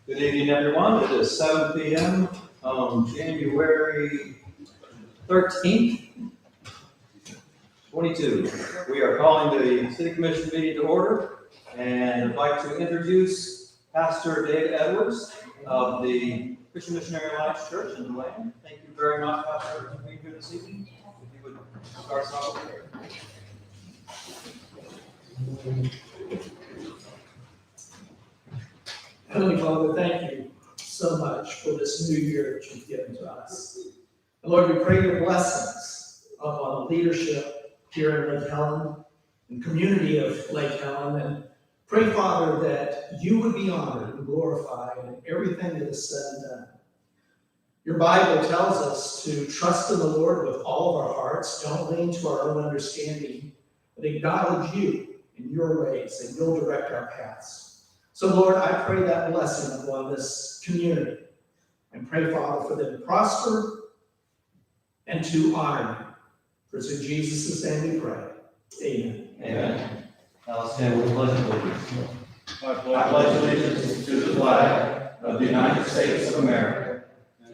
Good evening, everyone. It is 7 p.m. on January 13th, 22. We are calling the City Commission meeting to order, and I'd like to introduce Pastor David Edwards of the Christian Missionary Alliance Church in DeLand. Thank you very much, Pastor, for being here this evening. If you would start us off with prayer. Heavenly Father, thank you so much for this new year that you've given to us. And Lord, we pray your blessings upon the leadership here in Lake Helen and community of Lake Helen. And pray, Father, that you would be honored and glorified in everything that is said and done. Your Bible tells us to trust in the Lord with all of our hearts. Don't lean to our own understanding, but acknowledge you in your ways, and you'll direct our paths. So, Lord, I pray that blessing upon this community, and pray, Father, for them to prosper and to honor you. For it's in Jesus' name we pray. Amen. Amen. Now let's stand with the pledge of allegiance. I pledge allegiance to the flag of the United States of America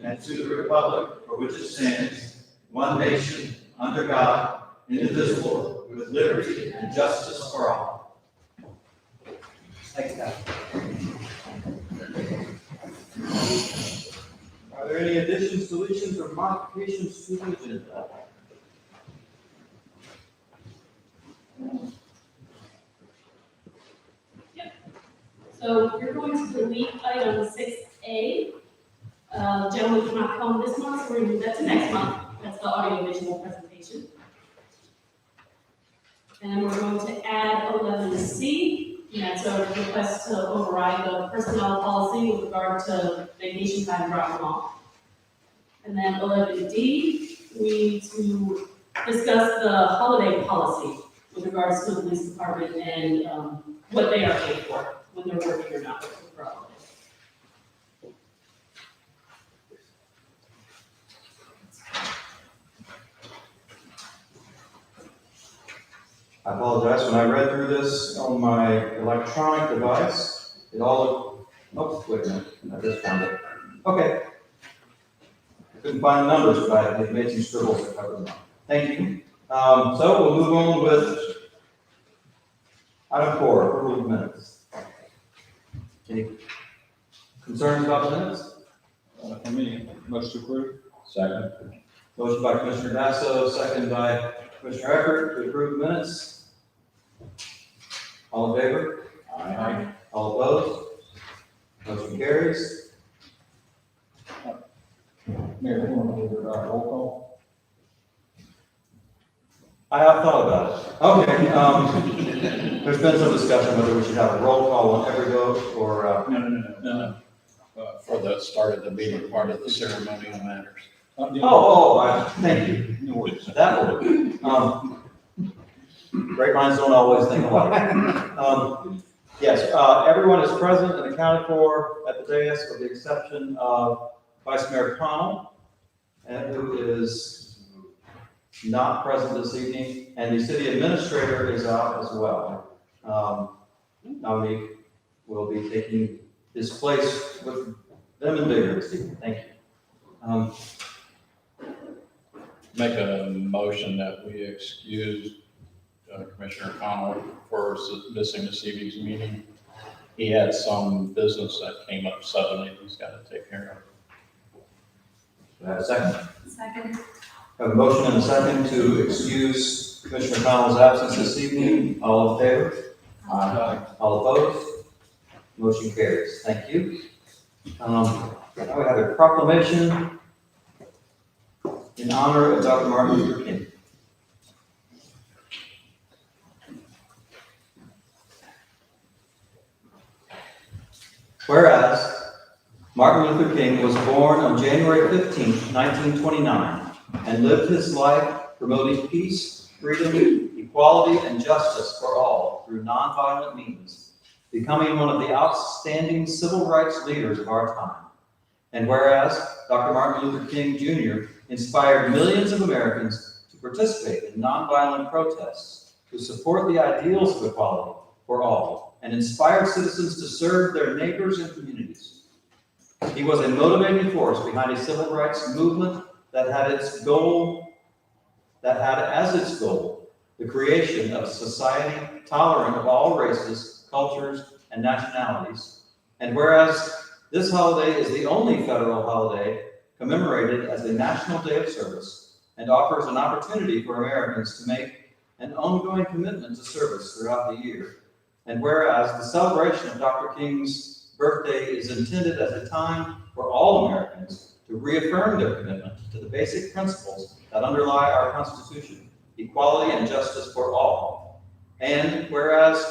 and to the republic for which it stands, one nation, under God, indivisible, with liberty and justice for all. Thanks, Pastor. Are there any additions, deletions, or modifications to the agenda? Yep. So you're going to delete item 6A. Gentlemen cannot come this month, so we're going to move that to next month. That's the audiovisual presentation. And we're going to add 11C. And that's a request to override the personnel policy with regard to vacation time drop off. And then 11D, we need to discuss the holiday policy with regards to the police department and what they are paid for when they're working or not working for holidays. I apologize, when I read through this on my electronic device, it all looked, wait a minute, I just found it. Okay. I couldn't find the numbers, but I made some scribbles to cover them up. Thank you. So we'll move on with item 4, approval of minutes. Any concerns about the minutes? For me, motion to approve. Second. Motion by Commissioner Dasso, second by Commissioner Eckert to approve minutes. All in favor? Aye. All opposed? Motion carries. Mayor, you want to do our roll call? I have thought about it. Okay, there's been some discussion whether we should have a roll call on every vote or, No. For the start of the meeting, part of the ceremonial matters. thank you. That will, great minds don't always think alike. Yes, everyone is present and accounted for at the dais with the exception of Vice Mayor Connell, and who is not present this evening, and the city administrator is out as well. Dominique will be taking his place with them and bigger this evening. Thank you. Make a motion that we excuse Commissioner Connell for missing this evening's meeting. He had some business that came up suddenly he's got to take care of. Do I have a second? Second. I have a motion and a second to excuse Commissioner Connell's absence this evening. All in favor? Aye. All opposed? Motion carries. Thank you. Now we have a proclamation in honor of Dr. Martin Luther King. Whereas Martin Luther King was born on January 15, 1929, and lived his life promoting peace, freedom, equality, and justice for all through nonviolent means, becoming one of the outstanding civil rights leaders of our time. And whereas Dr. Martin Luther King Jr. inspired millions of Americans to participate in nonviolent protests, to support the ideals of equality for all, and inspired citizens to serve their neighbors and communities. He was a motivating force behind a civil rights movement that had as its goal the creation of a society tolerant of all races, cultures, and nationalities. And whereas this holiday is the only federal holiday commemorated as a national day of service and offers an opportunity for Americans to make an ongoing commitment to service throughout the year. And whereas the celebration of Dr. King's birthday is intended as a time for all Americans to reaffirm their commitment to the basic principles that underlie our Constitution, equality and justice for all. And whereas,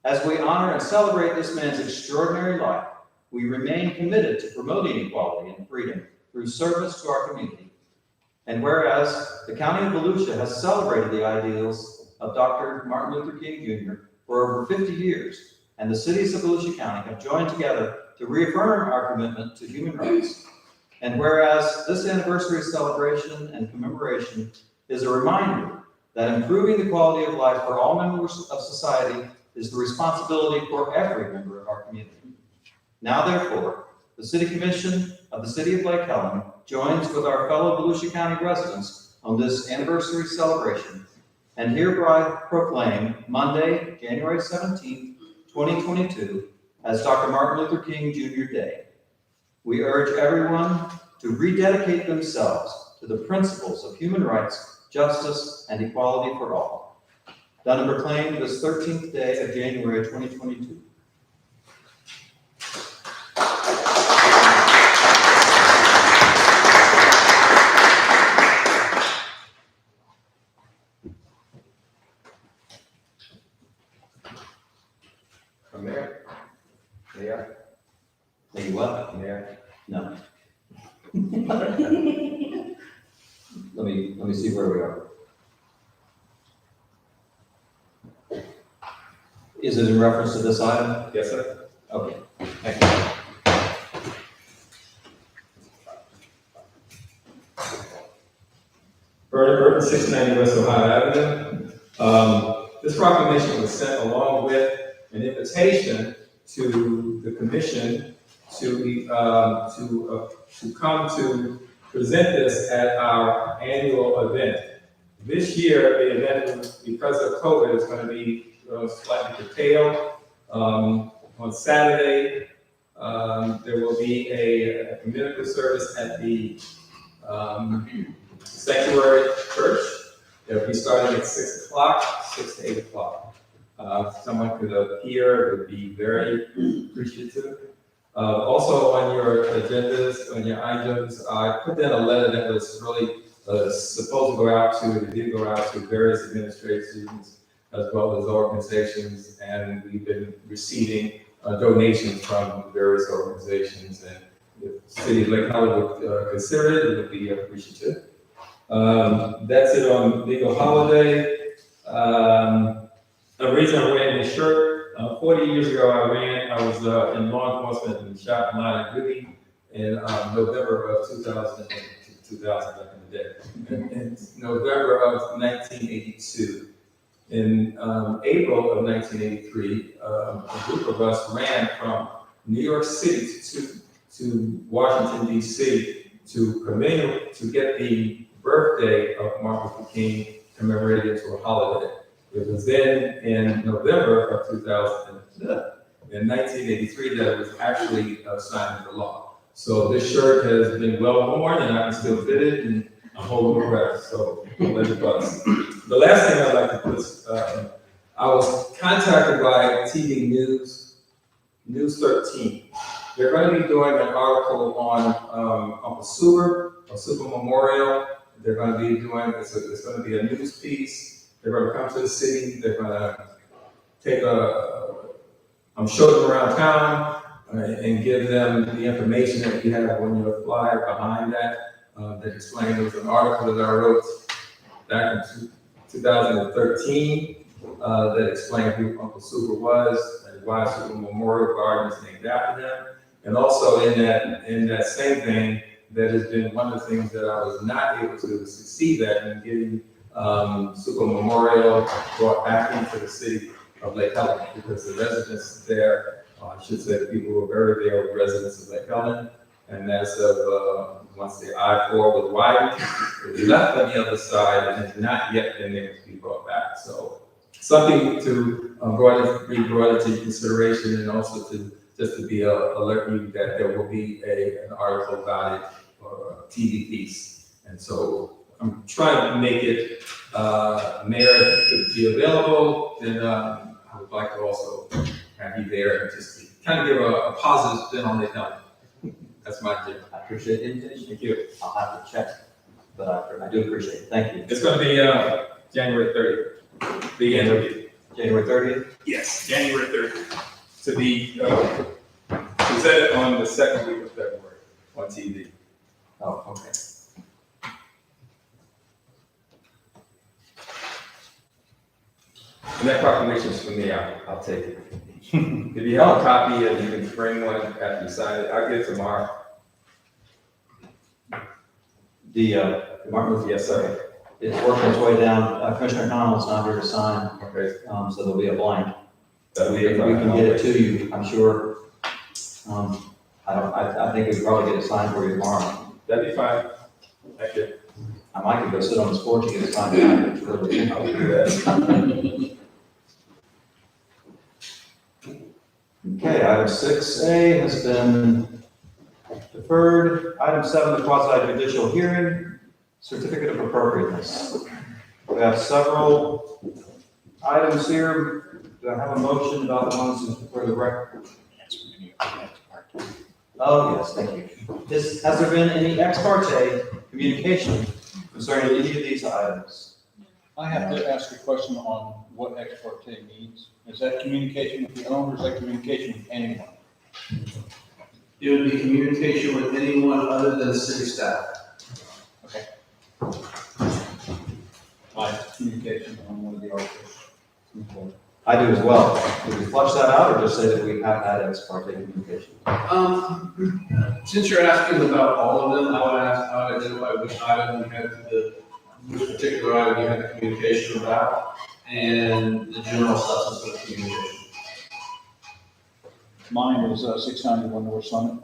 as we honor and celebrate this man's extraordinary life, we remain committed to promoting equality and freedom through service to our community. And whereas the County of Volusia has celebrated the ideals of Dr. Martin Luther King Jr. for over 50 years, and the cities of Volusia County have joined together to reaffirm our commitment to human rights. And whereas this anniversary celebration and commemoration is a reminder that improving the quality of life for all members of society is the responsibility for every member of our community. Now, therefore, the City Commission of the City of Lake Helen joins with our fellow Volusia County residents on this anniversary celebration and hereby proclaim Monday, January 17, 2022, as Dr. Martin Luther King Jr. Day. We urge everyone to rededicate themselves to the principles of human rights, justice, and equality for all. Done and proclaimed this 13th day of January 2022. Mayor? Mayor? Maybe what? Mayor? No. Let me see where we are. Is it in reference to this item? Yes, sir. Okay, thank you. Burton, 690 West Ohio Avenue. This proclamation was sent along with an invitation to the commission to come to present this at our annual event. This year, the event, because of COVID, is going to be slightly curtailed. On Saturday, there will be a community service at the Sanctuary Church. It'll be starting at 6 o'clock, 6 to 8 o'clock. Someone could appear, would be very appreciative. Also on your agendas, on your items, I put in a letter that was really supposed to go out to, it did go out to various administrations as well as organizations, and we've been receiving donations from various organizations, and if the City of Lake Helen would consider it, it would be appreciative. That's it on legal holiday. The reason I ran this shirt, 40 years ago I was in law enforcement and shot in line of duty in November of 2000 back in the day. In November of 1982. In April of 1983, a group of us ran from New York City to Washington, D.C. to get the birthday of Martin Luther King commemorated to a holiday. It was then in November of 1983 that it was actually signed into law. So this shirt has been well worn and I can still fit it and I'm holding my breath, so don't let it bust. The last thing I'd like to put is, I was contacted by TV News 13. They're going to be doing an article on Uncle Super, a Super Memorial. They're going to be doing, it's going to be a news piece. They're going to come to the city. They're going to take show them around town and give them the information that you have on your flyer behind that. That explained, there was an article that I wrote back in 2013 that explained who Uncle Super was and why Super Memorial Garden is named after him. And also in that same vein, that has been one of the things that I was not able to succeed at in getting Super Memorial brought back into the city of Lake Helen, because the residents there, I should say the people who were buried there were residents of Lake Helen. And as of once the I-4 was widened, it was left on the other side and has not yet been able to be brought back. So something to be brought into consideration, and also to be alert you that there will be an article about it or a TV piece. And so I'm trying to make it, Mayor, if it could be available, then I would like to also have you there and just to kind of give a positive spin on the calendar. That's my tip. I appreciate the invitation. Thank you. I'll have to check, but I do appreciate it. Thank you. It's going to be January 30th. The interview. January 30th? Yes, January 30th. To be presented on the second week of February on TV. Oh, okay. And that proclamation is from me. I'll take it. If you have a copy and you can bring one after you sign it, I'll get it tomorrow. The Martin Luther, Yes, sir. it's working its way down. Commissioner Connell's not here to sign, Okay. so there'll be a blank. That'll be We can get it to you, I'm sure. I think we could probably get it signed for you tomorrow. That'd be fine. Thank you. I might could go sit on the porch and get it signed tonight. I'll do that. Okay, item 6A has been deferred. Item 7, the quasi judicial hearing, certificate of appropriateness. We have several items here. Do I have a motion about the ones for the record? Oh, yes, thank you. Has there been any ex parte communication concerning any of these items? I have to ask a question on what ex parte means. Is that communication with the owner, or is that communication with anyone? It would be communication with anyone other than city staff. Okay. My communication on one of the articles. I do as well. Do we flush that out or just say that we have had ex parte communication? Since you're asking about all of them, I would identify which item you had which particular item you had the communication about, and the general substance of the communication. Mine is 691 North Summit.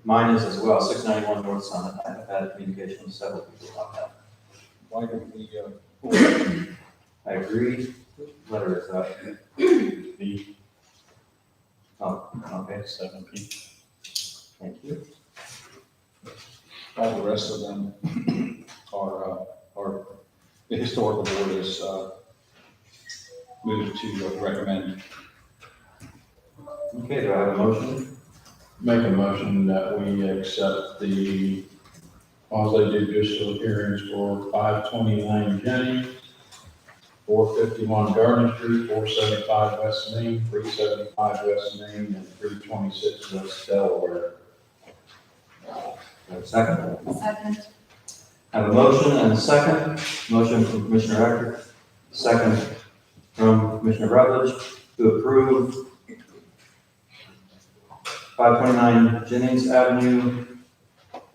Mine is as well, 691 North Summit. I have had communication with several people about that. Why don't we, I agree. Which letter is that? B, Oh, okay, 7P. thank you. all the rest of them are, the historical board is moved to recommend. Okay, do I have a motion? Make a motion that we accept the quasi-judicial hearings for 529 Jennings, 451 Garden Street, 475 West Main, 375 West Main, and 326 West Delaware. Second. Second. I have a motion and a second. Motion from Commissioner Eckert, second from Commissioner Rutledge to approve 529 Jennings Avenue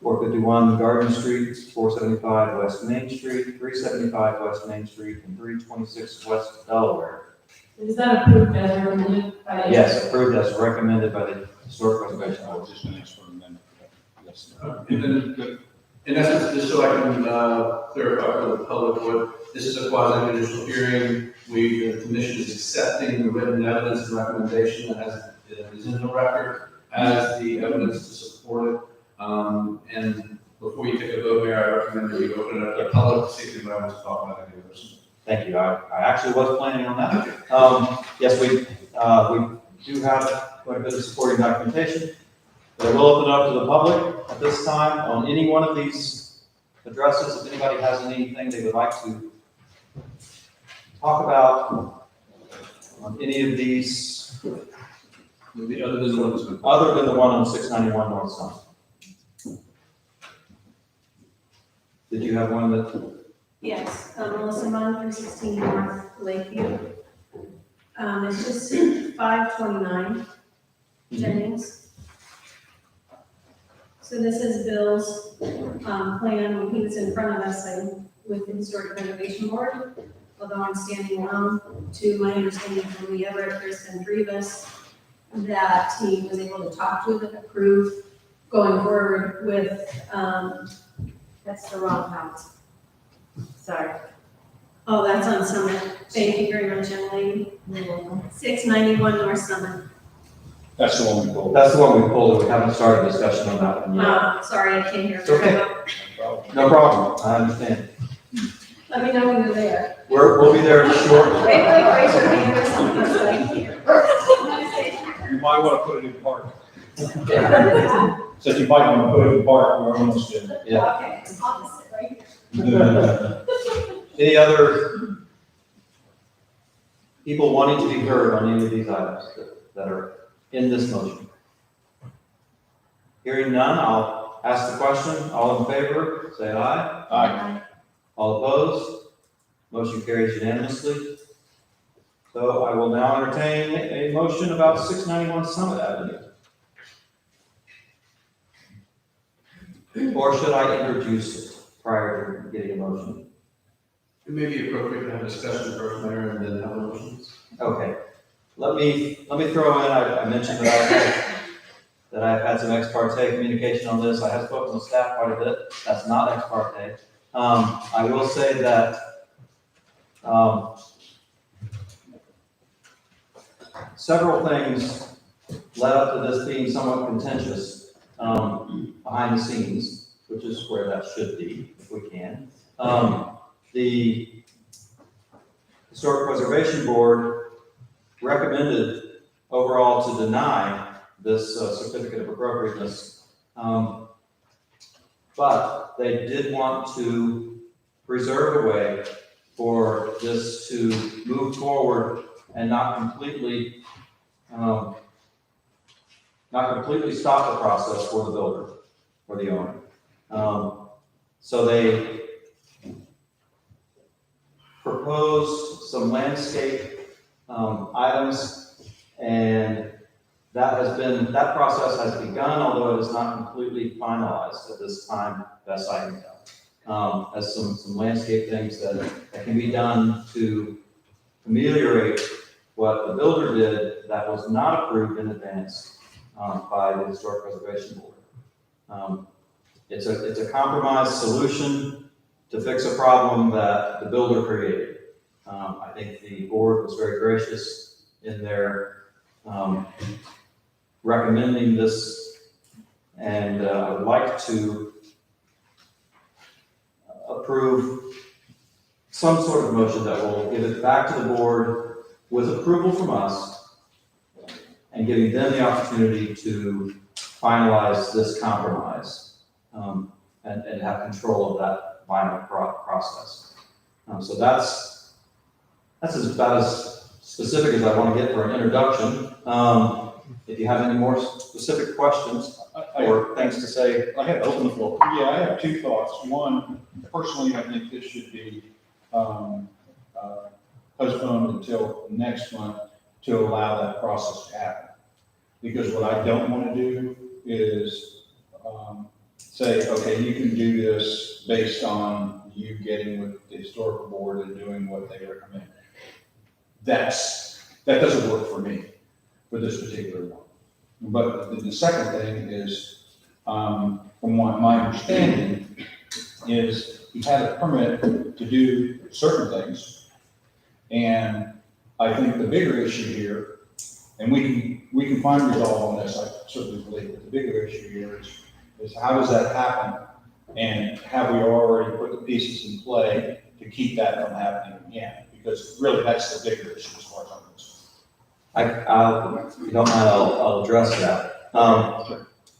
451 Garden Street, 475 West Main Street, 375 West Main Street, and 326 West Delaware. Is that approved as recommended by the? Yes, approved as recommended by the Historic Preservation I Board. was just gonna ask for an amendment. Yes. And then, in essence, just so I can clarify for the public, what, this is a quasi-judicial hearing. The commission is accepting the written evidence and recommendation that is in the record as the evidence to support it. And before you take a vote, Mayor, I recommend that you open it up to public, see if anybody wants to talk about any of this. Thank you. I actually was planning on that. Yes, we do have quite a bit of supporting documentation. But I will open it up to the public at this time on any one of these addresses. If anybody has anything they would like to talk about on any of these, The other than what has been. other than the one on 691 North Summit. Did you have one that? Yes, Melissa Munn, 316 North Lakeview. It's just 529 Jennings. So this is Bill's plan when he was in front of us with the Historic Preservation Board. Although I'm standing alone, to my understanding from the Everett, Kristen Drevis, that he was able to talk to and approve going forward with, that's the wrong house. Sorry. Oh, that's on Summit. Thank you very much, young lady. 691 North Summit. That's the one we pulled. That's the one we pulled. We haven't started discussion on that one yet. Sorry, I can't hear. It's okay. No problem. I understand. Let me know when you're there. We'll be there shortly. Raise your hand or something so I can hear. You might want to put it in park. Since you might want to put it in park, we're almost there. Yeah. Okay, I'll just sit right here. Any other people wanting to be heard on any of these items that are in this motion? Hearing none, I'll ask the question. All in favor, say aye. Aye. All opposed? Motion carries unanimously. So I will now entertain a motion about 691 Summit Avenue. Or should I introduce it prior to getting a motion? It may be appropriate to have a discussion first, Mayor, and then have motions. Okay, let me throw in, I mentioned that I've had some ex parte communication on this. I have spoken to staff quite a bit. That's not ex parte. I will say that, several things led up to this being somewhat contentious, behind the scenes, which is where that should be, if we can. The Historic Preservation Board recommended overall to deny this certificate of appropriateness. But they did want to preserve a way for this to move forward and not completely stop the process for the builder or the owner. So they proposed some landscape items, and that process has begun, although it is not completely finalized at this time, best I can tell. As some landscape things that can be done to ameliorate what the builder did that was not approved in advance by the Historic Preservation Board. It's a compromise solution to fix a problem that the builder created. I think the board was very gracious in their recommending this, and I would like to approve some sort of motion that will give it back to the board with approval from us and giving them the opportunity to finalize this compromise and have control of that final process. So that's about as specific as I want to get for an introduction. If you have any more specific questions or things to say, I have open the floor. Yeah, I have two thoughts. One, personally, I think this should be postponed until next month to allow that process to happen. Because what I don't want to do is say, okay, you can do this based on you getting with the historical board and doing what they recommend. That doesn't work for me, for this particular one. But the second thing is, from what my understanding is, he had a permit to do certain things. And I think the bigger issue here, and we can find resolve on this, I certainly believe, but the bigger issue here is how does that happen? And have we already put the pieces in play to keep that from happening again? Because really, that's the bigger issue as far as I'm concerned. If you don't mind, I'll address that.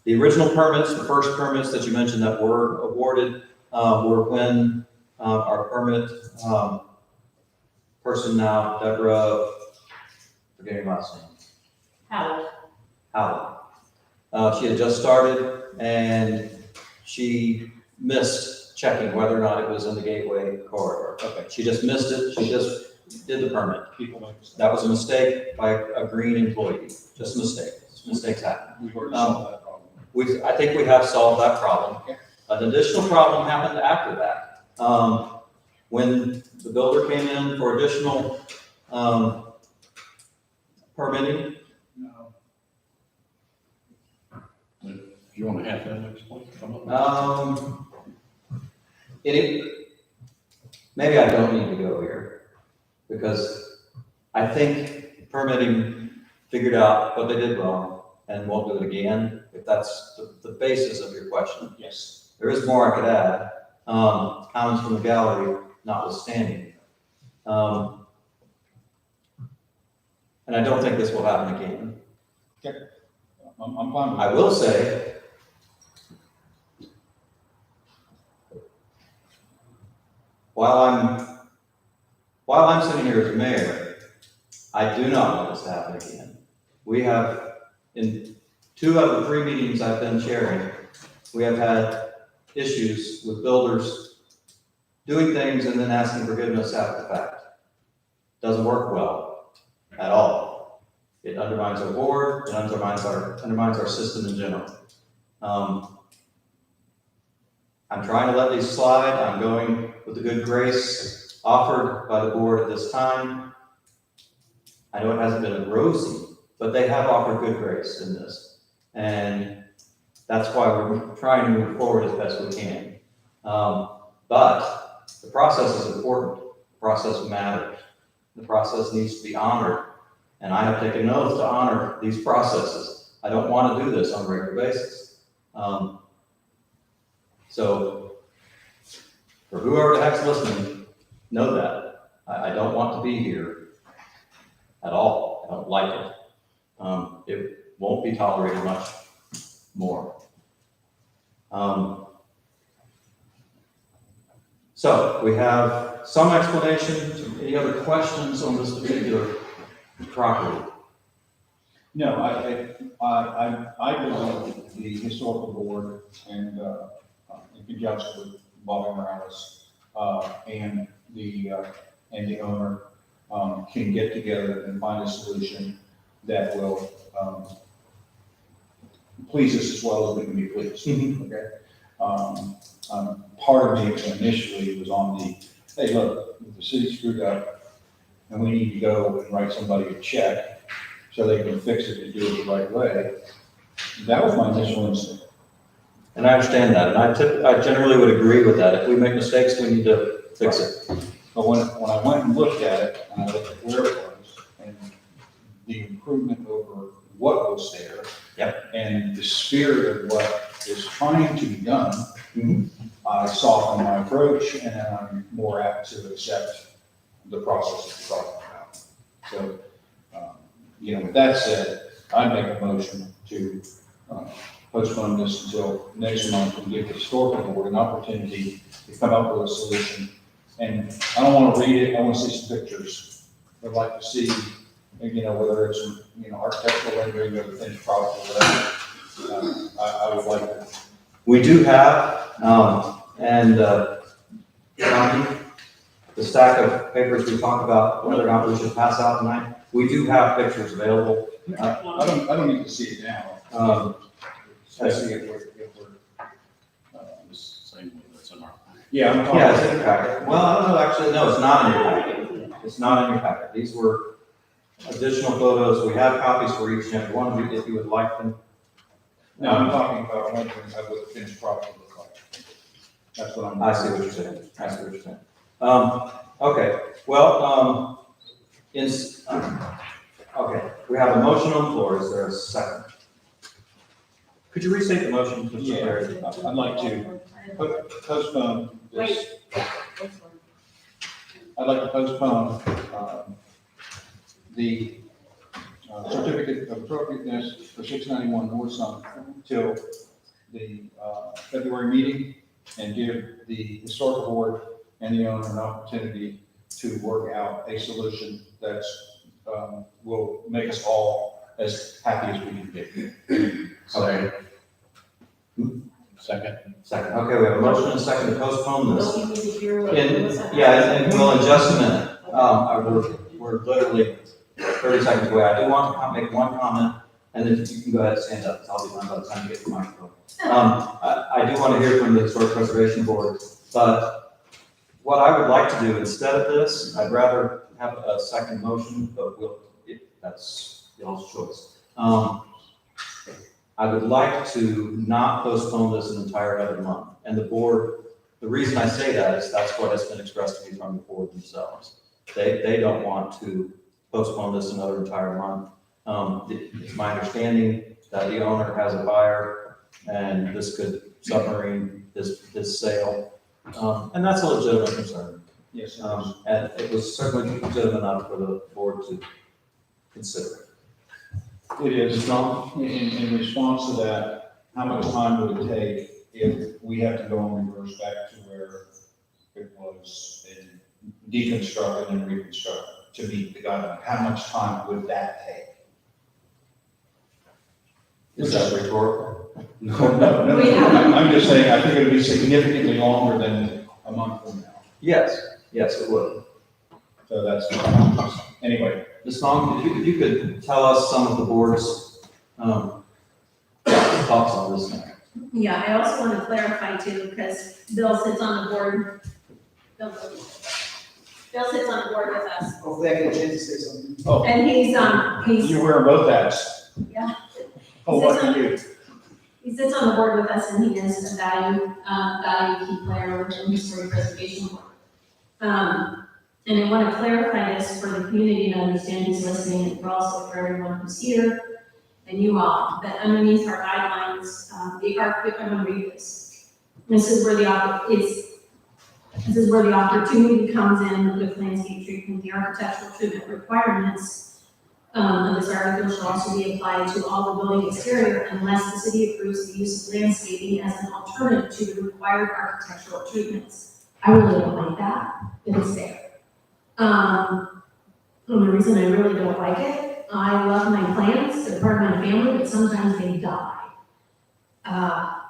The original permits, the first permits that you mentioned that were awarded, were when our permit person now, Deborah, forgetting her last name, Howard. She had just started and she missed checking whether or not it was in the gateway corridor. Okay, she just missed it. She just did the permit. People make mistakes. That was a mistake by a green employee, just a mistake. Mistakes happen. We've already solved that problem. I think we have solved that problem. Okay. An additional problem happened after that. When the builder came in for additional permitting. No. If you want to have that explained, come up. Maybe I don't need to go here because I think permitting figured out what they did wrong and won't do it again, if that's the basis of your question. Yes. There is more I could add, comments from the gallery notwithstanding. And I don't think this will happen again. I'm fine with I will say, while I'm sitting here as mayor, I do not want this to happen again. We have, in 2 out of the 3 meetings I've been chairing, we have had issues with builders doing things and then asking forgiveness after the fact. Doesn't work well at all. It undermines our board, it undermines our system in general. I'm trying to let these slide. I'm going with the good grace offered by the board at this time. I know it hasn't been rosy, but they have offered good grace in this. And that's why we're trying to move forward as best we can. But the process is important. The process matters. The process needs to be honored. And I have taken an oath to honor these processes. I don't want to do this on a regular basis. So for whoever the heck's listening, know that. I don't want to be here at all. I don't like it. It won't be tolerated much more. So we have some explanation. Any other questions on this particular property? No, I believe the historical board and, in conjunction with Bobby Morales, and the owner, can get together and find a solution that will, please us as well as we can be pleased. Okay? Part of me initially was on the, hey, look, the city screwed up and we need to go and write somebody a check so they can fix it and do it the right way. That was my initial instinct. And I understand that, and I generally would agree with that. If we make mistakes, we need to fix it. But when I went and looked at it, and I looked at where it was, and the improvement over what was there. Yep. And the spirit of what is trying to be done, I softened my approach, and then I'm more apt to accept the process that you're talking about. So, with that said, I make a motion to postpone this until next month and give the historical board an opportunity to come up with a solution. And I don't want to read it, I want to see some pictures. I'd like to see, whether it's, architectural rendering of the finished product or whatever. I would like to. We do have, Johnny, the stack of papers we talked about, whether or not we should pass out tonight, we do have pictures available. I don't need to see it now. Especially if we're Yeah, I'm talking. Yeah, it's in your packet. Well, I don't know, actually, no, it's not in your packet. It's not in your packet. These were additional photos. We have copies for each and every one of you, if you would like them. No, I'm talking about wondering what the finished product would look like. That's what I'm. I see what you're saying. I see what you're saying. Okay, well, okay, we have a motion on the floor. Is there a second? Could you restate the motion, Mr. Yeah, Perry? I'd like to postpone this. I'd like to postpone, the certificate of appropriateness for 691 North Summit till the, February meeting, and give the historical board and the owner an opportunity to work out a solution that's, will make us all as happy as we can be. Okay. Second. Second. Okay, we have a motion and a second to postpone this. Don't you need to hear what In, Melissa yeah, has? and well, in just a minute. We're literally 30 seconds away. I do want to make one comment, and then you can go ahead and stand up, because I'll be done by the time you get to the microphone. I do want to hear from the Historic Preservation Board, but what I would like to do instead of this, I'd rather have a second motion, but that's y'all's choice. I would like to not postpone this an entire other month. And the board, the reason I say that is that's what has been expressed to me from the board themselves. They don't want to postpone this another entire month. It's my understanding that the owner has a buyer and this could submarine his sale. And that's a legitimate concern. Yes. And it was certainly legitimate enough for the board to consider it. It is. In response to that, how much time would it take if we have to go and reverse back to where it was and deconstruct and reconstruct to meet the guideline? How much time would that take? Is that rhetorical? No, I'm just saying, I think it would be significantly longer than a month from now. Yes, it would. So that's, anyway. Ms. Long, if you could tell us some of the board's thoughts on this matter. Yeah, I also want to clarify too, because Bill sits on the board. Bill sits on the board with us, Hopefully I get a chance to say something. and he's, You wear both hats. Yeah. Oh, lucky you. he sits on the board with us, and he is a value key player within Historic Preservation Board. And I want to clarify this for the community to understand who's listening, and also for everyone who's here, and you all, that underneath our guidelines, I'm going to read this. This is where the opportunity comes in with landscape treatment. The architectural treatment requirements of this article shall also be applied to all the building exterior unless the city approves the use of landscaping as an alternative to the required architectural treatments. I really don't like that, but it's there. And the reason I really don't like it, I love my plants, they're part of my family, but sometimes they die.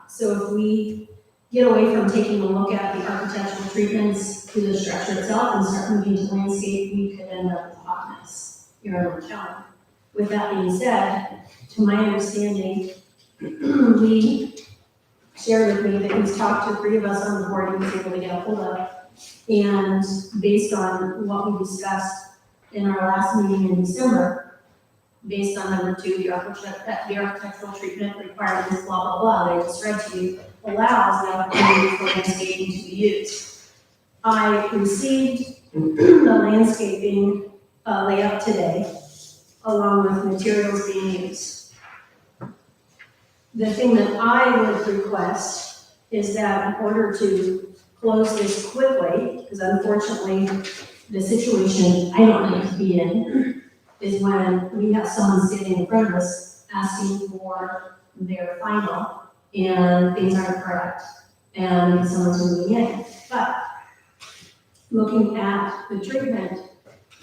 So if we get away from taking a look at the architectural treatments to the structure itself and start moving to landscape, we could end up with a hot mess here in our town. With that being said, to my understanding, Lee shared with me that he's talked to 3 of us on the board he was able to get a hold of. And based on what we discussed in our last meeting in December, based on number 2, the architectural treatment requirements, blah, blah, blah, that I just read to you, allows the opportunity for landscaping to be used. I received the landscaping layout today, along with materials being used. The thing that I would request is that in order to close this quickly, because unfortunately, the situation I don't need to be in is when we have someone sitting in front of us asking for their final and things aren't correct and someone's moving in. But looking at the treatment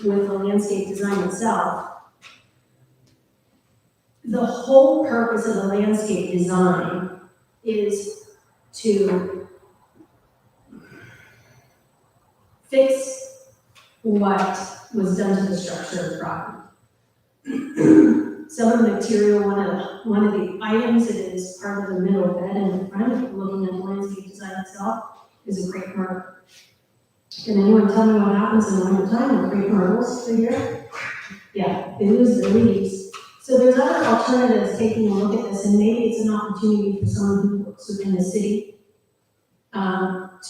with the landscape design itself, the whole purpose of the landscape design is to fix what was done to the structure of the property. Some of the material, one of the items that is part of the middle bed in the front, if you're looking at the landscape design itself, is a crepe myrtle. Can anyone tell me what happens in the wintertime when crepe myrtles are here? Yeah, they lose their leaves. So there's other alternatives taking a look at this, and maybe it's an opportunity for someone who works within the city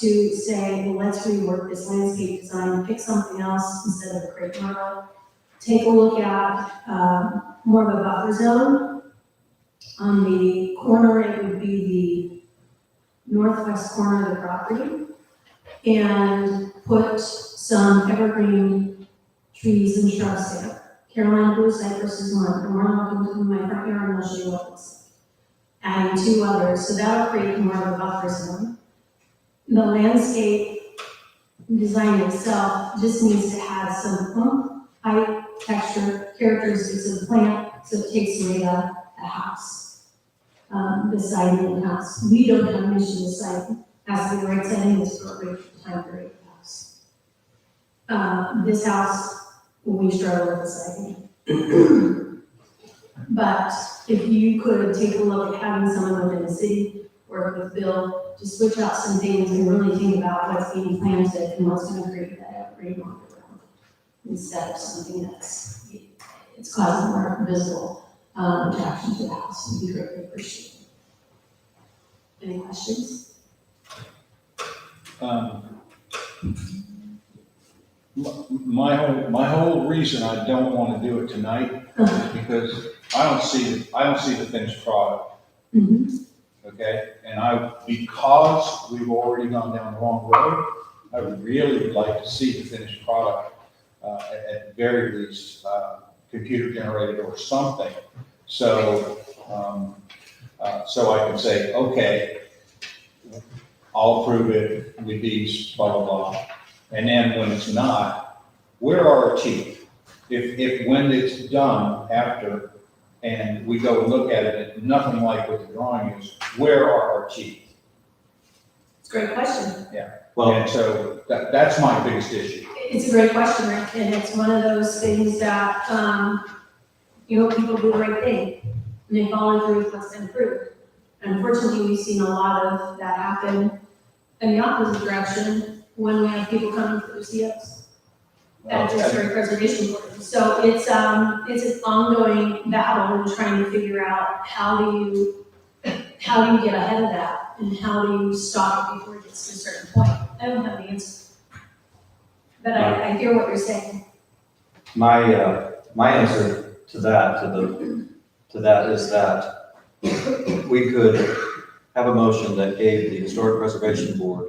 to say, well, let's rework this landscape design, pick something else instead of a crepe myrtle. Take a look at more of a buffer zone. On the corner, it would be the northwest corner of the property, and put some evergreen trees and shrubs there. Carolina blue cypress is one, and we're looking to my front yard, and I'll show you what looks like. Adding 2 others, so that'll create more of a buffer zone. The landscape design itself just needs to have some height, texture, characteristics of the plant, so it takes away the house, the siding of the house. We don't have an issue with siding. Has to be the right siding, it's appropriate for the time period of the house. This house, we struggle with the siding. But if you could take a look at having someone within the city, work with Bill, to switch out some things and really think about what's being planted and what's going to create that evergreen on the ground, instead of something it's causing more visible attraction to the house, would be greatly appreciated. Any questions? My whole reason I don't want to do it tonight is because I don't see the finished product. Okay, and because we've already gone down the wrong road, I really would like to see the finished product, at very least, computer generated or something. So, so I can say, okay, I'll approve it with these, blah, blah, blah. And then when it's not, where are our teeth? If when it's done after, and we go and look at it, and nothing like what the drawing is, where are our teeth? It's a great question. Well, And so that's my biggest issue. It's a great question, Rick, and it's one of those things that, people do the right thing, and they follow through with what's been approved. Unfortunately, we've seen a lot of that happen in the opposite direction when we have people coming for COs at the Historic Preservation Board. So it's an ongoing battle in trying to figure out how do you get ahead of that, and how do you stop it before it gets to a certain point. I don't have the answer, but I hear what you're saying. my answer to that is that we could have a motion that gave the Historic Preservation Board,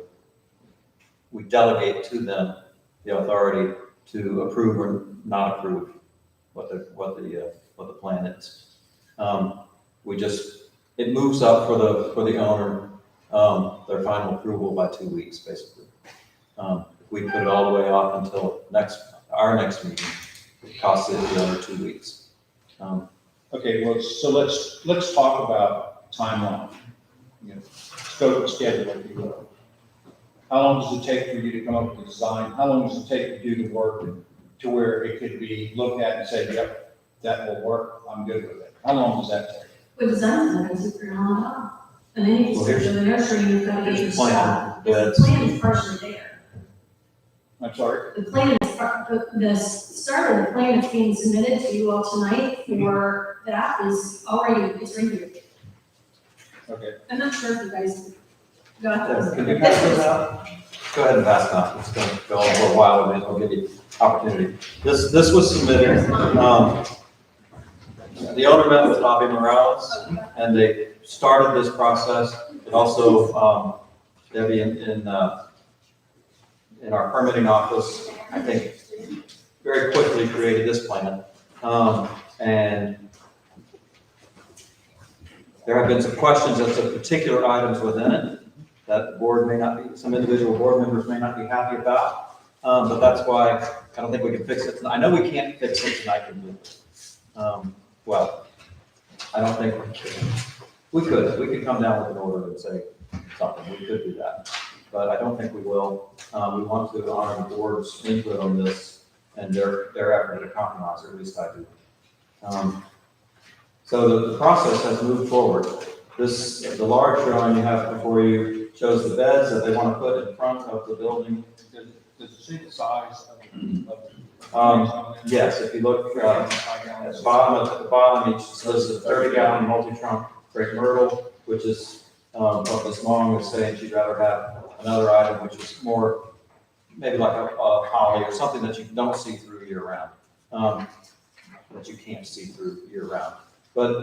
we delegate to them the authority to approve or not approve what the plan is. It moves up for the owner, their final approval by 2 weeks, basically. If we put it all the way off until our next meeting, it costs the owner 2 weeks. Okay, well, so let's talk about timeline. Scope and schedule, if you will. How long does it take for you to come up with a design? How long does it take to do the work to where it could be looked at and say, yep, that will work, I'm good with it? How long does that take? With design, it's going to take a long time. And then you can start doing the nursery, you've got to get your Here's the plan. stuff. The plan is partially there. I'm sorry? The plan is, the start of the plan is being submitted to you all tonight for that is already, it's ready. Okay. I'm not sure if you guys got Can those. you pass those out? Go ahead and pass them out. It's going to go on for a while, and I'll give you opportunity. This was submitted, the owner met with Bobby Morales, and they started this process. It also, Debbie in our permitting office, I think, very quickly created this plan. And there have been some questions as to particular items within it that the board may not be, some individual board members may not be happy about. But that's why I don't think we can fix it tonight. I know we can't fix it tonight completely. Well, I don't think we can. We could come down with an order and say something. We could do that. But I don't think we will. We want to honor the board's input on this and their effort to compromise, or at least I do. So the process has moved forward. the large drawing you have before you shows the beds that they want to put in front of the building. Does it see the size of the? Yes, if you look, at the bottom, each says a 30-gallon multi-trunk crepe myrtle, which is, what this mom was saying, she'd rather have another item, which is more, maybe like a holly or something that you don't see through year-round, that you can't see through year-round. But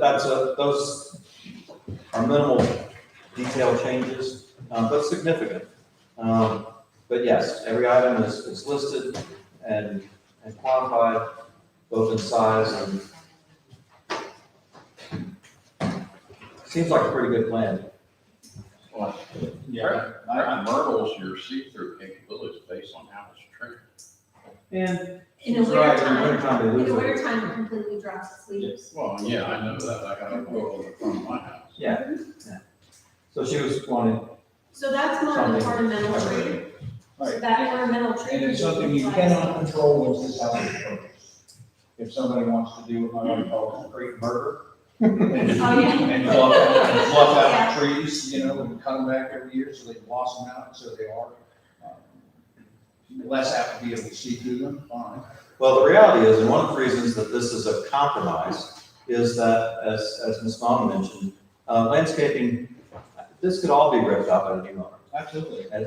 those are minimal detail changes, but significant. But yes, every item is listed and quantified, both in size and seems like a pretty good plan. Well, Yeah. Myrtle's your see-through capabilities based on how it's trimmed. And In the she's right, in the wintertime, wintertime, they in lose the it. wintertime, it completely drops its leaves. Well, yeah, I know that, I got a Myrtle in the front of my house. Yeah, yeah. So she was wanting, So that's more of an ornamental tree. So Right. that ornamental tree. And it's something you cannot control once this house is purchased. If somebody wants to do what I like to call a creek murder. And Oh, yeah. and fluff out the trees, you know, and cut them back every year so they blossom out, so they are less apt to be able to see through them, fine. well, the reality is, and one of the reasons that this is a compromise is that, as Ms. Vaughn mentioned, landscaping, this could all be ripped up by the new owner. Absolutely. And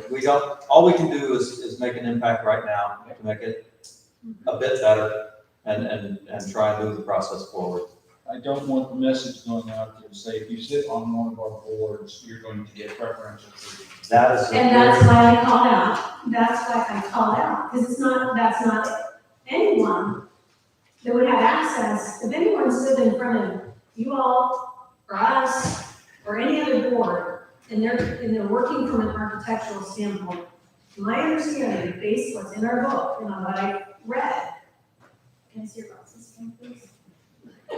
all we can do is make an impact right now to make it a bit better and try and move the process forward. I don't want the message going out there to say, if you sit on one of our boards, you're going to get preferential treatment. That is. And that's why I called out, because that's not anyone that would have access, if anyone stood in front of you all, or us, or any other board, and they're working from an architectural standpoint, my understanding, based on what's in our book, and on what I read, can I see your glasses, please? I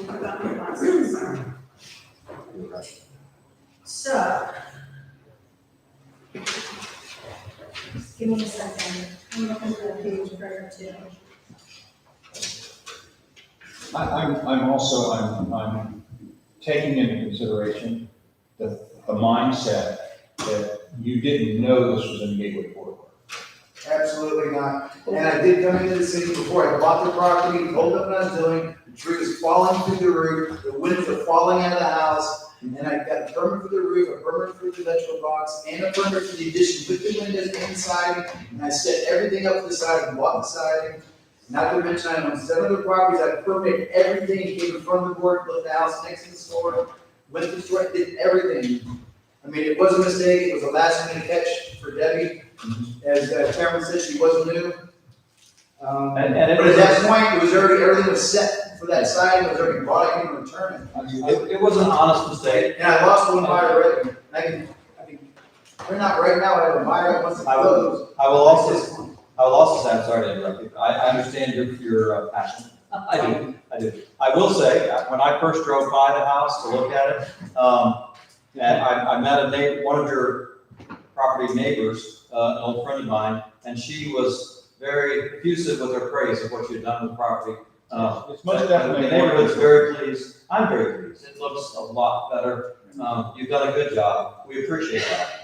forgot my glasses, sorry. So, just give me a second, I'm looking for the page prior to. I'm taking into consideration the mindset that you didn't know this was in Gateway Boardwalk. Absolutely not. And I did come into the city before I bought the property, told them what I was doing, the tree was falling through the roof, the windows are falling out of the house, and I got a permit for the roof, a permit for the electrical box, and a permit for the addition with the windows and siding, and I set everything up to the side and bought the siding. Not to mention, I own 7 other properties, I permitted everything, came in front of the board, built the house next to the store, went to the store, did everything. I mean, it was a mistake, it was a last minute catch for Debbie. As Cameron said, she wasn't new. But at that point, it was already, everything was set for that side, it was already bought, I couldn't return it. It was an honest mistake. And I lost one buyer already. I can, we're not right now, I have a buyer that wants to close. I will also say, I'm sorry to interrupt you, I understand your passion. I do. I will say, when I first drove by the house to look at it, and I met one of your property neighbors, an old friend of mine, and she was very effusive with her praise of what you had done with the property. It's much definitely. The neighborhood's very pleased. I'm very pleased. It looks a lot better. You've done a good job. We appreciate that.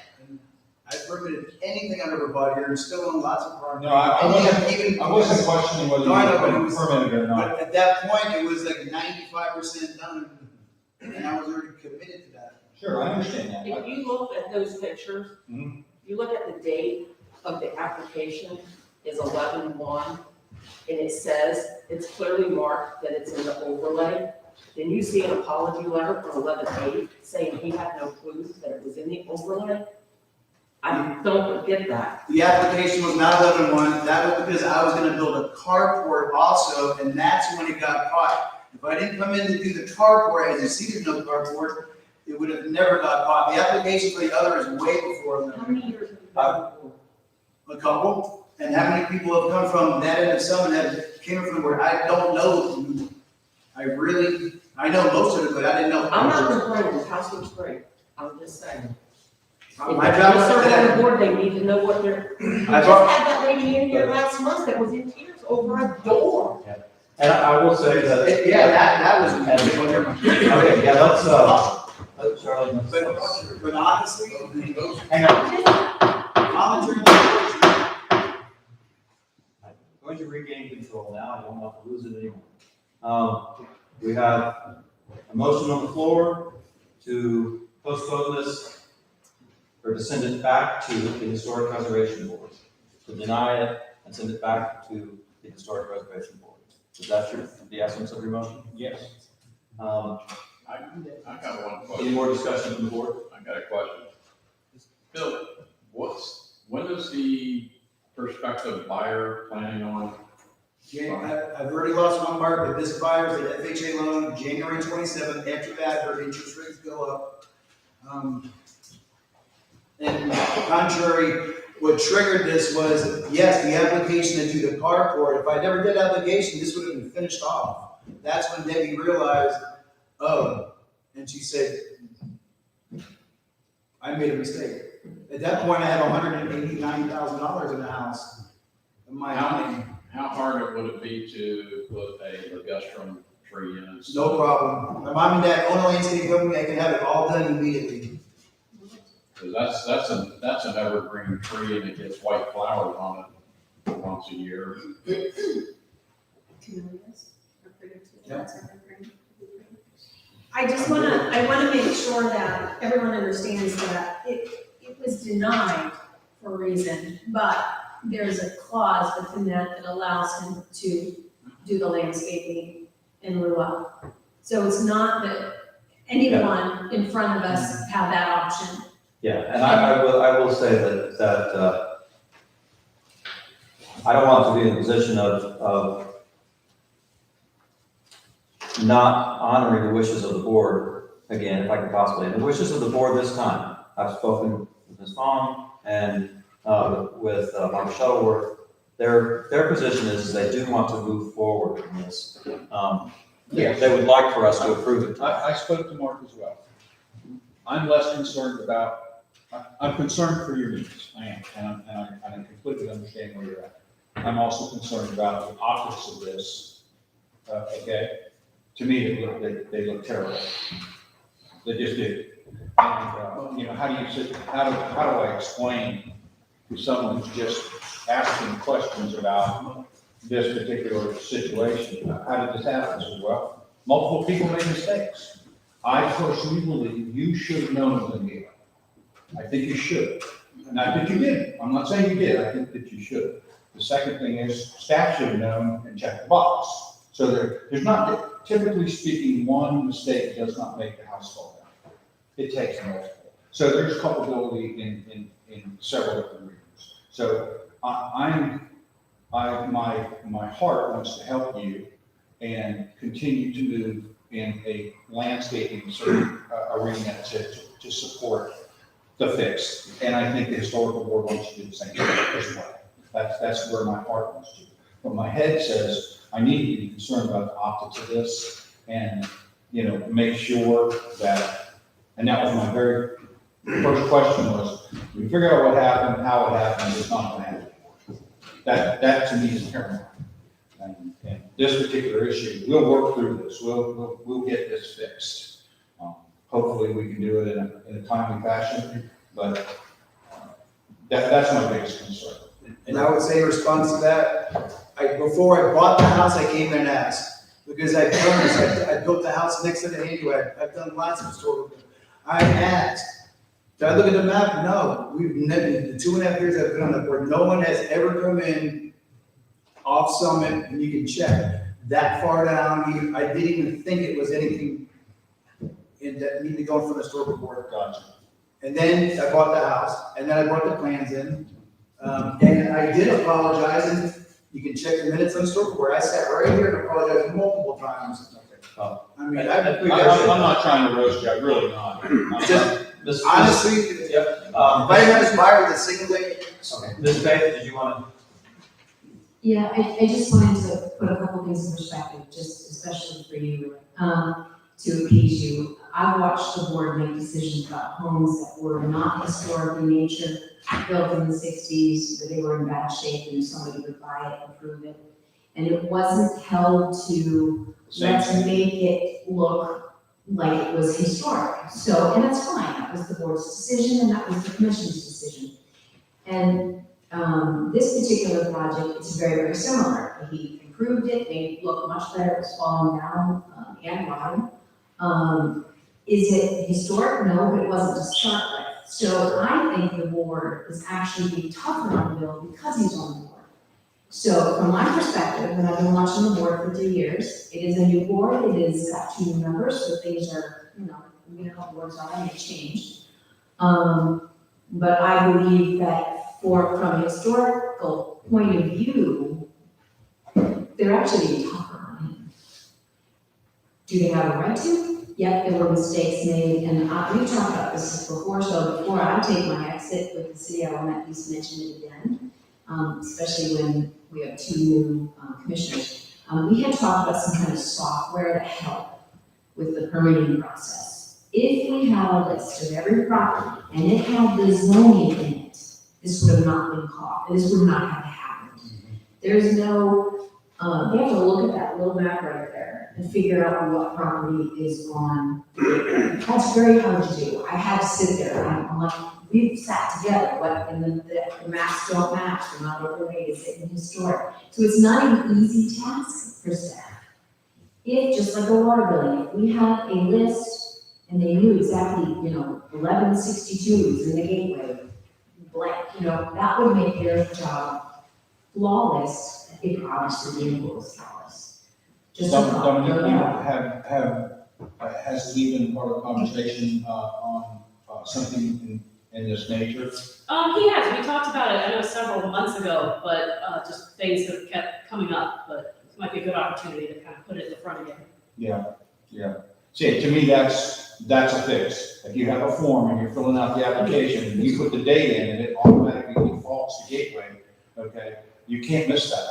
I permitted anything I've ever bought here and still own lots of property. No, I wasn't questioning whether No, I know, but it you was- permitted or not. But at that point, it was like 95% done, and I was already committed to that. Sure, I understand that. If you look at those pictures, Mhm. you look at the date of the application is 11/1, and it says, it's clearly marked that it's in the overlay. Then you see an apology letter from 11/8 saying he had no clue that it was in the overlay. I don't get that. The application was not 11/1, that was because I was gonna build a carport also, and that's when it got caught. If I didn't come in to do the carport, as you see there's no carport, it would have never got caught. The application for the other is way before How them. many years have you been for? A couple, and how many people have come from that end of Summit that came from where I don't know. I know most of it, but I didn't know. I'm not complaining, the house looks great, I'm just saying. If My they job serve was on the to, board, they need to know what they're, we I just brought- had that lady in here last month that was in tears over a door. And I will say that. Yeah, that was. Okay, yeah, let Charlie. But honestly, Hang on. volunteer. Going to regain control now, I don't want to lose it anymore. We have a motion on the floor to postpone this, or to send it back to the Historic Preservation Board, to deny it and send it back to the Historic Preservation Board. Is that the essence of your motion? Yes. Um, I got one Any question. more discussion from the board? I got a question. Bill, when is the prospective buyer planning on? Yeah, I've already lost one mark, but this buyer's an FHA loan, January 27th. After that, her interest rates go up. And contrary, what triggered this was, yes, the application to do the carport. If I never did application, this would have been finished off. That's when Debbie realized, oh, and she said, I made a mistake. At that point, I had $189,000 in the house. In my name. How hard would it be to put a ligustrum tree in? No problem. My mom and dad own a landscape company. I can have it all done immediately. Because that's an evergreen tree and it gets white flowers on it once a year. I just I wanna make sure that everyone understands that it was denied for a reason, but there's a clause within that allows him to do the landscaping in lieu of. So it's not that anyone in front of us have that option. Yeah, and I will say that I don't want to be in a position of not honoring the wishes of the board again, if I can possibly. And the wishes of the board this time, I've spoken with Ms. Vaughn and with Mark Shuttleworth. Their position is they do want to move forward in this. They would like for us to approve it. I spoke to Mark as well. I'm less concerned about, I'm concerned for your needs, I am, and I completely understand where you're at. I'm also concerned about the optics of this, okay? To me, they look terrible. They just do. And, how do I explain to someone who's just asking questions about this particular situation? How did this happen? I said, well, multiple people made mistakes. I personally believe you should have known than me. I think you should. Not that you did. I'm not saying you did. I think that you should. The second thing is staff should have known and checked the box. So there's not, typically speaking, one mistake does not make the house fall down. It takes multiple. So there's culpability in several different reasons. So my heart wants to help you and continue to move in a landscaping sort of arena to support the fix. And I think the historical board wants to do the same thing as well. That's where my heart wants to. But my head says, I need to be concerned about the optics of this and, make sure that, and that was my very first question was, we figure out what happened, how it happened, it's not going to happen anymore. That to me is paramount. And this particular issue, we'll work through this. We'll get this fixed. Hopefully we can do it in a timely fashion, but that's my biggest concern. And I would say in response to that, before I bought the house, I came there and asked. Because I've done this, I built the house next to the handyman. I've done lots of historical. I asked. Did I look at the map? No. We've never, the 2.5 years I've been on the board, no one has ever come in off Summit, and you can check that far down. I didn't even think it was anything that needed to go in front of the historical board. Gotcha. And then I bought the house, and then I brought the plans in. And I did apologize, and you can check the minutes on the historical board. I sat right here and apologized multiple times. I mean, I'm not trying to roast you, I'm really not. honestly, Yep. if I had this buyer with a single day, Ms. Faith, did you want to? Yeah, I just wanted to put a couple things in perspective, just especially for you, to appease you. I watched the board make decisions about homes that were not historic in nature, built in the 60s, that they were in bad shape and somebody would buy it and approve it. And it wasn't held to, let's make it look like it was historic. So, and that's fine, that was the board's decision and that was the commission's decision. And this particular project is very, very similar. He improved it, made it look much better, it was falling down and rotting. Is it historic? No, but it wasn't to start with. So I think the board is actually being tougher on Bill because he's on the board. So from my perspective, and I've been watching the board for 3 years, it is a new board, it is got 2 new members, so things are, boards are going to change. But I believe that from a historical point of view, they're actually being tougher on him. Do they have a right to? Yep, there were mistakes made, and we've talked about this before, so before I take my exit with the city, I want to at least mention it again, especially when we have 2 new commissioners. We had talked about some kind of software to help with the permitting process. If we had a list of every property and it had the zoning in it, this would have not been caught, this would not have happened. There's no, you have to look at that little map right there and figure out what property is on. That's very hard to do. I had to sit there, I'm like, we've sat together, but the maps don't match, they're not overlaid, it's in historic. So it's not an easy task for staff. If, just like a water billing, if we had a list and they knew exactly, 1162s in the gateway, blank, that would make their job flawless. It obviously the was flawless. Just a thought. Has he been part of the conversation on something in this nature? He has, we talked about it, I know several months ago, but just things have kept coming up, but it might be a good opportunity to kind of put it in the front again. Yeah. See, to me, that's a fix. If you have a form and you're filling out the application and you put the date in and it automatically defaults to gateway, okay, you can't miss that.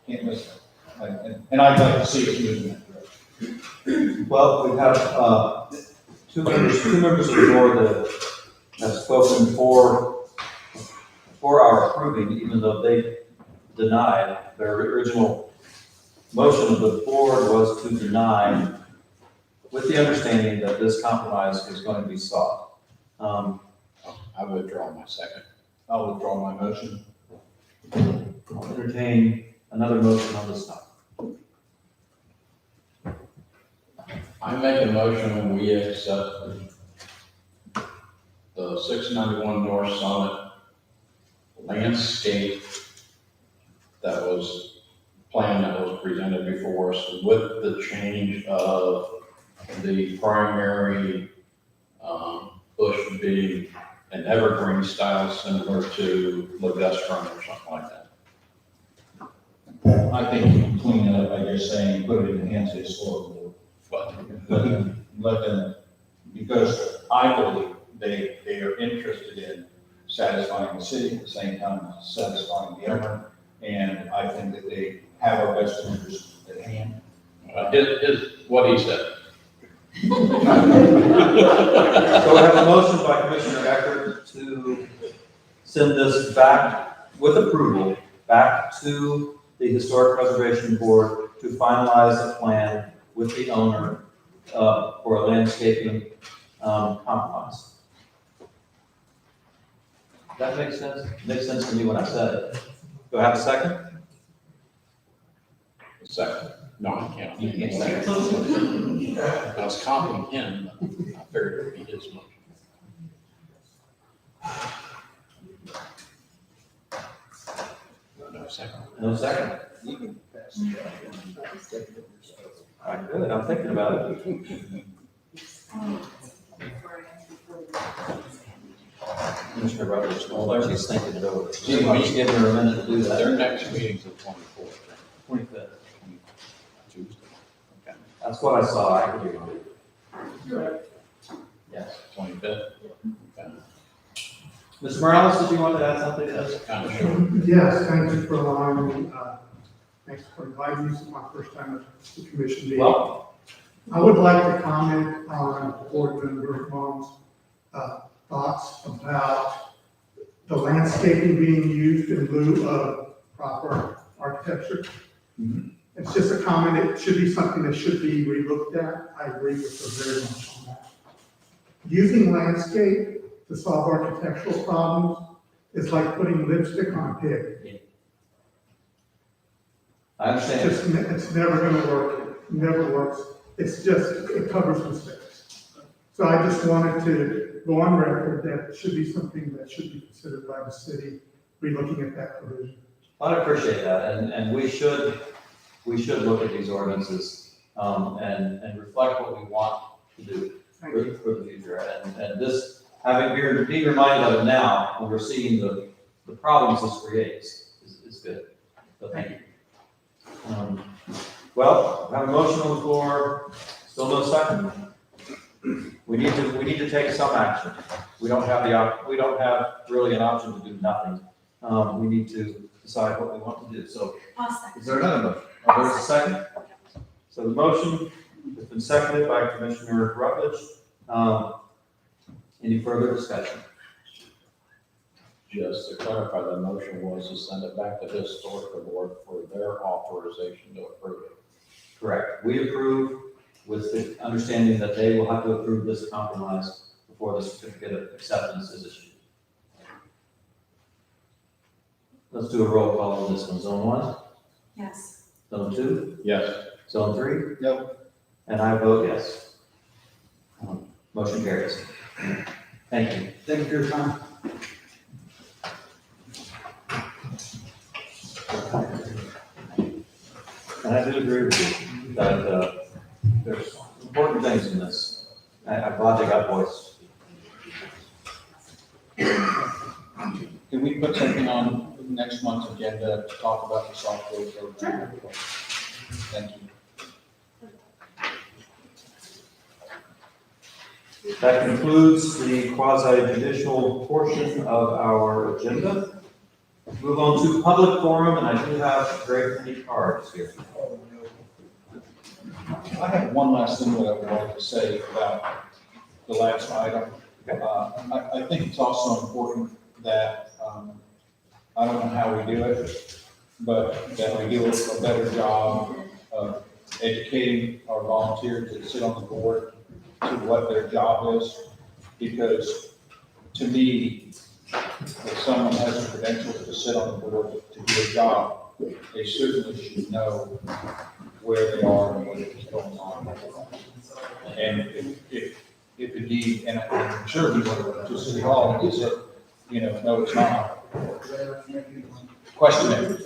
Can't miss that. And I'd like to see us moving that direction. Well, we have, 2 members of the board that have spoken for our approving, even though they denied. Their original motion of the board was to deny with the understanding that this compromise is going to be sought. I withdraw my second. I'll withdraw my motion. I'll entertain another motion on this topic. I make a motion when we accept the 691 North Summit landscape that was plan that was presented before us with the change of the primary bush being an evergreen style similar to Ligustrum or something like that. I think you can clean it up by just saying, put it in the hands of the historical board. But Let them, because I believe they are interested in satisfying the city at the same time as satisfying the owner. And I think that they have our best interest at hand. what he said. So we have a motion by Commissioner Eckert to send this back with approval, back to the Historic Preservation Board to finalize a plan with the owner for a landscaping compromise. That makes sense? Makes sense to me when I said it. Do I have a second? Second. No, I can't. You can't second. I was copying him, but I figured it would be his motion. No second. No second. All right, good. I'm thinking about it. Commissioner Roberts, well, she's thinking it over. She's giving her a minute to do that. Their next meeting's the 24th. 25th. Tuesday. Okay. That's what I saw. I agree on it. You're right. Yes. 25th. Okay. Mr. Morales, did you want to add something to this? Kind of short. Yes, thank you for allowing me, thanks for inviting me. This is my first time at the commission meeting. Well, I would like to comment on Board Member Vaughn's thoughts about the landscaping being used in lieu of proper architecture. It's just a comment, it should be something that should be relooked at. I agree with her very much on that. Using landscape to solve architectural problems is like putting lipstick on a pig. I understand. It's never gonna work, it never works. It's just, it covers mistakes. So I just wanted to go on record that it should be something that should be considered by the city, relooking at that provision. I appreciate that, and we should look at these ordinances, and reflect what we want to do for the future. And this, being reminded of it now, when we're seeing the problems this creates, is good. So thank you. Well, we have a motion on the floor, still no second. We need to take some action. We don't have really an option to do nothing. We need to decide what we want to do. So is there another motion? Oh, there's a second? So the motion has been seconded by Commissioner Rutledge. Any further discussion? Just to clarify, the motion was to send it back to the historical board for their authorization to approve it. Correct. We approve with the understanding that they will have to approve this compromise before the certificate of acceptance is issued. Let's do a roll call on this one. Zone 1? Yes. Zone 2? Yes. Zone 3? No. And I vote yes. Motion carries. Thank you. Thank you for your time. And I do agree with you that there's important things in this. I'm glad they got voiced. Can we put something on next month's agenda to talk about the software program? Thank you. That concludes the quasi-judicial portion of our agenda. Move on to public forum, and I do have very many cards here. I have one last thing that I would like to say about the last item. I think it's also important that, I don't know how we do it, but that we do a better job of educating our volunteers that sit on the board to what their job is. Because to me, if someone has the credentials to sit on the board to do a job, they certainly should know where they are and what is going on. And if indeed, and I'm sure we want to City Hall, is it, no, it's not. Question it,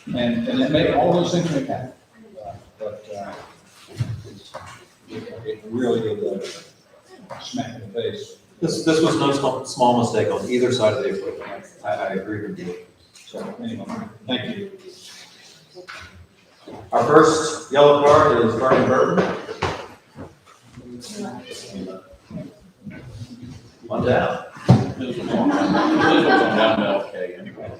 and it may, all those things may happen. But it really did smack in the face. This was no small mistake on either side of the equation. I agree with you. So anyway, thank you. Our first yellow card is Bernie Burton. One down. This was on down to okay, anyway.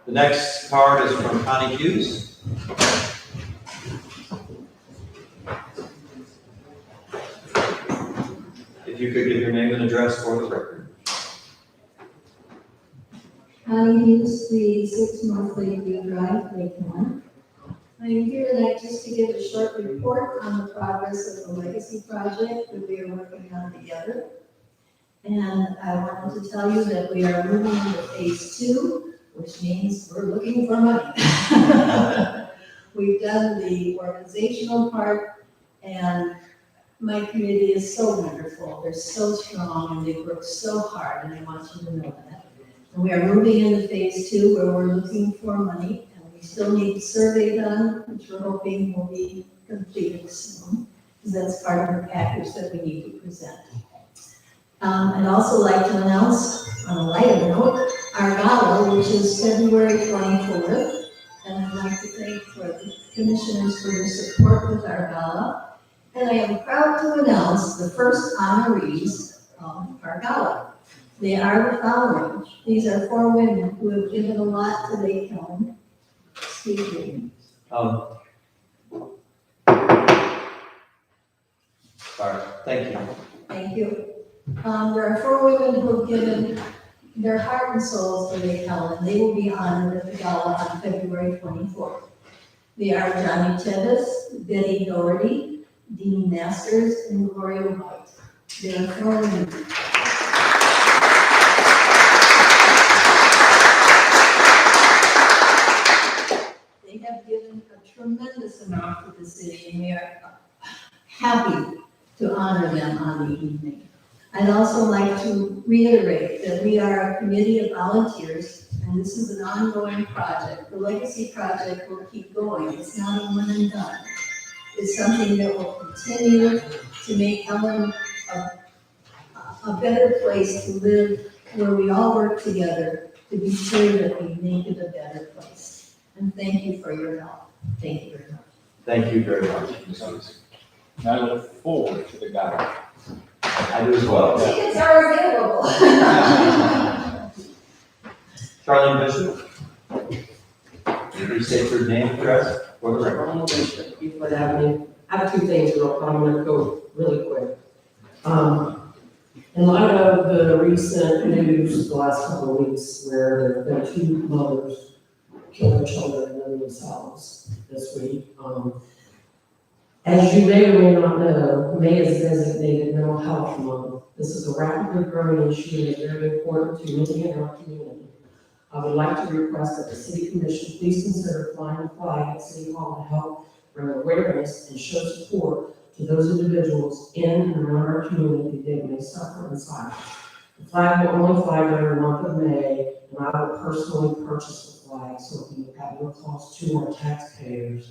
The next card is from Connie Hughes. If you could give your name and address for the record. Connie Hughes, 386 North Lakeview Drive, Lakeland. I'm here tonight just to give a short report on the progress of the legacy project that we are working on together. And I wanted to tell you that we are moving into phase 2, which means we're looking for money. We've done the organizational part, and my committee is so wonderful. They're so strong, and they work so hard, and I want you to know that. And we are moving into phase 2, where we're looking for money. We still need the survey done, which we're hoping will be completed soon, because that's part of the package that we need to present. I'd also like to announce, on a lighter note, our gala, which is February 24th, and I'd like to thank the commissioners for their support with our gala. And I am proud to announce the first honorees of our gala. They are the following. These are 4 women who have given a lot to Lake County. Excuse me. Sorry, thank you. Thank you. There are 4 women who have given their heart and souls to Lake Helen. They will be honored at the gala on February 24th. They are Johnny Tevis, Betty Doherty, Dean Masters, and Gloria White. They are foreign. They have given a tremendous amount to the city, and we are happy to honor them on the evening. I'd also like to reiterate that we are a committee of volunteers, and this is an ongoing project. The Legacy Project will keep going. It's not a one and done. It's something that will continue to make Helen a better place to live, where we all work together to be sure that we make it a better place. And thank you for your help. Thank you very much. Thank you very much, Ms. Hughes. And I look forward to the guy. I do as well. Tickets are available. Charlene Bishop. Please state your name, address, for the record. Ronald Bishop, Buford Avenue. I have two things real quick, I'm gonna go really quick. In light of the recent news the last couple of weeks where there have been two mothers kill their children and themselves this week, as you may or may not know, May is designated Mental Health Month. This is a rapidly growing issue and is very important to many in our community. I would like to request that the City Commission please consider flying a flag at City Hall to help bring awareness and show support to those individuals in and around our community that may suffer in silence. The flag will only fly during the month of May, and I will personally purchase the flag so it will have no cost to our taxpayers.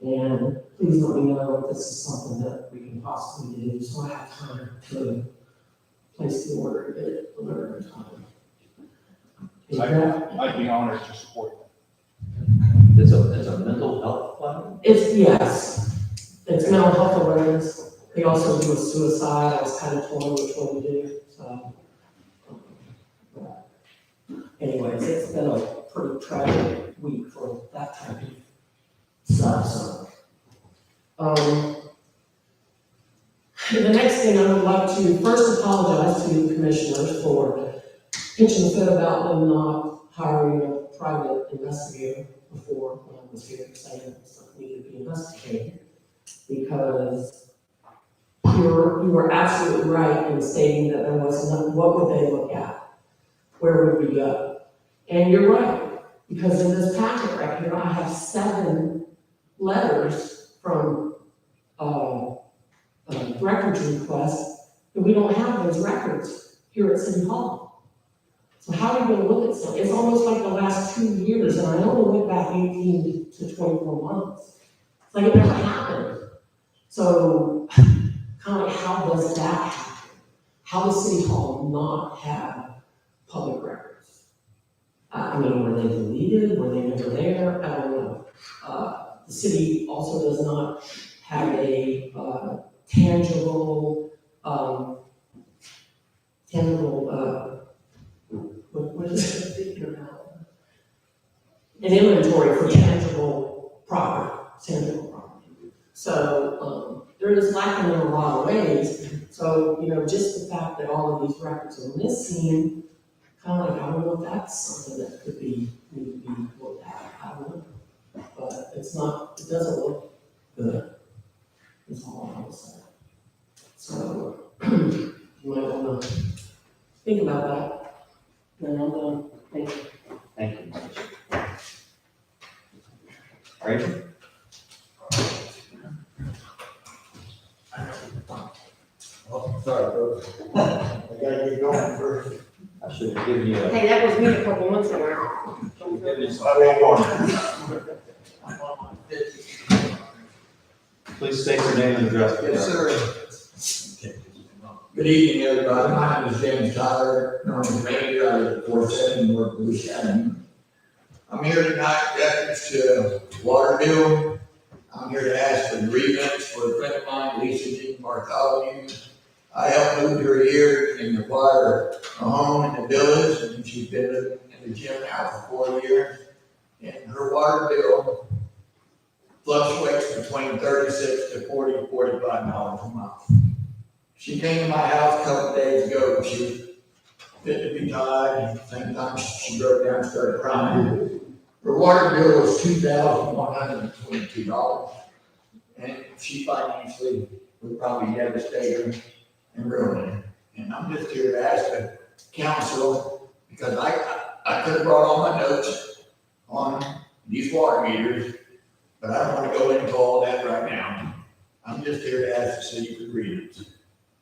And please let me know if this is something that we can possibly do, so I have time to place the order and get it delivered in time. I'd be honored to support that. It's a mental health plan? It's mental health awareness. They also do a suicide. I was kind of torn which one to do, so. Anyways, it's been a pretty tragic week for that type of stuff, so. The next thing I would like to first apologize to the commissioners for pitching a fit about them not hiring a private investigator before when I was here saying something needed to be investigated. Because you were absolutely right in stating that there was nothing, what would they look at? Where would we go? And you're right, because in this packet right here, I have 7 letters from records requests, and we don't have those records here at City Hall. So how are you gonna look at something? It's almost like the last 2 years, and I only went back 18 to 24 months. It's like it never happened. So, kind of like, how does that happen? How does City Hall not have public records? I mean, were they deleted? Were they never there? I don't know. The city also does not have a tangible, what is it? An inventory for tangible property, tangible property. So, there is lacking in a lot of ways. So, just the fact that all of these records are missing, kind of like, I don't know if that's something that could need to be looked at. I don't know. But it's not, it doesn't look good. That's all I will say. So, you might want to think about that. Then I'm done. Thank you. Thank you. Rachel? Oh, sorry, folks. I gotta get going first. I should have given you a. Hey, that was me a couple months ago. Given you some- I won't go. Please state your name and address. Yes, sir. Good evening, everybody. My name is James Tyler, known as Ranger. I live at 470 North Blue Shannon. I'm here tonight in reference to water bill. I'm here to ask for grievance for a friend of mine, Lisa Jean Bartholomew. I helped move her here and acquire a home in the village, and she's been living in the gym now for 4 years. And her water bill fluctuates between $36 to $40, $45 a month. She came to my house a couple days ago. She fit to be tied, and same time she broke down and started crying. Her water bill was $2,122, and she financially would probably devastate her and ruin her. And I'm just here to ask the council, because I could have brought all my notes on these water meters, but I don't want to go into all that right now. I'm just here to ask the city for grievance,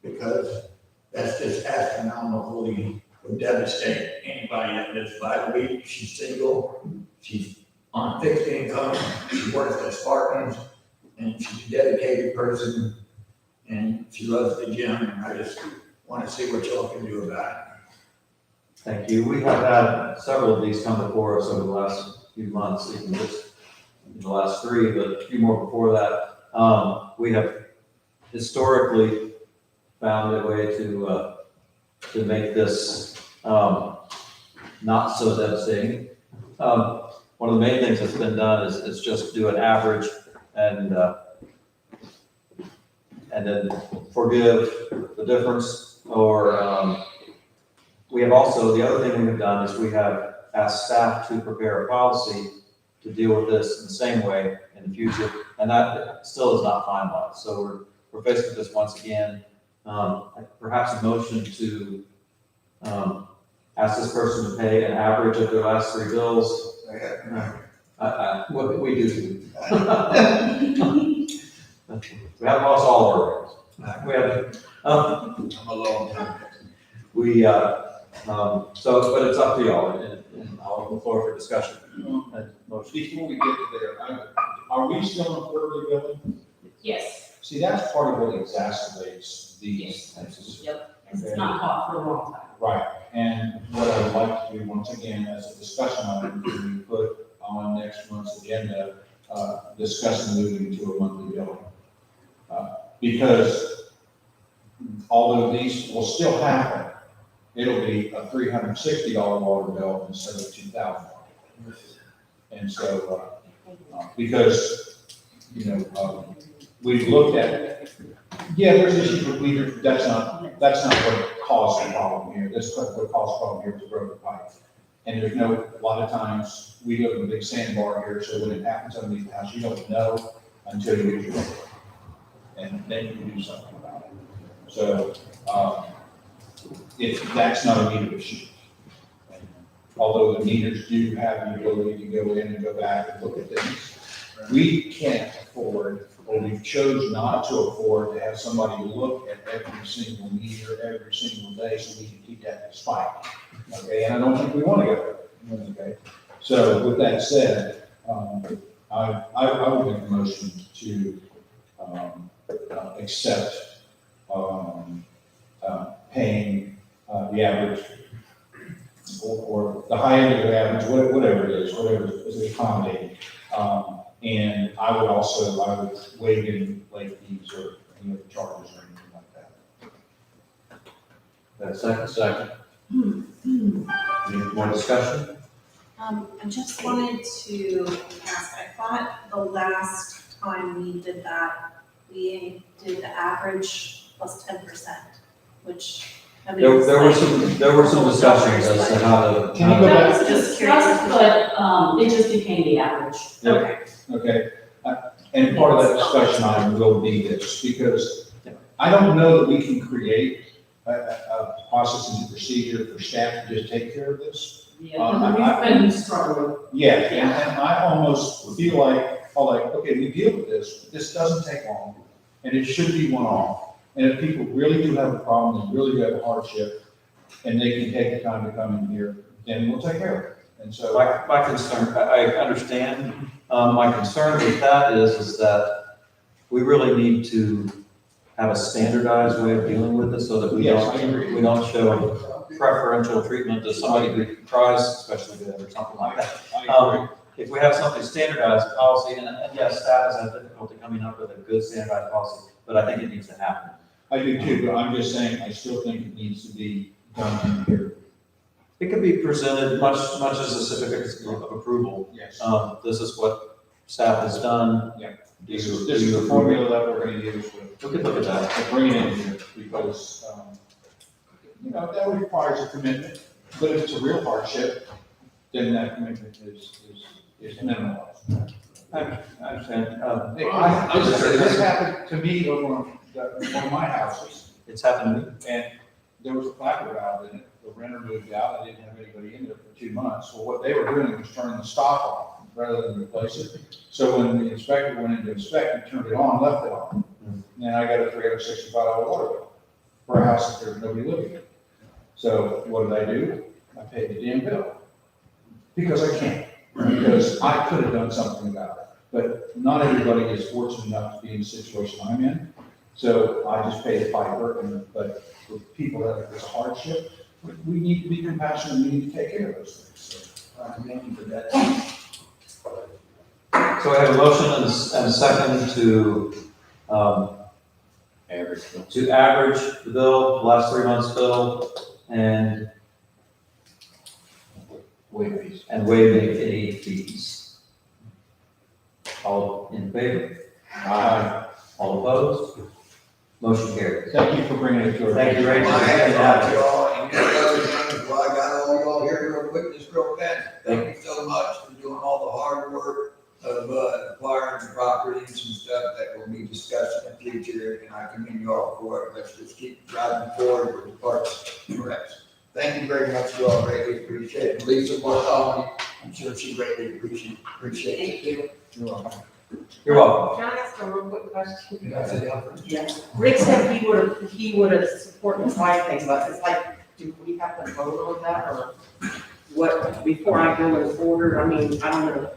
because that's just astronomically would devastate anybody that lives by the week. She's single, she's on fixed income, she works at Spartans, and she's a dedicated person, and she loves the gym, and I just want to see what y'all can do about it. Thank you. We have had several of these come before us over the last few months, even just in the last 3, but a few more before that. We have historically found a way to make this not so devastating. One of the main things that's been done is just do an average and then forgive the difference. Or we have also, the other thing we have done is we have asked staff to prepare a policy to deal with this in the same way in the future, and that still is not finalized. So we're faced with this once again. Perhaps a motion to ask this person to pay an average of their last 3 bills. What we do. We haven't lost all of our rights. We have, I'm a long time. so, but it's up to y'all, and I'll open the floor for discussion. Before we get to there, are we still on quarterly billing? Yes, See, that's part of what exacerbates these expenses. yep, it's not caught for a long time. Right, and what I would like to do, once again, as a discussion item, is we put on next month's agenda, discussing moving to a monthly billing. Because although these will still happen, it'll be a $360 water bill instead of $2,000. And so, because, we've looked at it, yeah, there's issues with meters, that's not what caused the problem here. This is what caused the problem here was broken pipe. And a lot of times, we live in a big sandbar here, so when it happens underneath the house, you don't know until you use it. And then you can do something about it. So, that's not a meter issue. Although the meters do have the ability to go in and go back and look at things, we can't afford, or we've chosen not to afford, to have somebody look at every single meter every single day so we can keep that spike. Okay, and I don't think we want to go there. Okay, so with that said, I would make a motion to accept paying the average or the high end of the average, whatever it is, whatever is accommodating. And I would waive any late fees or any other charges or anything like that. That's second. Any more discussion? I just wanted to ask, I thought the last time we did that, we did the average plus 10%, which, I mean. There were some discussions as to how to. Can you go back? That was discussed, but it just became the average. Okay. Okay, and part of that discussion item will be this, because I don't know that we can create a process and procedure for staff to just take care of this. Yeah, we've been struggling. Yeah, and I almost feel like, okay, we deal with this, but this doesn't take long, and it should be one-off. And if people really do have a problem, and really do have a hardship, and they can take the time to come in here, then we'll take care of it. And so. My concern, I understand, my concern with that is that we really need to have a standardized way of dealing with this so that we don't show preferential treatment to somebody who tries, especially good or something like that. If we have something standardized policy, and yes, staff has had difficulty coming up with a good standardized policy, but I think it needs to happen. I do too, but I'm just saying, I still think it needs to be done in here. It can be presented much as a certificate of approval. Yes. This is what staff has done. Yeah. This is the formula that we're gonna use. We could look at that. To bring it in here, because, you know, that requires a commitment, but if it's a real hardship, then that commitment is minimalized. I understand. Hey, this happened to me over on one of my houses, It's happened to me. and there was a placard out in it. The renter moved out, I didn't have anybody in there for 2 months. Well, what they were doing was turning the stop off rather than replace it. So when the inspector went in to inspect, he turned it on, left it on. And I got a $365 water bill for a house that there's nobody living in. So what did I do? I paid the damn bill. Because I can't, because I could have done something about it. But not everybody is fortunate enough to be in the situation I'm in. So I just paid a piper, but for people that have this hardship, we need to be compassionate, we need to take care of those things. So I commend you for that. So I have a motion and a second to, Average. average the bill, the last 3 months' bill, and Wait, please. waive any fees. All in favor? Aye. All opposed? Motion carries. Thank you for bringing it to our. Thank you, Rachel. My hat off to y'all, and any other things, well, I got all y'all here real quick, just real fast. Thank you so much for doing all the hard work of acquiring the properties and stuff that will be discussed in the future, and I commend you all for it. Let's just keep driving forward with the parks and recs. Thank you very much, you all greatly appreciate it. Lisa, I'm sure she greatly appreciates it. You're welcome. You're welcome. Can I ask a real quick question? That's it, Alfred. Yeah. Rick said he would have supported the flag thing, but it's like, do we have to vote on that or what, before I go in order? I mean, I don't know.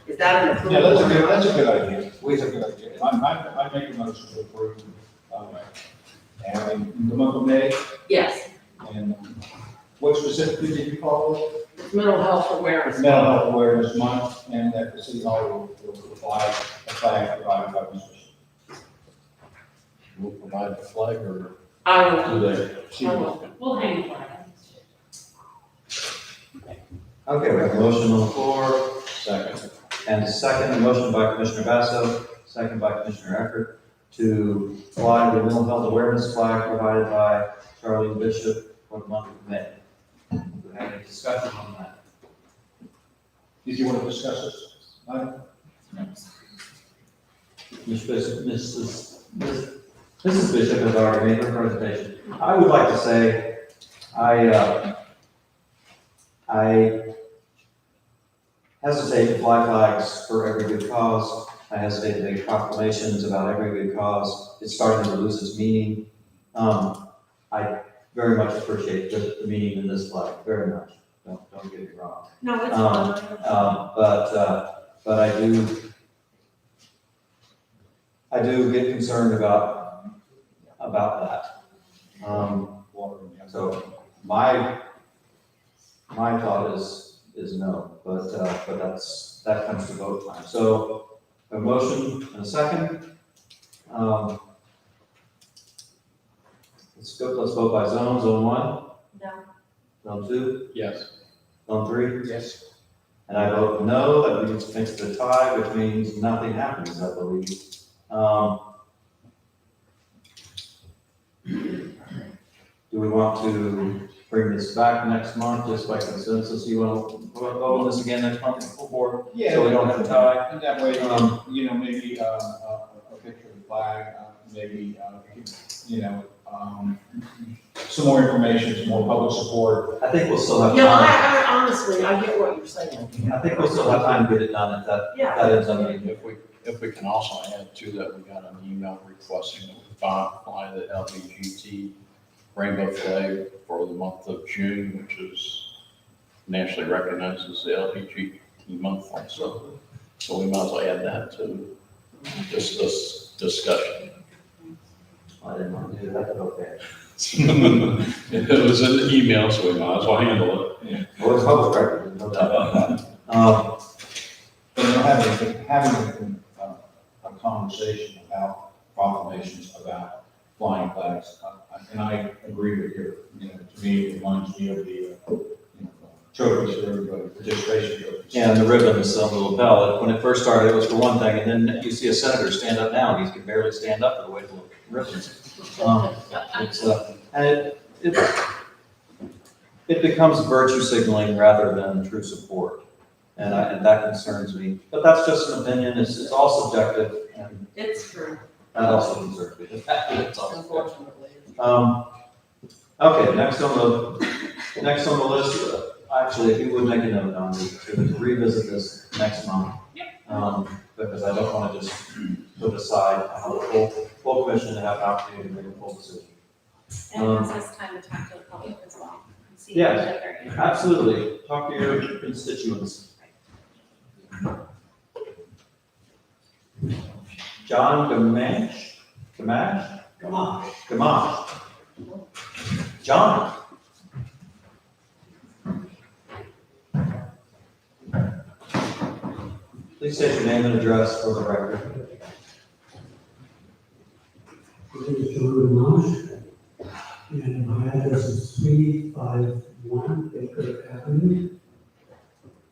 Is that an approval? Yeah, that's a good idea. That's a good idea. I make a motion to approve, having the month of May, Yes, and what specifically did you call it? it's mental health awareness. Mental Health Awareness Month, and that the city hall will provide a flag provided by Mr. We'll provide the flag or I will. do they? I will. We'll hang for it. Okay, we have a motion on the floor, Second. and a second, motion by Commissioner Basso, second by Commissioner Eckert, to fly the mental health awareness flag provided by Charlene Bishop for the month of May. Do we have any discussion on that? Did you want to discuss this? Mrs. Bishop has already made her presentation. I would like to say, I hesitate to fly flags for every good cause. I hesitate to make proclamations about every good cause. It's starting to lose its meaning. I very much appreciate the meaning in this flag, very much. Don't get me wrong. No, it's fine. But I do get concerned about that. So my thought is no, but that comes to vote time. So a motion and a second. Let's vote by zone. Zone 1? No. Zone 2? Yes. Zone 3? Yes. And I vote no, that makes it a tie, which means nothing happens, I believe. Do we want to bring this back next month, just by consensus? You want to vote on this again next month, full board? Yeah. So we don't have a tie? And that way, maybe a picture of the flag, maybe, some more information, some more public support. I think we'll still have Yeah, time. I honestly, I get what you're saying. I think we'll still have time to get it done if Yeah. that ends up being. If we can also add to that, we got an email requesting that we fly the LGBT rainbow flag for the month of June, which is nationally recognized as the LGBT month also. So we might as well add that to this discussion. I didn't want to do that, but okay. It was in the email, so we might as well handle it. Well, it's public record, there's no doubt about that. But having a conversation about proclamations about flying flags, and I agree with you. To me, it reminds me of the trophies for everybody, participation trophies. Yeah, and the ribbons on the lapel, when it first started, it was for one thing, and then you see a senator stand up now, and he can barely stand up for the weight of the ribbons. it becomes virtue signaling rather than true support. And that concerns me, but that's just an opinion, it's all subjective, and It's true, that also concerns me, the fact that it's all subjective. unfortunately. Okay, next on the list, actually, if you would make a note on to revisit this next month. Because I don't want to just put aside, I have a full commission to have an opportunity to make a full decision. And it gives us time to talk to the public as well. And see Yes, what they're interested in. absolutely, talk to your constituents. John Gamache? John. Please state your name and address for the record. My name is John Gamache, and my address is 351 Baker Avenue,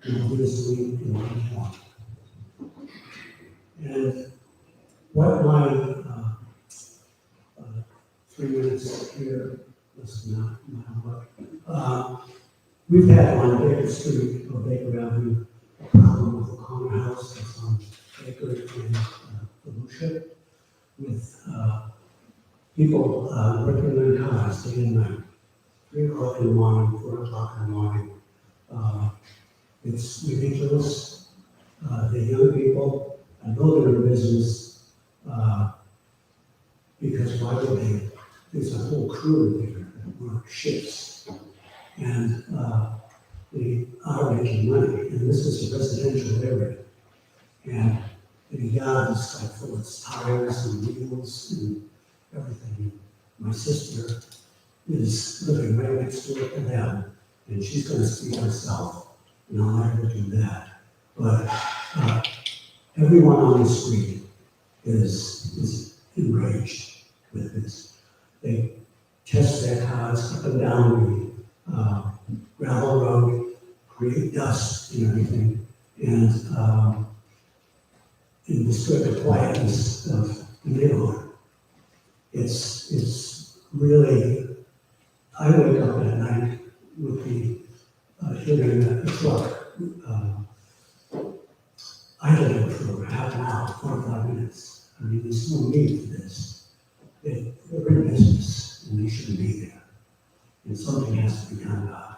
in Wisconsin, Illinois. And what my 3 minutes here was not what. We've had on Baker Street or Baker Avenue a problem with a corner house that's on Baker and Volusia, with people working in their cars day and night, 3 o'clock in the morning, 4 o'clock in the morning. It's ridiculous. The young people, I know they're in business, because why would they? There's a whole crew there that work shifts, and they are making money, and this is a residential area. And the yard is like full of tires and wheels and everything. My sister is living right next door to them, and she's gonna speak herself, and I'll never do that. But everyone on the street is enraged with this. They test their cars up and down the gravel road, create dust and everything, and disturb the quietness of the neighborhood. It's really, I wake up at night with the hearing that the truck idling for half an hour, 45 minutes. I mean, there's no need for this. They're in business and they shouldn't be there. And something has to be done about it.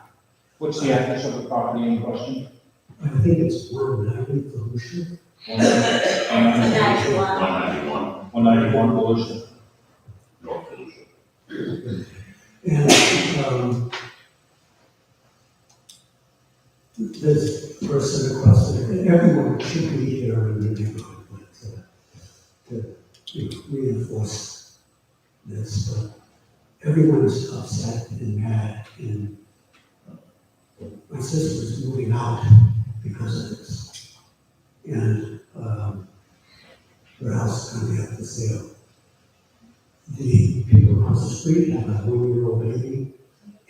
What's the address of the property in question? I think it's 190 Volusia. 191 Volusia. And this person across the, everyone should be here in the neighborhood, but to reinforce this, but everyone is upset and mad, and my sister's moving out because of this. And her house is gonna be up for sale. The people across the street have a 1-year-old baby,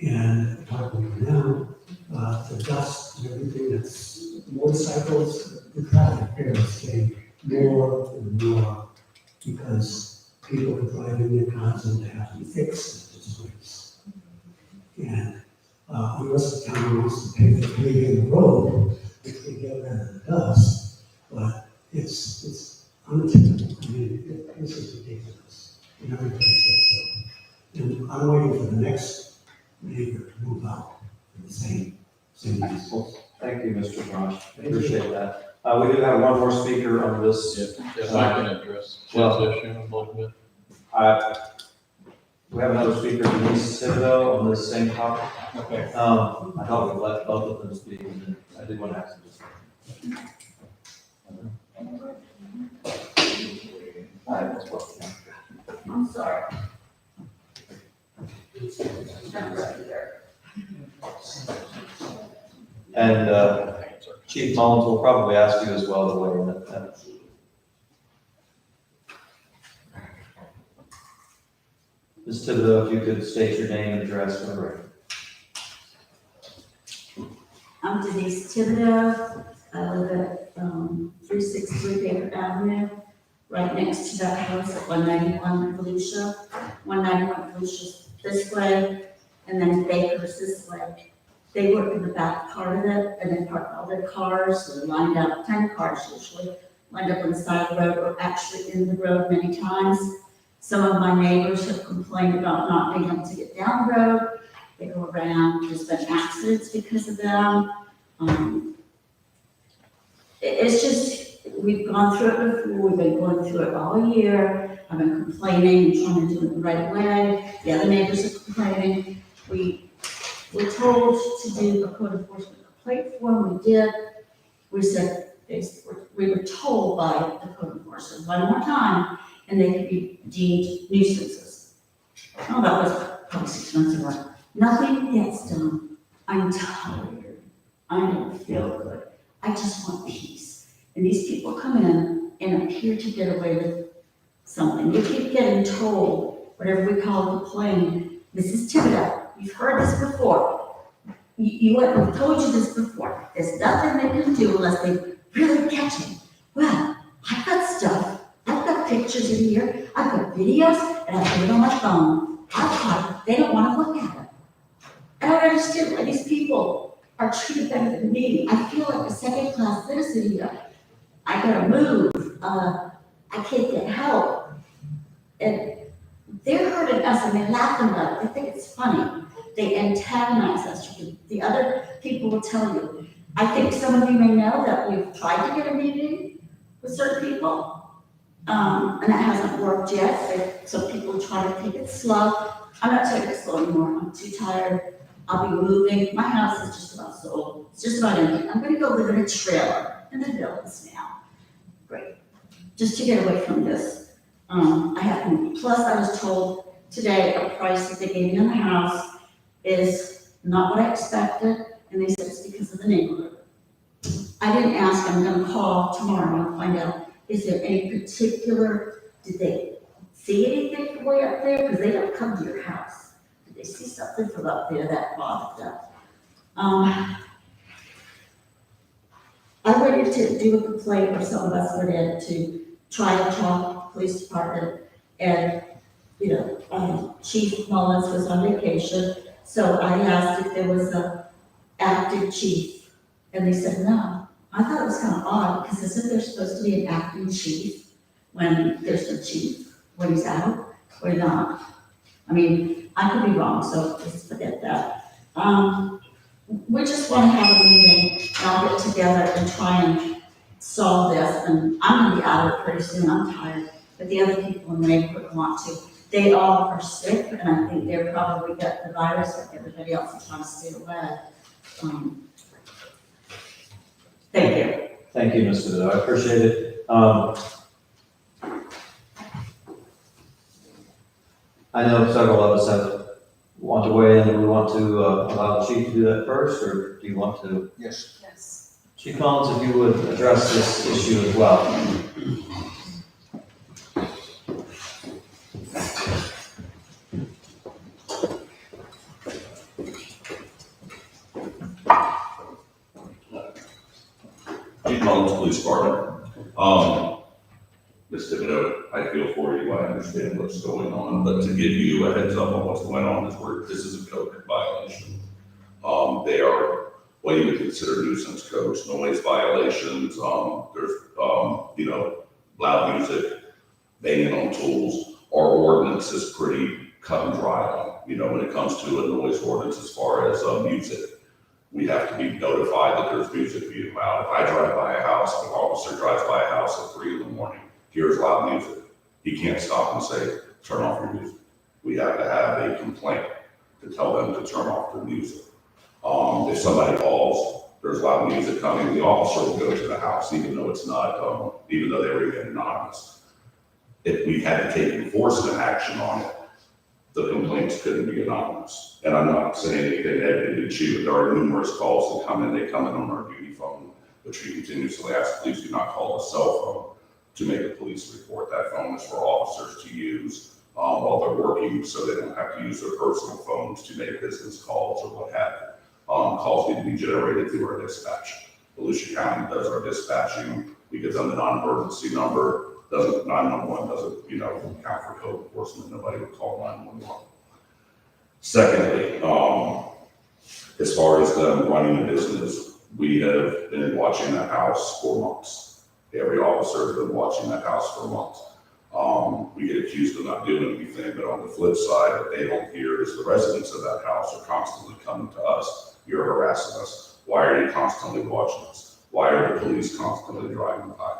and talking to them, the dust and everything, that's motorcycles, the traffic here is getting more and more because people are driving their cars and they have to fix at this place. And unless the town wants to pay for paving the road, which will get rid of the dust, but it's unattainable. I mean, this is ridiculous. And everybody says so. And I'm waiting for the next neighbor to move out for the same reason. Thank you, Mr. Josh, I appreciate that. We do have one more speaker on this. If I can address Jim's issue a little bit. We have another speaker, Denise Thibodeau, on this same topic. Okay. I thought we'd let both of them speak, and I did want to ask them to. I'm sorry. And Chief Mullins will probably ask you as well to weigh in at that. Ms. Thibodeau, if you could state your name and address for the record. I'm Denise Thibodeau. I live at 363 Baker Avenue, right next to that house at 191 Volusia. 191 Volusia's this way, and then Baker's this way. They were in the back part of it, and they parked all their cars, so they lined up, 10 cars usually, lined up on the side of the road, or actually in the road many times. Some of my neighbors have complained about not being able to get down the road. They go around, there's been accidents because of them. It's just, we've gone through it before, we've been going through it all year. I've been complaining and trying to do it the right way. The other neighbors are complaining. We were told to do a code enforcement complaint form, we did. We said, we were told by the code enforcement one more time, and they could be deemed nuisances. Oh, that was probably 6 months ago. Nothing gets done. I'm tired. I don't feel good. I just want peace. And these people come in and appear to get away with something. You keep getting told, whatever we call a complaint, Mrs. Thibodeau, you've heard this before. We've told you this before. There's nothing they can do unless they really catch him. Well, I've got stuff. I've got pictures in here. I've got videos, and I've put it on my phone. I've caught it. They don't want to look at it. I don't understand why these people are treated better than me. I feel like a second-class citizen here. I gotta move. I can't get help. And they're hurting us and they're laughing about it. They think it's funny. They antagonize us. The other people will tell you. I think some of you may know that we've tried to get a meeting with certain people, and that hasn't worked yet. Some people try to take it slow. I'm not taking it slow anymore. I'm too tired. I'll be moving. My house is just about sold. It's just about empty. I'm gonna go live in a trailer in the hills now. Great. Just to get away from this. Plus I was told today a price that they gave me on the house is not what I expected, and they said it's because of the neighborhood. I didn't ask. I'm gonna call tomorrow and find out, is there any particular, did they see anything from way up there? Because they don't come to your house. They see something from up there that bothered them. I went in to do a complaint, or some of us went in to try to talk to the police department, and, Chief Mullins was on vacation, so I asked if there was an acting chief, and they said no. I thought it was kind of odd, because isn't there supposed to be an acting chief when there's no chief, when he's out, or not? I mean, I could be wrong, so just forget that. We just want to have a meeting, and I'll get together and try and solve this, and I'm gonna be out of it pretty soon, I'm tired, but the other people in the neighborhood want to. They all are sick, and I think they're probably got the virus like everybody else is trying to stay away. Thank you. Thank you, Ms. Thibodeau. I appreciate it. I know several of us want to weigh in, and we want to allow the chief to do that first, or do you want to? Yes. Yes. Chief Collins, if you would address this issue as well. Chief Collins, Police Department. Ms. Thibodeau, I feel for you, I understand what's going on, but to give you a heads up on what's going on this is a code violation. They are what you would consider nuisance codes, noise violations, there's, loud music, banging on tools. Our ordinance is pretty cut and dry, when it comes to a noise ordinance as far as music. We have to be notified that there's music being loud. If I drive by a house, if an officer drives by a house at 3 a.m, hears loud music, he can't stop and say, turn off your music. We have to have a complaint to tell them to turn off their music. If somebody calls, there's loud music coming, the officer will go to the house, even though it's not, even though they were even anonymous. If we had to take enforcement action on it, the complaints couldn't be anonymous. And I'm not saying anything negative to you, but there are numerous calls that come in. They come in on our duty phone, which we continuously ask, please do not call a cell phone to make a police report. That phone is for officers to use while they're working, so they don't have to use their personal phones to make business calls or what have you. Calls need to be generated through our dispatch. Volusia County does our dispatching. We give them the non-emergency number. 911 doesn't count for code enforcement. Nobody would call 911. Secondly, As far as them running a business, we have been watching that house for months. Every officer has been watching that house for months. We get accused of not doing anything, but on the flip side, what they don't hear is the residents of that house are constantly coming to us. You're harassing us. Why are you constantly watching us? Why are the police constantly driving by?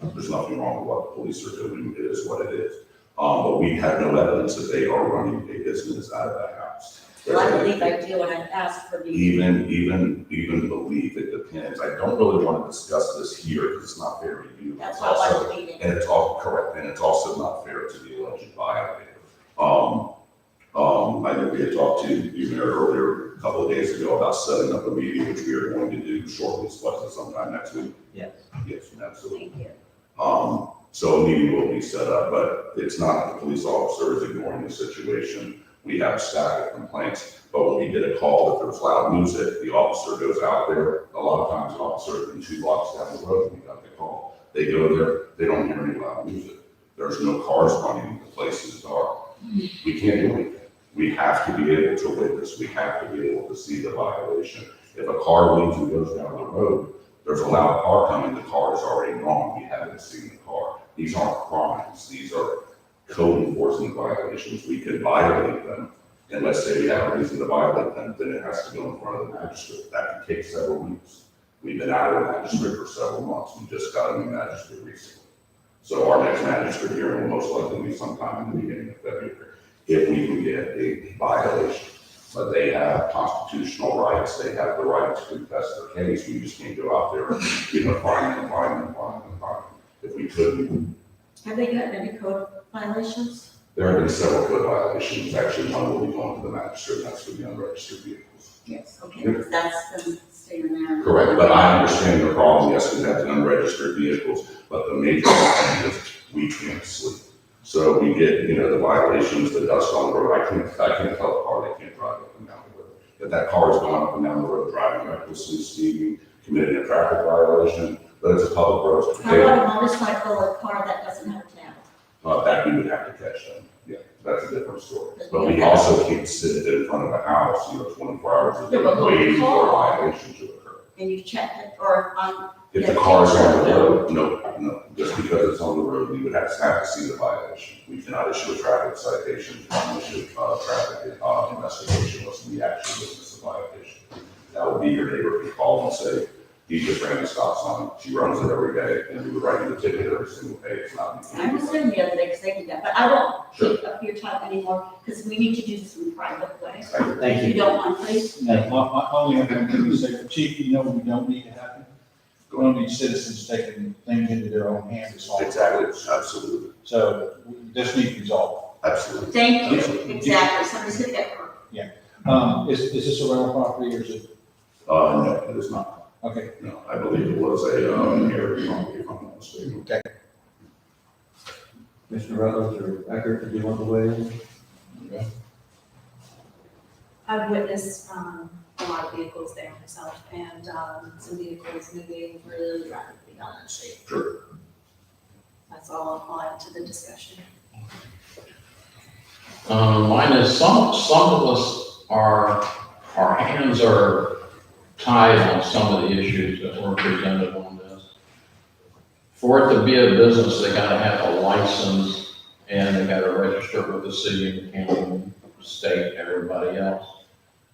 There's nothing wrong with what the police are doing. It is what it is. But we have no evidence that they are running a business out of that house. Well, I believe I do, and I asked for the. Even believe, it depends. I don't really want to discuss this here because it's not fair to you. That's why I like the meeting. And it's all correct, and it's also not fair to the alleged violator. I know we had talked to you, Mayor, earlier, a couple of days ago about setting up a meeting, which we are going to do shortly, sometime next week. Yes. Yes, absolutely. Thank you. So a meeting will be set up, but it's not the police officer is ignoring the situation. We have a stack of complaints, but when we get a call that there's loud music, the officer goes out there. A lot of times, the officer is 2 blocks down the road, we got the call. They go there, they don't hear any loud music. There's no cars running, the place is dark. We can't do anything. We have to be able to witness, we have to be able to see the violation. If a car leaves and goes down the road, there's a loud car coming, the car is already gone, we haven't seen the car. These aren't crimes, these are code enforcement violations. We could violate them, and let's say we have a reason to violate them, then it has to go in front of the magistrate. That can take several weeks. We've been out of the magistrate for several months, we just got a new magistrate recently. So our next magistrate hearing will most likely be sometime in the beginning of February, if we can get a violation. But they have constitutional rights, they have the right to contest their case, we just can't go out there and, fine them. If we couldn't, Have they gotten any code violations? there have been several code violations, actually one will be going to the magistrate, that's for the unregistered vehicles. Yes, okay, because that's been staying there. Correct, but I understand the problem, yes, we have the unregistered vehicles, but the major problem is we can't sleep. So we get, the violations, the dust on the road, I can't tell a car they can't drive up and down the road. If that car is going up and down the road, driving recklessly, speeding, committing a traffic violation, but it's a public road. How about a motorcycle or a car that doesn't have a tab? That we would have to catch them, yeah, that's a different story. But we also can't sit in front of a house, 24 hours a day, Yeah, but waiting for a car. violation to occur. And you check it, or on. If the car is on the road, no, just because it's on the road, we would have to see the violation. We cannot issue a traffic citation, we cannot issue a traffic investigation unless we actually witness the violation. That would be your neighbor if you call and say, he just ran the stop sign, she runs it every day, and we would write you the ticket every single day, it's not. I was there the other day, because they did that, but I won't take up your time anymore, because we need to do this in a private way. Thank If you you. don't mind, please. My only other thing to say, Chief, we don't need to happen. We don't need citizens taking things into their own hands to solve. Exactly, absolutely, So this needs resolved. absolutely. Thank you, exactly, somebody's hit that word. Is this a rental property or is it? No, it is not. Okay. No, I believe it was a, inherited property, if I'm not mistaken. Okay. Mr. Rutledge or Eckert, did you want to weigh in? I've witnessed, a lot of vehicles there myself, and, some vehicles moving really rapidly down that street. Sure. That's all I'll add to the discussion. Mine is some of us our hands are tied on some of the issues that were presented on this. For it to be a business, they gotta have a license and they gotta register with the city and county, state, everybody else.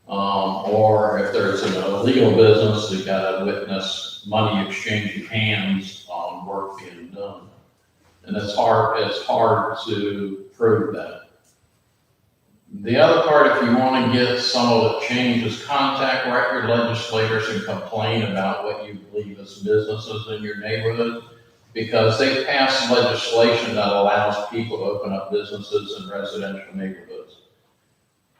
Or if there's an illegal business, they gotta witness money exchanging hands on work being done. And it's hard to prove that. The other part, if you want to get some of the changes, contact your legislators and complain about what you believe is businesses in your neighborhood, because they passed legislation that allows people to open up businesses in residential neighborhoods.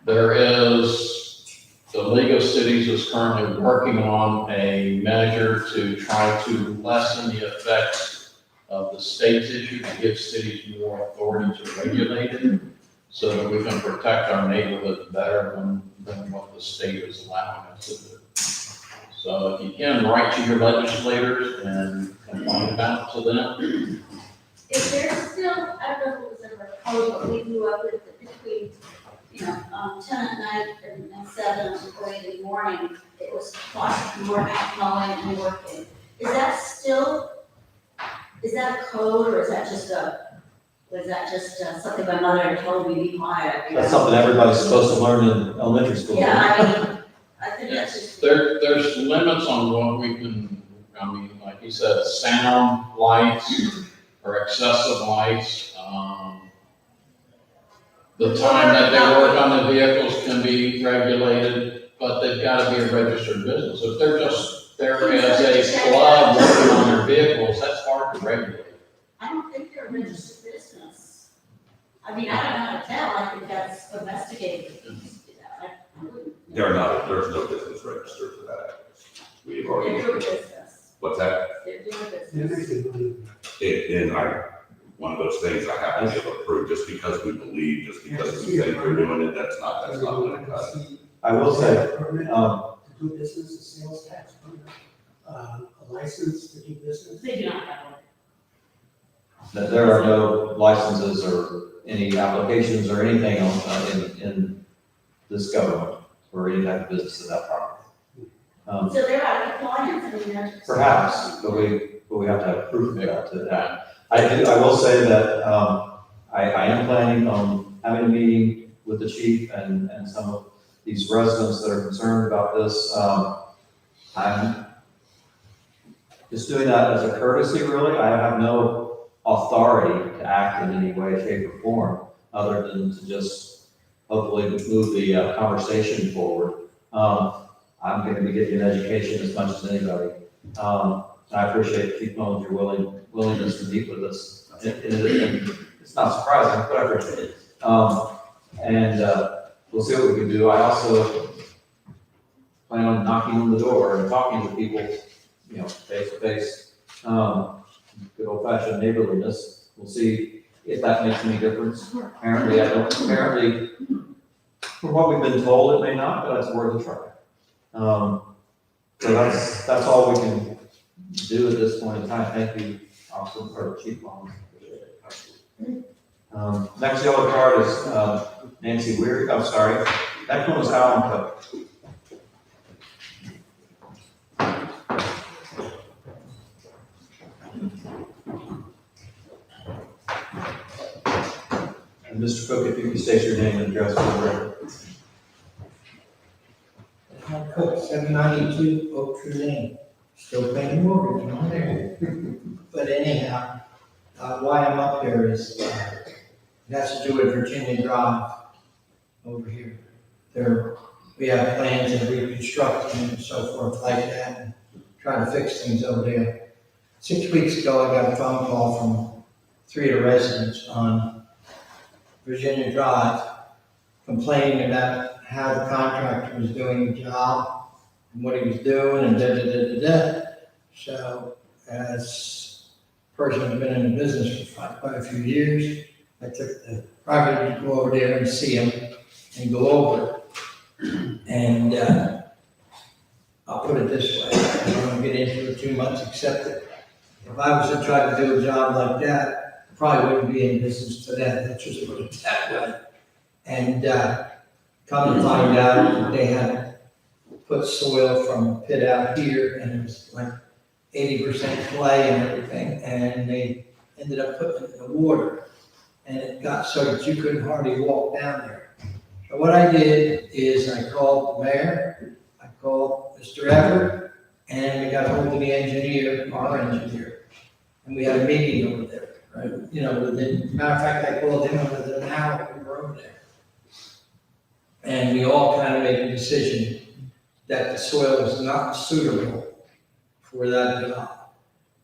The League of Cities is currently working on a measure to try to lessen the effects of the state's issue to give cities more authority to regulate it, so that we can protect our neighborhoods better than what the state is allowing us to do. So if you can, write to your legislators and complain about it to them. Is there still, I don't know if it was ever a code, but we grew up with it between from 10 at night and 7 early in the morning, it was costing more at mowing and working. Is that still, is that a code, or is that just something my mother told me to be quiet? That's something everybody's supposed to learn in elementary school. Yeah, I mean, I think that's just. There's limits on what we can, I mean, like you said, sound, lights, or excessive lights. The time that they work on the vehicles can be regulated, but they've gotta be a registered business. If they're just there as a club working on their vehicles, that's hard to regulate. I don't think they're a registered business. I mean, I don't know how to tell, I think that's investigated. They're not, there's no business registered for that. We've already. They're doing business. What's that? They're doing business. And one of those things I have to be able to prove, just because we believe, just because we think we're doing it, that's not gonna cut it. I will say, To do business, a sales tax permit, a license to do business. They do not have one. that there are no licenses or any applications or anything in this government for any type of business of that property. So they're out of compliance, I mean, they're just. Perhaps, but we have to have proof to that. I will say that, I am planning on having a meeting with the chief and some of these residents that are concerned about this. I'm just doing that as a courtesy, really. I have no authority to act in any way, shape, or form, other than to just hopefully move the conversation forward. I'm going to be getting an education as much as anybody. I appreciate Chief Mullins, your willingness to meet with us. And it's not surprising, but I appreciate it. We'll see what we can do. I also plan on knocking on the door and talking to people, face to face. Good old fashioned neighborliness. We'll see if that makes any difference. Apparently, from what we've been told, it may not, but it's worth a try. So that's all we can do at this point in time. Thank you, Officer, or Chief Mullins. Next yellow card is Nancy Weir. I'm sorry. Next one is Alan Cook. And Mr. Cook, if you could state your name and address for the record. Alan Cook, 792 Oak Tree Lane. Still paying mortgage on there. But anyhow, why I'm up here is, it has to do with Virginia Drive over here. We have plans of reconstructing and so forth like that, and trying to fix things over there. 6 weeks ago, I got a phone call from 3 of the residents on Virginia Drive complaining about how the contractor was doing the job and what he was doing and da-da-da-da-da. So, as a person who's been in the business for quite a few years, I took the property to go over there and see him and go over it. And I'll put it this way, I don't want to get into it too much, except that if I was to try to do a job like that, I probably wouldn't be in business today. Let's just put it that way. And come to find out, they had put soil from a pit out here, and it was like 80% clay and everything, and they ended up putting it in the water, and it got so that you couldn't hardly walk down there. So what I did is I called the mayor, I called Mr. Everett, and we got hold of the engineer, our engineer, and we had a meeting over there, right? Within, matter of fact, I called him within an hour, we were over there. And we all kind of made a decision that the soil was not suitable for that job.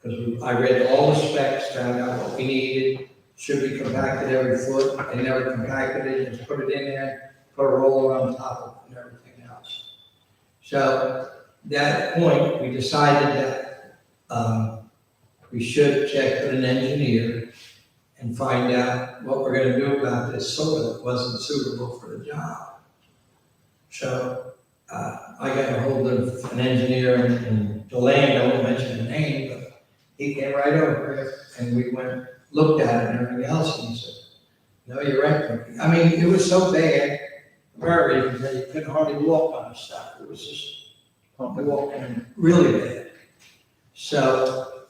Because I read all the specs, found out what we needed, should be compacted every foot, they never compacted it, just put it in there, put a roller on top of it and everything else. So, at that point, we decided that we should check with an engineer and find out what we're gonna do about this soil that wasn't suitable for the job. So, I got a hold of an engineer in DeLand, I won't mention the name, but he came right over here and we looked at it and everything else, and he said, no, you're right, Cookie. I mean, it was so bad prairie, and they couldn't hardly walk on the stuff. It was just walking really bad. So,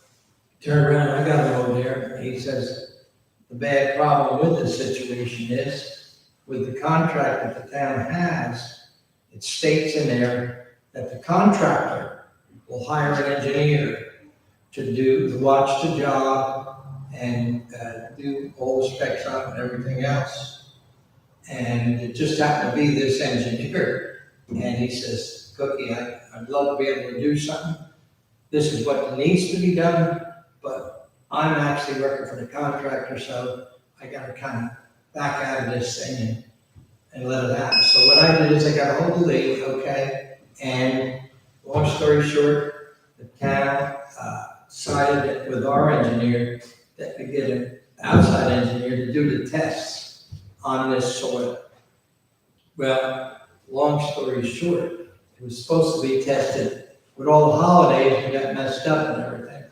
turned around, I got him over there, and he says, the bad problem with this situation is, with the contract that the town has, it states in there that the contractor will hire an engineer to watch the job and do all the specs on it and everything else. And it just happened to be this engineer, and he says, Cookie, I'd love to be able to do something. This is what needs to be done, but I'm actually working for the contractor, so I gotta kind of back out of this thing and let it happen. So what I did is I got a hold of Lee, okay, and long story short, the town sided with our engineer that we get an outside engineer to do the tests on this soil. Well, long story short, it was supposed to be tested with all the holidays, we got messed up and everything.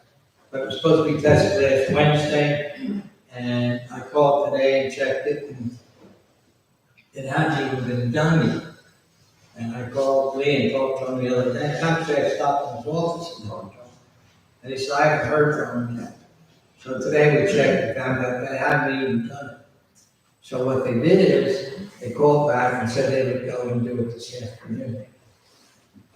But it was supposed to be tested last Wednesday, and I called today and checked it, and it hadn't even been done yet. And I called Lee and talked to him the other day. Actually, I stopped in his office and talked to him. And he said, I haven't heard from him yet. So today we checked and found out they hadn't even done it. So what they did is, they called back and said they would go and do it this afternoon.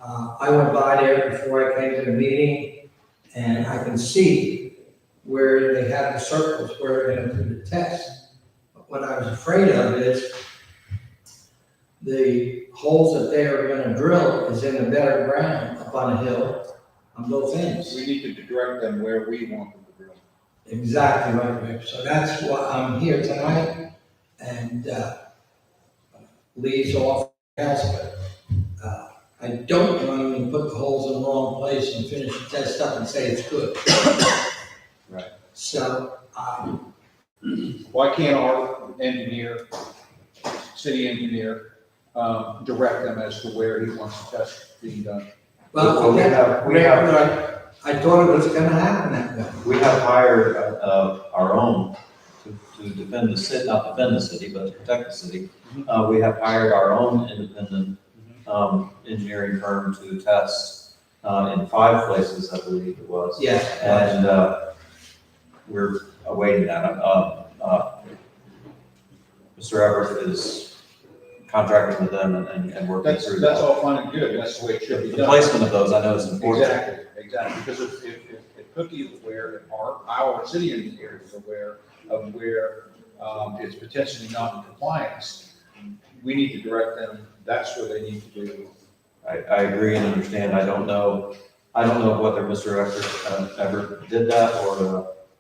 I went by there before I came to the meeting, and I can see where they have the circles where they're going to do the test. But what I was afraid of is the holes that they are going to drill is in a better ground up on a hill on both ends. We need to direct them where we want them to drill. Exactly right, Rick. So that's why I'm here tonight, and Lee's off else, but I don't want them to put the holes in the wrong place and finish the test up and say it's good. Right. So, Why can't our engineer, city engineer, direct them as to where he wants the test being done? well, I thought it was gonna happen that way. We have hired our own to defend the city, not defend the city, but to protect the city. We have hired our own independent engineering firm to test in 5 places, I believe it was. Yes. And we're awaiting that. Mr. Everett is contracting with them and working through that. That's all fine and good, that's the way it should be The done. placement of those, I know, is important. Exactly, because if Cookie is aware, and our city engineer is aware of where it's potentially not in compliance, we need to direct them, that's where they need to do. I agree and understand. I don't know whether Mr. Everett ever did that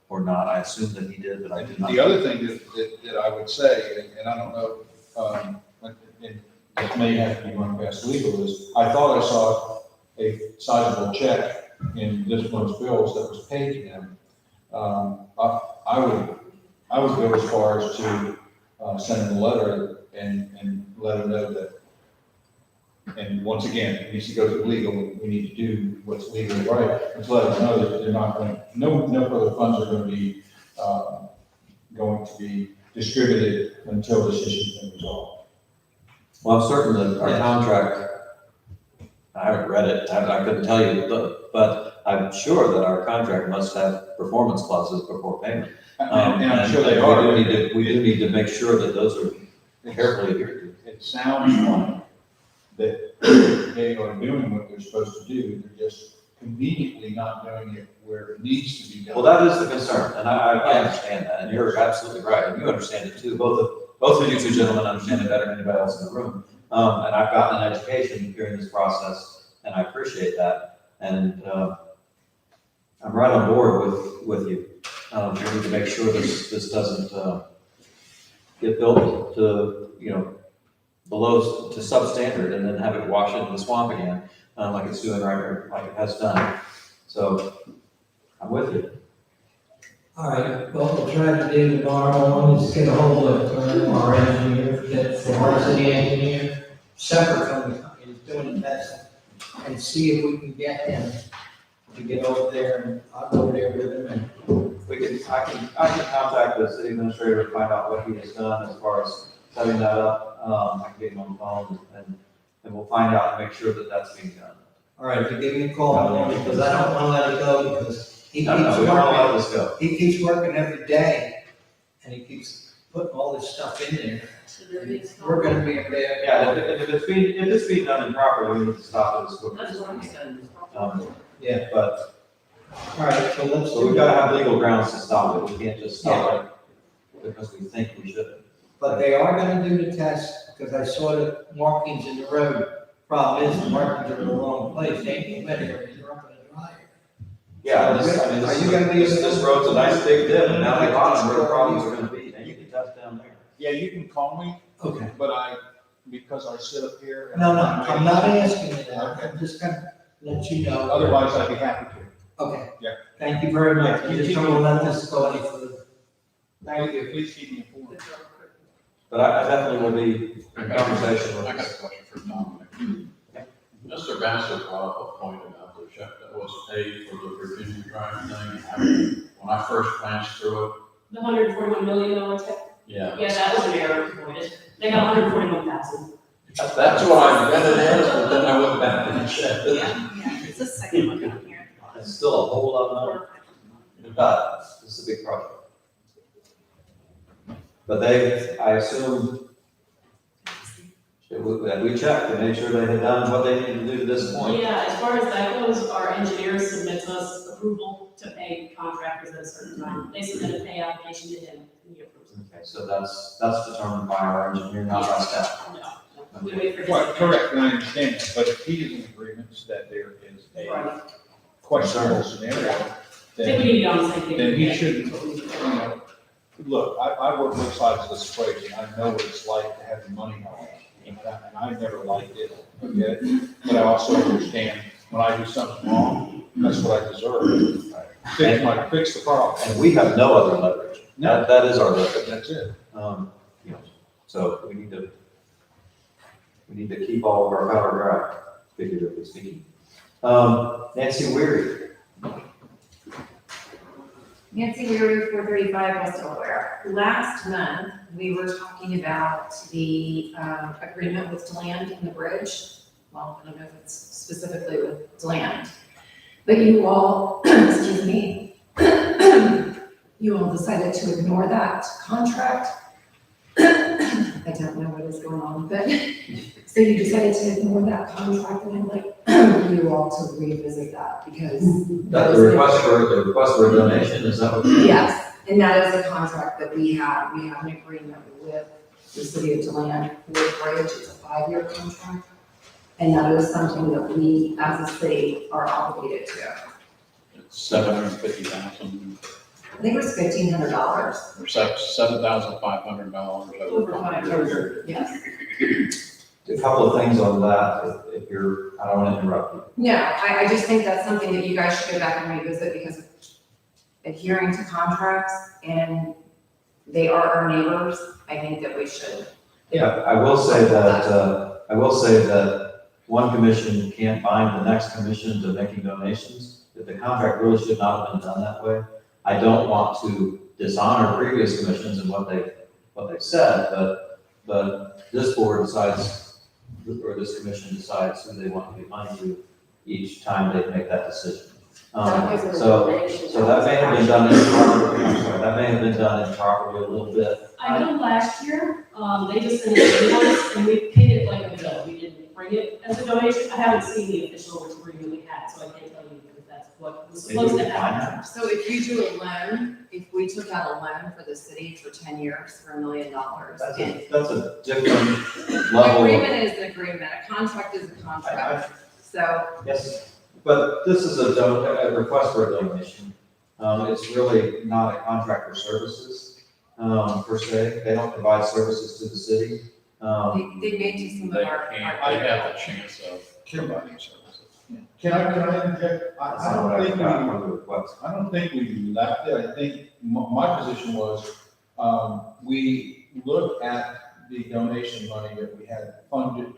or not. I assume that he did, but I did not. The other thing that I would say, and I don't know, and it may have to be run past legal, is I thought I saw a sizable check in this one's bills that was paid to him. I would go as far as to send him a letter and let him know that, and once again, it needs to go to legal, we need to do what's legally right, and to let them know that they're not going, no further funds are going to be distributed until this issue's been resolved. Well, I'm certain that our contract, I haven't read it, I couldn't tell you, but I'm sure that our contract must have performance clauses before payment. And I'm sure they are. We do need to make sure that those are carefully adhered to. It sounds like that they are doing what they're supposed to do, they're just conveniently not doing it where it needs to be done. Well, that is the concern, and I understand that, and you're absolutely right, and you understand it too. Both of you two gentlemen understand it better than anybody else in the room. And I've gotten an education during this process, and I appreciate that. And I'm right on board with you. We need to make sure this doesn't get built to, below to substandard and then have it wash into the swamp again, like it's doing right, like it has done. So I'm with you. All right, what we'll try to do tomorrow morning is get a hold of our engineer, that's the our city engineer, separate from the company that's doing the testing, and see if we can get him to get over there, and I'll go over there with him, and I can contact the city administrator to find out what he has done as far as setting that up. I can get him on the phone and we'll find out and make sure that that's being done. All right, if you give me a call, because I don't wanna let it go, because he keeps No, we don't wanna let working. this go. He keeps working every day, and he keeps putting all this stuff in there. We're gonna be in bad. Yeah, if it's being done improperly, we need to stop it as quickly That's as what I'm we saying. can. Yeah. But, All right, so let's. so we've gotta have legal grounds to stop it, we can't just stop it because we think we should. But they are gonna do the test, because I saw the markings in the road. Problem is, the markings are in the wrong place, they ain't wet here, they're up in the dryer. Yeah, Are you gonna be? this road's a nice big dip, and now the bottom where the problems are gonna be, and you can test down there. Yeah, you can call me, Okay. but because I sit up here. and No, I'm not asking you that, Okay. I'm just gonna let you know. Otherwise, I'd be happy to. Okay. Yeah. Thank you very much, I just don't want to let this go any further. Thank you, please keep me informed. But I definitely will be in conversation with I got a us. question for Dominic. Mr. Bassett brought up a point about the check that was paid for the Virginia Drive thing. When I first glanced through it, The $141 million check? yeah. Yeah, that was an error reported. They got 141,000. That's what I read it as, but then I went back and checked it. Yeah, it's the second one down here. It's still a whole lot of money, but this is a big project. But I assume, that we checked to make sure they had done what they needed to do to this point. Yeah, as far as that goes, our engineer submits us approval to pay contractors at a certain time. They submit a pay application to him, and he approves it. Okay, so that's determined by our engineer, not by staff. No, we wait for his. Well, correct, and I understand that, but if he is in agreement that there is a Right. questionable scenario, I think we need to be on the same page. then he shouldn't, look, I work both sides of this equation, I know what it's like to have your money held, and I never liked it, okay? But I also understand, when I do something wrong, that's what I deserve. Fix the problem. And we have no other leverage. No. That is our leverage. That's it. So we need to keep all of our powder dry, figuratively speaking. Nancy Weary. Nancy Weary, 435 West Delaware. Last month, we were talking about the agreement with DeLand and the bridge. Well, I don't know if it's specifically with DeLand. But you all, excuse me, you all decided to ignore that contract. I don't know what is going on, but, so you decided to ignore that contract, and I'd like you all to revisit that, because. That the request for a donation, is that what? Yes, and that is a contract that we have an agreement with the city of DeLand for the bridge, it's a 5-year contract. And that is something that we, as a city, are obligated to. It's $750,000, I think it was $1,500. or $7,500 over 5 years. Yes. A couple of things on that, if you're, I don't want to interrupt you. No, I just think that's something that you guys should go back and revisit, because adhering to contracts, and they are our neighbors, I think that we should. Yeah, I will say that one commission can't bind the next commission to making donations. That the contract really should not have been done that way. I don't want to dishonor previous commissions and what they've said, but this board decides, or this commission decides who they want to give money to each time they make that decision. So that may have been done improperly, I'm sorry, that may have been done improperly a little bit. I know last year, they just sent it to us, and we paid it like a bill. We didn't bring it as a donation. I haven't seen the official agreement we had, so I can't tell you if that's what was supposed to happen. So if you do a loan, if we took out a loan for the city for 10 years for $1 million. That's a different An level. agreement is an agreement, a contract is a contract. So, Yes, but this is a request for a donation. It's really not a contract for services, per se. They don't provide services to the city. they may do some of our. I have the chance of providing services. Can I interject? I don't think we left it, I think my position was, we looked at the donation money that we had funded,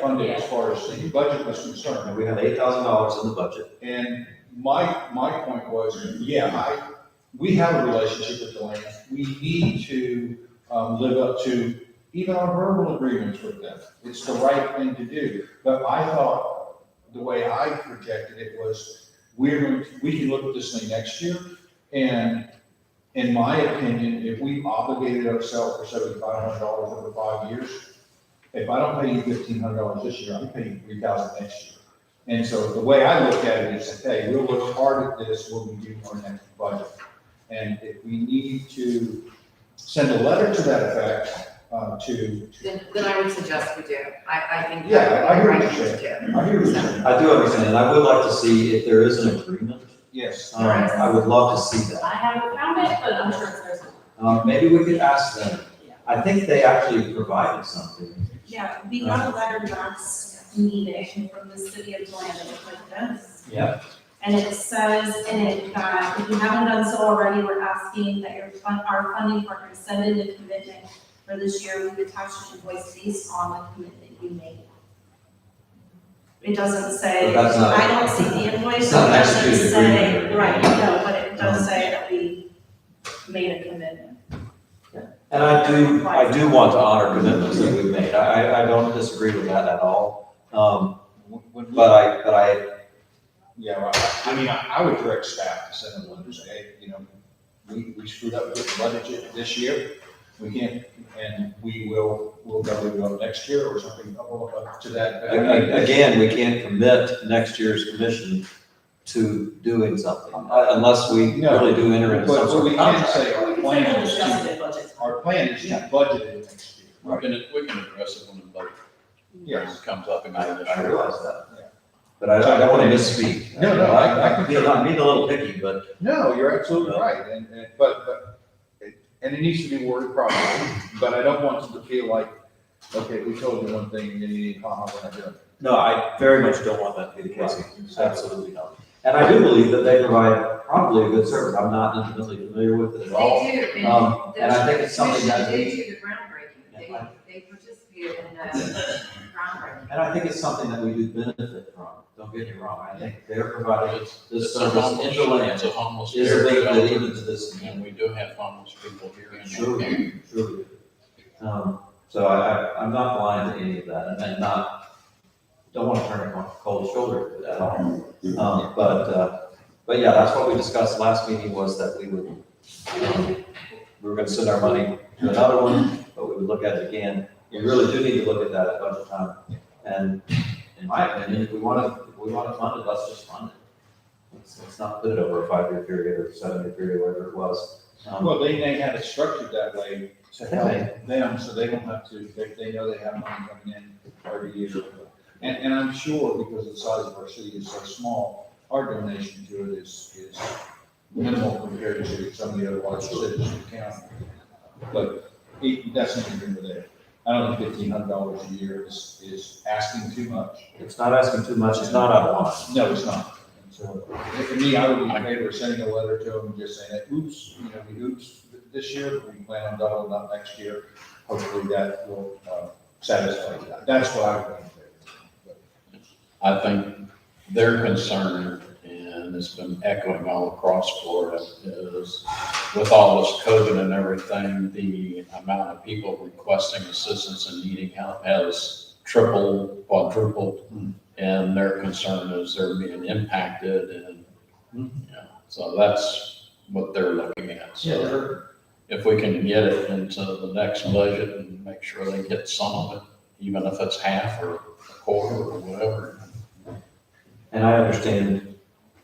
funded as far as the budget was concerned. And we had $8,000 in the budget. And my point was, we have a relationship with the land. We need to live up to even our verbal agreements with them. It's the right thing to do. But I thought, the way I projected it was, we can look at this thing next year, and in my opinion, if we obligated ourselves for $7,500 over 5 years, if I don't pay you $1,500 this year, I'm paying you $3,000 next year. And so the way I look at it is, okay, we'll look hard at this when we do our next budget. And if we need to send a letter to that effect, Then I would suggest we do. I think. Yeah, I hear what that you're would be saying. the I hear what you're right saying. I do understand, and I would like to see if there is an agreement. Yes. I would love to see that. I haven't found it, but I'm sure it's there somewhere. Maybe we could ask them. I think they actually provided something. Yeah, we got a letter last meeting from the city of Deland, it looked like this. Yeah. And it says in it that if you haven't done so already, we're asking that our funding partners send in a commitment for this year. We've attached an invoice based on the commitment you made. It doesn't say, But that's not- I don't see the invoice, It's so not it an doesn't executed say, agreement. right, no, but it does say that we made a commitment. And I do want to honor commitments that we've made. I don't disagree with that at all. But I, Yeah, I mean, I would direct staff to send them a letter, say, hey, you know, we screwed up with the budget this year. We can't, and we'll go next year or something up to that. again, we can't commit next year's commission to doing something unless we really do enter into some But sort we of can contract. say our plan We'll is discuss it to, in budget. our plan is to budget it next year. We can address it when the budget Yes. comes up again. I realize that. But I don't want to misspeak. No, I I'm being a little picky, but. No, you're absolutely right, and it needs to be worded properly, but I don't want them to feel like, okay, we told you one thing, and then you need, we're not doing it. No, I very much don't want that to be the case. Absolutely not. And I do believe that they provide probably a good service. I'm not intimately familiar with it at all. They do, And I think it's something that They we, do the groundbreaking, they participated in the groundbreaking. and I think it's something that we do benefit from. Don't get me wrong. I think they're providing this It's a service homeless, in the land. it's a homeless. Is a big area. deal even to this. And we do have homeless people here in. Surely. So I'm not blind to any of that, and don't want to turn a cold shoulder to it at all. But yeah, that's what we discussed last meeting, was that we were gonna send our money to another one, but we would look at it again. We really do need to look at that at budget time. And in my opinion, if we want to fund it, let's just fund it. Let's not put it over a 5-year period or 7-year period, whatever it was. Well, they have it structured that way to help them, so they don't have to, they know they have money coming in every year. And I'm sure because the size of our city is so small, our donation to it is minimal compared to some of the other larger cities in the county. But that's nothing to do with it. I don't think $1,500 a year is asking too much. It's not asking too much, it's not out of line. No, it's not. So, for me, I would be in favor of sending a letter to them, just saying, oops, we oops this year, we plan on doubling up next year. Hopefully that will satisfy that. That's what I would be in favor of. I think their concern, and it's been echoing all across Florida, is with all this COVID and everything, the amount of people requesting assistance and needing help has tripled, quadrupled. And their concern is they're being impacted, and, so that's what they're looking at. So if we can get it into the next budget and make sure they get some of it, even if it's half or a quarter or whatever. And I understand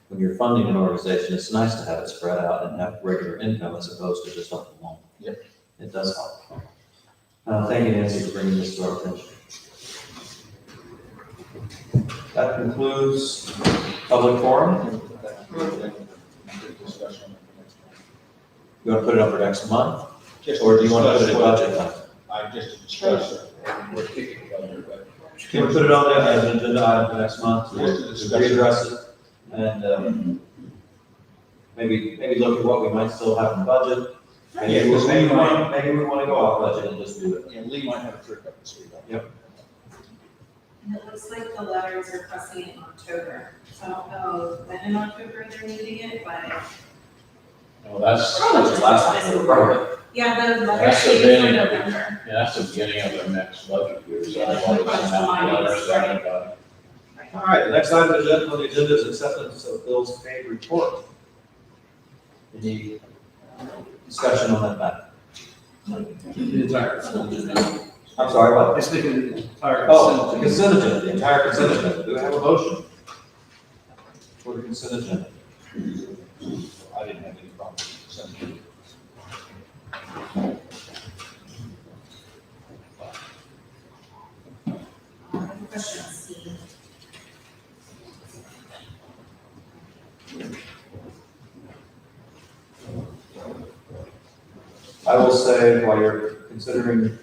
when you're funding an organization, it's nice to have it spread out and have regular income as opposed to just up alone. Yep. It does help. Thank you, Nancy, for bringing this to our attention. That concludes public forum. You want to put it up for next month? Or do you want to put it in budget time? I just discussed it, we're kicking it under, but. Can we put it on there as an agenda item for next month? Just to discuss it. Readdress it and maybe look at what we might still have in budget. Maybe we want to go off budget and just do it. Yeah, Lee might have a trick up his sleeve. Yep. And it looks like the letters are pressing it in October, so I don't know when in October they're needing it, but. Well, that's. Probably just last time, probably. Yeah, the letter That's the dated for beginning. November. Yeah, that's the beginning of their next budget year, so Yeah, I want to that's send out mine, letters to right. everybody. All right, the next item on the agenda is acceptance of bills paid report. Any discussion on that matter? The entire consent agenda. I'm sorry, what? It's the entire Oh, the consent consent agenda, the entire consent agenda. Do we have a motion for the consent agenda? I didn't have any problem with the consent agenda. I have a question on C. I will say, while you're considering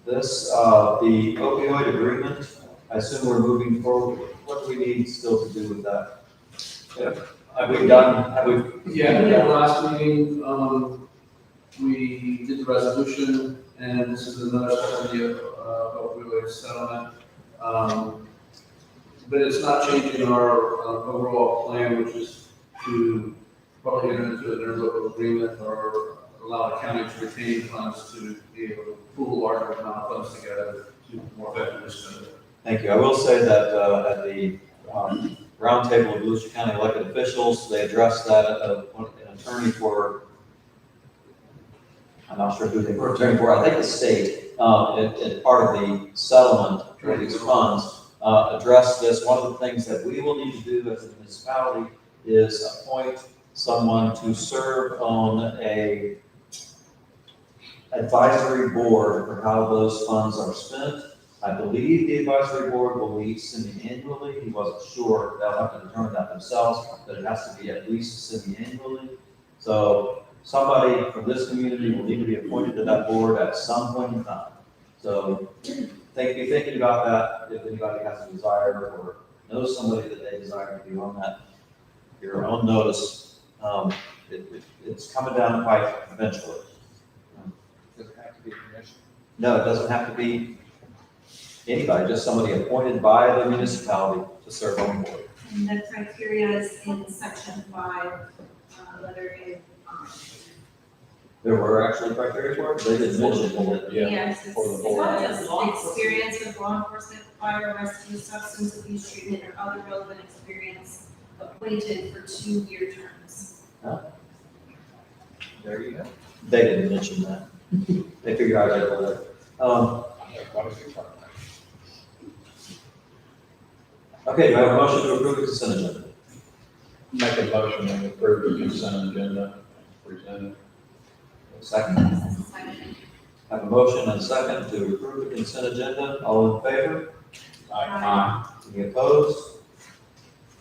this, the opioid agreement, I assume we're moving forward. What do we need still to do with that? Have we done, have we? Yeah, in the last meeting, we did the resolution, and this is another step in the opioid settlement. But it's not changing our overall plan, which is to probably enter into an interlocal agreement or allow the county to retain funds to be able to pool larger amount of funds together to more effectively spend it. Thank you. I will say that at the roundtable of Volusia County elected officials, they addressed that, an attorney for, I'm not sure who they were attorney for, I think the state, and part of the settlement for these funds, addressed this. One of the things that we will need to do as a municipality is appoint someone to serve on a advisory board for how those funds are spent. I believe the advisory board will meet semi-annually. He wasn't sure, they'll have to determine that themselves, but it has to be at least semi-annually. So somebody from this community will need to be appointed to that board at some point in time. So be thinking about that, if anybody has a desire or knows somebody that they desire to be on that, your own notice, it's coming down the pipe eventually. Does it have to be a commission? No, it doesn't have to be anybody, just somebody appointed by the municipality to serve on the board. And the criteria is in section 5, letter A. There were actually criteria for it, they didn't mention it. Yes, For the it's board. not just experience with law enforcement, fire, rescue, substance abuse treatment, or other relevant experience appointed for 2-year terms. There you go. They didn't mention that. They figured out that. Okay, do I have a motion to approve the consent agenda? Make a motion to approve the consent agenda presented. Second. I have a motion and a second to approve the consent agenda. All in favor? Aye. Any opposed?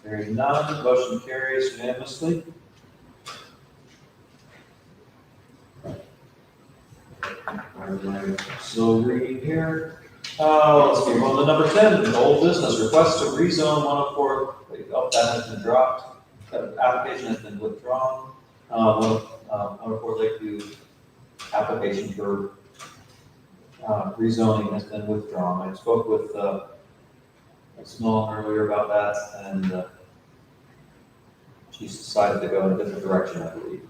Hearing none, motion carries unanimously. Still reading here. Let's move on to number 10, old business, request to rezone 104, that has been dropped. That application has been withdrawn. 104 Lakeview application for rezoning has been withdrawn. I spoke with Small earlier about that, and she's decided to go in a different direction, I believe,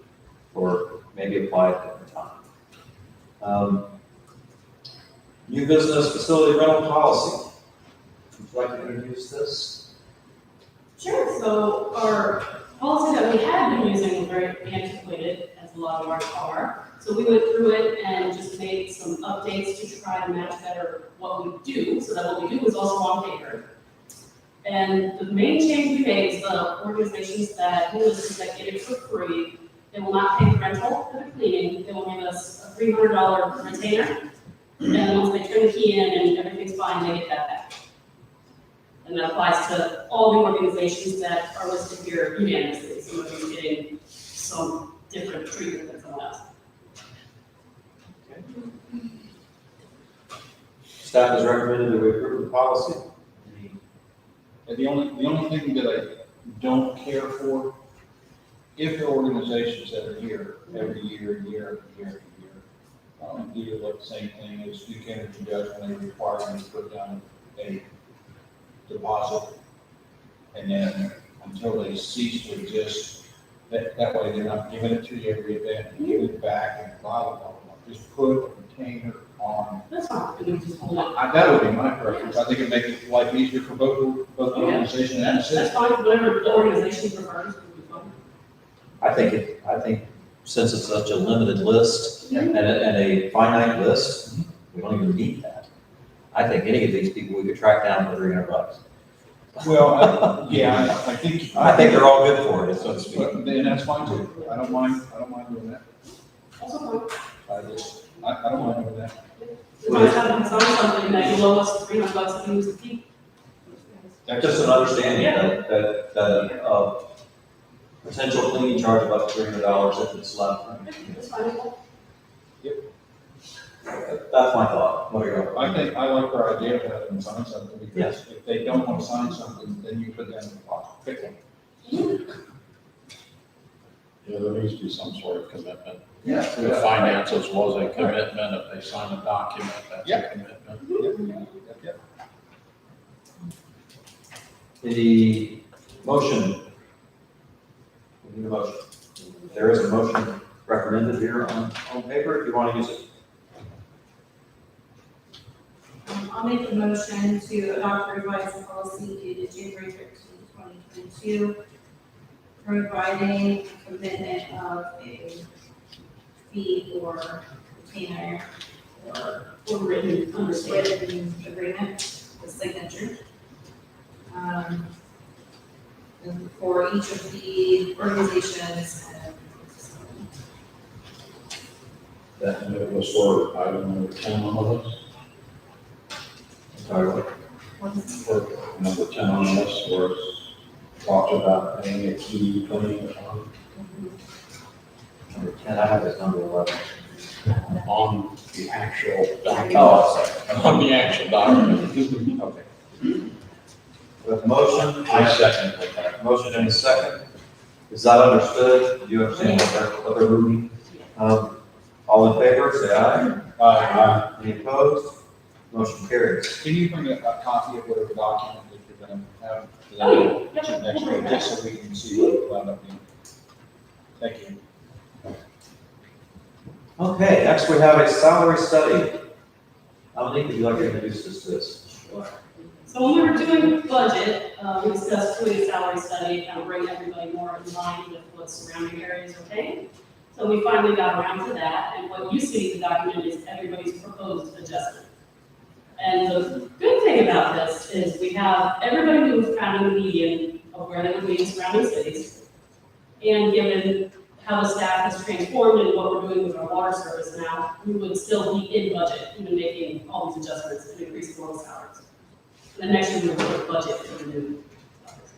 or maybe apply at a different time. New business facility rental policy. Would you like to introduce this? Sure, so our policy that we had been using was very antiquated, as a lot of ours are. So we went through it and just made some updates to try to match better what we do, so that what we do is also on paper. And the main change we made is the organizations that get it for free, they will not pay the rental for the cleaning, they will give us a $300 retainer. And then once they turn the key in and everything's fine, they get that back. And that applies to all the organizations that are listed here unanimously, so nobody's getting some different treatment than someone else. Staff has recommended that we approve the policy. And the only thing that I don't care for, if there are organizations that are here every year, do like the same thing as Duke Energy does when they require them to put down a deposit. And then until they cease to exist, That way they're not giving it to you every event, and giving it back and blah, blah, blah, blah. Just put a container on. That's fine. We just hold it. That would be my preference. I think it'd make life easier for both the organization and the city. That's fine, whatever the organization prefers, would be fine. I think since it's such a limited list and a finite list, we don't even need that. I think any of these people we could track down for $300. Well, yeah, I think. I think they're all good for it, so to speak. But then that's fine too. I don't mind doing that. Also I don't mind doing that. fine. We might have them sign something that you owe us $300 if you use the key. Just an understanding that potential cleaning charge of up to $300 if it's left. That's fine. That's my thought. What are your? I think, I like our idea of having them sign something, because Yes. if they don't want to sign something, then you put that in the pocket. Pick one. Yeah, there needs to be some sort of commitment. Yeah. The finances was a commitment, if they sign a document, that's a commitment. Yep. The motion. We need a motion. There is a motion recommended here on paper if you want to use it. I'll make a motion to adopt revised policy dated January 13, 2022, providing commitment of a fee or retainer Or written understanding. written agreement, the signature. And for each of the organizations and That it was for item number 10 on the list. Sorry. For number 10 on the list, where it's talked about paying a key cleaning Number 10, I have this number 11. on the actual document. Oh, sorry. On the actual document. Okay. With motion. I second that. Motion and a second. Is that understood? Do you understand what they're moving? All in favor, say aye. Any opposed? Motion carries. Can you bring a copy of whatever document that you're gonna have for that next week, just so we can see what it wound up being? Thank you. Okay, next we have a salary study. Dominique, would you like to introduce us to this? So when we were doing the budget, we discussed doing a salary study, kind of bring everybody more in line with what surrounding areas are paying. So we finally got around to that, and what you see in the document is everybody's proposed adjustment. And the good thing about this is we have everybody who's kind of the median of where they would be in surrounding cities. And given how the staff has transformed and what we're doing with our water service now, we would still be in budget, even making all these adjustments and increasing all the salaries. And next year we'll put a budget for the new salaries.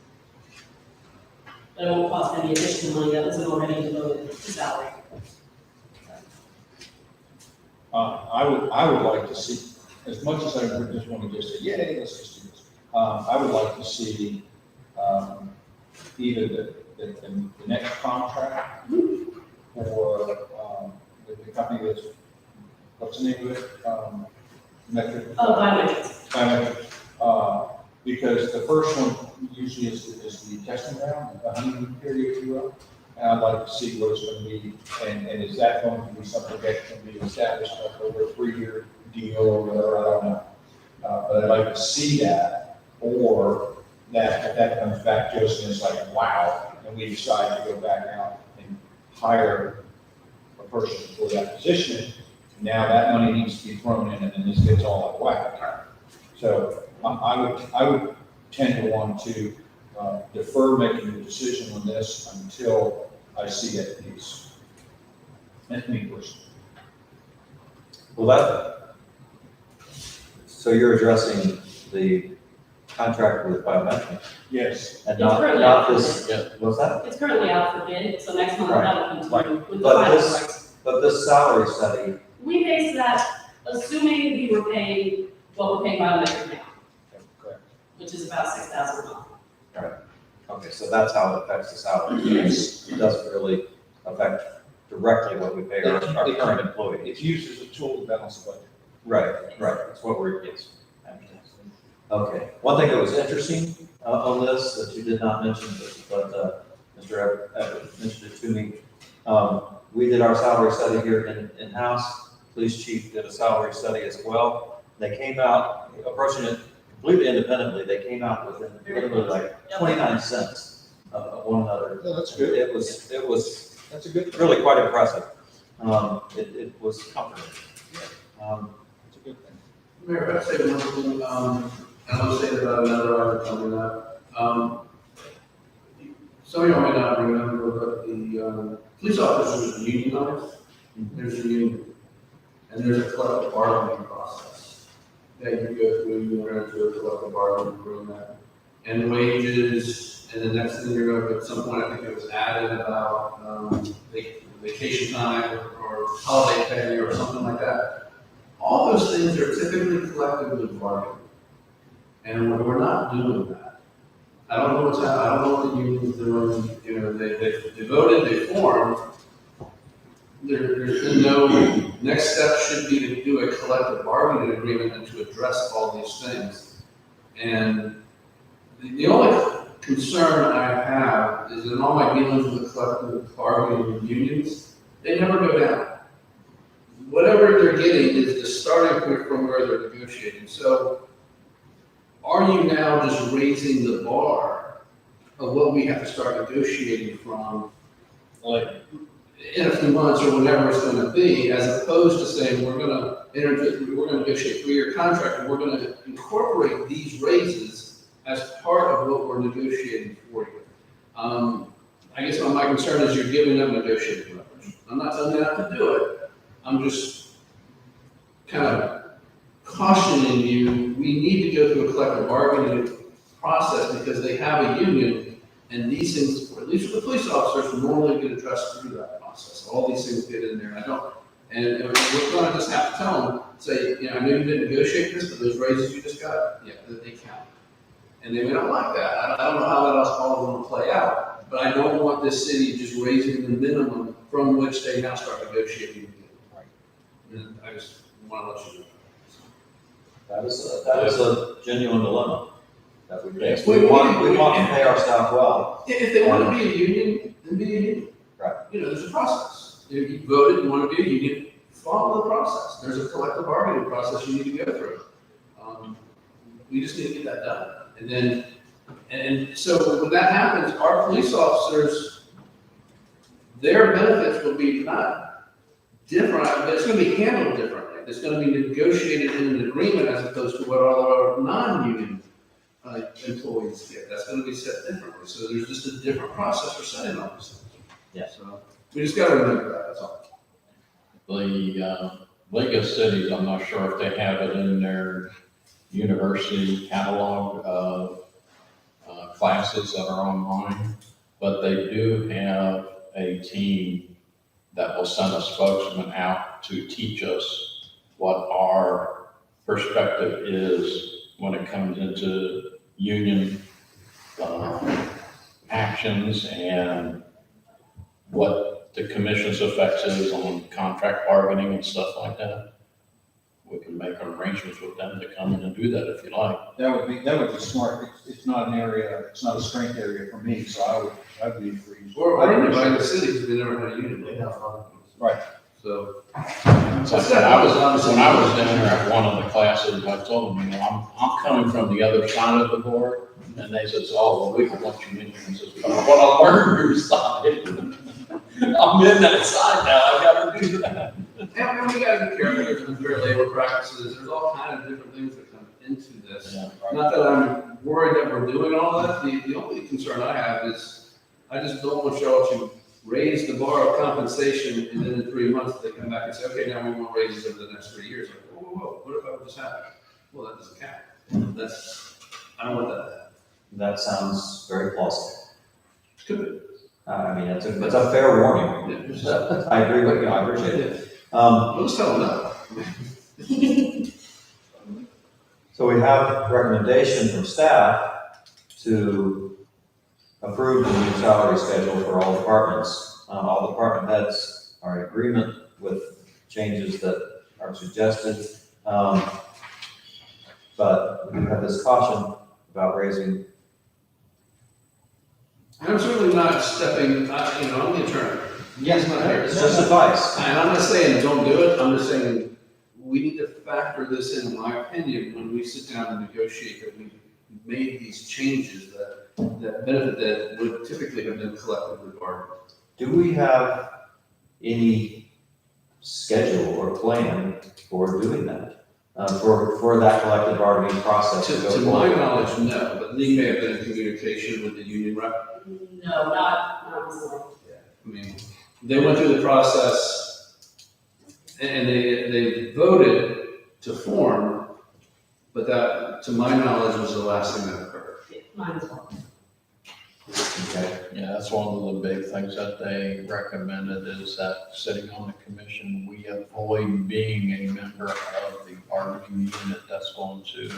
But it won't cost any additional money that wasn't already devoted to salary. I would like to see, as much as I would just want to just say, yay, let's just do this. I would like to see, either the next contract or, the company that's, what's the name of it? Metric. Biometrics. Biometrics. Because the first one usually is the testing ground, the honeymoon period, if you will. And I'd like to see what it's going to be, and is that going to be something that can be established over a 3-year deal or whatever, I don't know. But I'd like to see that, or that if that comes back to us and it's like, wow, and we decide to go back out and hire a person for that position, now that money needs to be thrown in and then this gets all out of whack. So I would tend to want to defer making a decision on this until I see that piece. That's me personally. Well, so you're addressing the contract with biometrics? Yes. And It's not currently this, what's that? It's currently out for bid, so next month Right, that'll continue with the But final this, price. but this salary study, We base that assuming we were paying what we're paying biometric now, Correct. which is about $6,000 a month. okay, so that's how it affects the salary. It doesn't really affect directly what we pay our current employees. It's used as a tool to balance the budget. Right, that's what we're, yes. Okay, one thing that was interesting on this that you did not mention, but Mr. Everett mentioned it to me. We did our salary study here in-house. Police chief did a salary study as well. They came out, approaching it completely independently, they came out within literally like 29 cents of one another. Yeah, that's good. It was That's a good. really quite impressive. It was comforting. That's a good thing. Mayor, I'd say one thing, and I'll say about another item coming up. Some of y'all may not remember, but the police officers are unionized. There's a union, and there's a collective bargaining process that you go through. You enter into a collective bargaining agreement, and wages, and the next thing you're going to, at some point, I think it was added about vacation time or holiday pay or something like that. All those things are typically collectively bargained, and we're not doing that. I don't know what's happening. I don't know what the union's doing. You know, they voted, they formed. There's been no, next step should be to do a collective bargaining agreement and to address all these things. And the only concern I have is in all my dealings with the collective bargaining unions, they never go down. Whatever they're getting is the starting point from where they're negotiating. So are you now just raising the bar of what we have to start negotiating from, like, in a few months or whenever it's going to be, as opposed to saying we're going to negotiate a 3-year contract and we're going to incorporate these raises as part of what we're negotiating for you. I guess my concern is you're giving them negotiating leverage. I'm not telling you not to do it. I'm just kind of cautioning you, we need to go through a collective bargaining process because they have a union, and these things, at least for the police officers, normally get addressed through that process. All these things get in there, and we're going to just have to tell them, say, you know, I know you didn't negotiate this, but those raises you just got, yeah, they count. And they may not like that. I don't know how that else all going to play out, but I don't want this city just raising the minimum from which they now start negotiating again. And I just want to let you know. That is a genuine dilemma that we face. Well, We want to pay our staff well. If they want to be a union, then be a union. Right. You know, there's a process. If you voted, you want to be a union, follow the process. There's a collective bargaining process you need to go through. We just need to get that done. And then, and so when that happens, our police officers, their benefits will be not different, but it's going to be handled differently. It's going to be negotiated in an agreement as opposed to what all our non-union employees get. That's going to be set differently. So there's just a different process for setting all these things. Yeah. So we just got to remember that. That's all. The League of Cities, I'm not sure if they have it in their university catalog of classes that are online, but they do have a team that will send a spokesman out to teach us what our perspective is when it comes into union actions and what the commission's effects is on contract bargaining and stuff like that. We can make arrangements with them to come in and do that if you like. That would be smart. It's not an area, it's not a strength area for me, so I'd be free. Or I didn't invite the city because they never had a union. They have right. So. So when I was down there at one of the classes, I told them, you know, I'm coming from the other side of the board, and they said, oh, well, we can let you in. And says, but I want to learn your side. I'm in that side now. I got to do that. And we got to be careful with unfair labor practices. There's all kinds of different things that come into this. Yeah, right. Not that I'm worried that we're doing all that. The only concern I have is I just don't want y'all to raise the bar of compensation and then in 3 months they come back and say, okay, now we want raises over the next 3 years. Like, whoa, whoa, whoa, what about what just happened? Well, that doesn't count. I don't want that to happen. That sounds very plausible. Could be. I mean, it's a fair warning. Yeah. I agree with you. I appreciate it. We'll just tell them that. So we have recommendation from staff to approve the new salary schedule for all departments. All department heads are in agreement with changes that are suggested. But we have this caution about raising And I'm certainly not stepping, I'm the attorney. Yes, not here. it's just advice. And I'm not saying don't do it, I'm just saying we need to factor this in my opinion, when we sit down and negotiate that we made these changes that benefit that would typically have been collectively bargained. Do we have any schedule or plan for doing that? For that collective bargaining process to go To my forward? knowledge, no, but Lee may have been in communication with the union rep. No, not really. I mean, they went through the process and they voted to form, but that, to my knowledge, was the last thing that occurred. Mine as well. Okay. Yeah, that's one of the big things that they recommended is that sitting on the commission, we avoid being a member of the bargaining unit that's going to,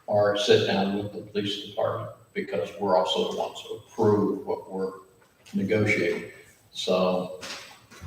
or sit down with the police department, because we're also the ones who approve what we're negotiating. So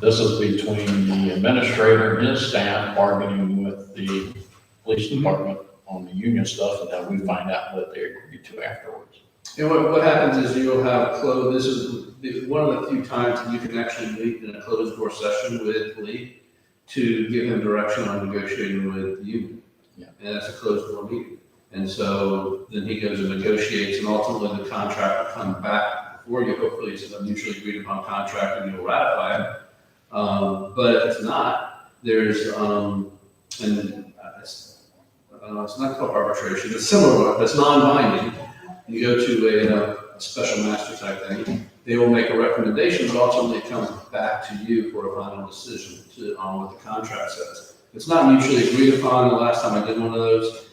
this is between the administrator and his staff bargaining with the police department on the union stuff, and then we find out what they agreed to afterwards. And what happens is you'll have this is one of the few times that you can actually meet in a closed door session with Lee to give him direction on negotiating with the union. Yeah. And that's a closed door meeting. And so then he goes and negotiates, and ultimately the contract will come back before you. Hopefully it's a mutually agreed upon contract and you'll ratify it. But if it's not, there's, it's not called arbitration, it's similar, but it's non-binding. You go to a special master type thing, they will make a recommendation, but ultimately it comes back to you for a final decision on what the contract says. It's not mutually agreed upon. The last time I did one of those,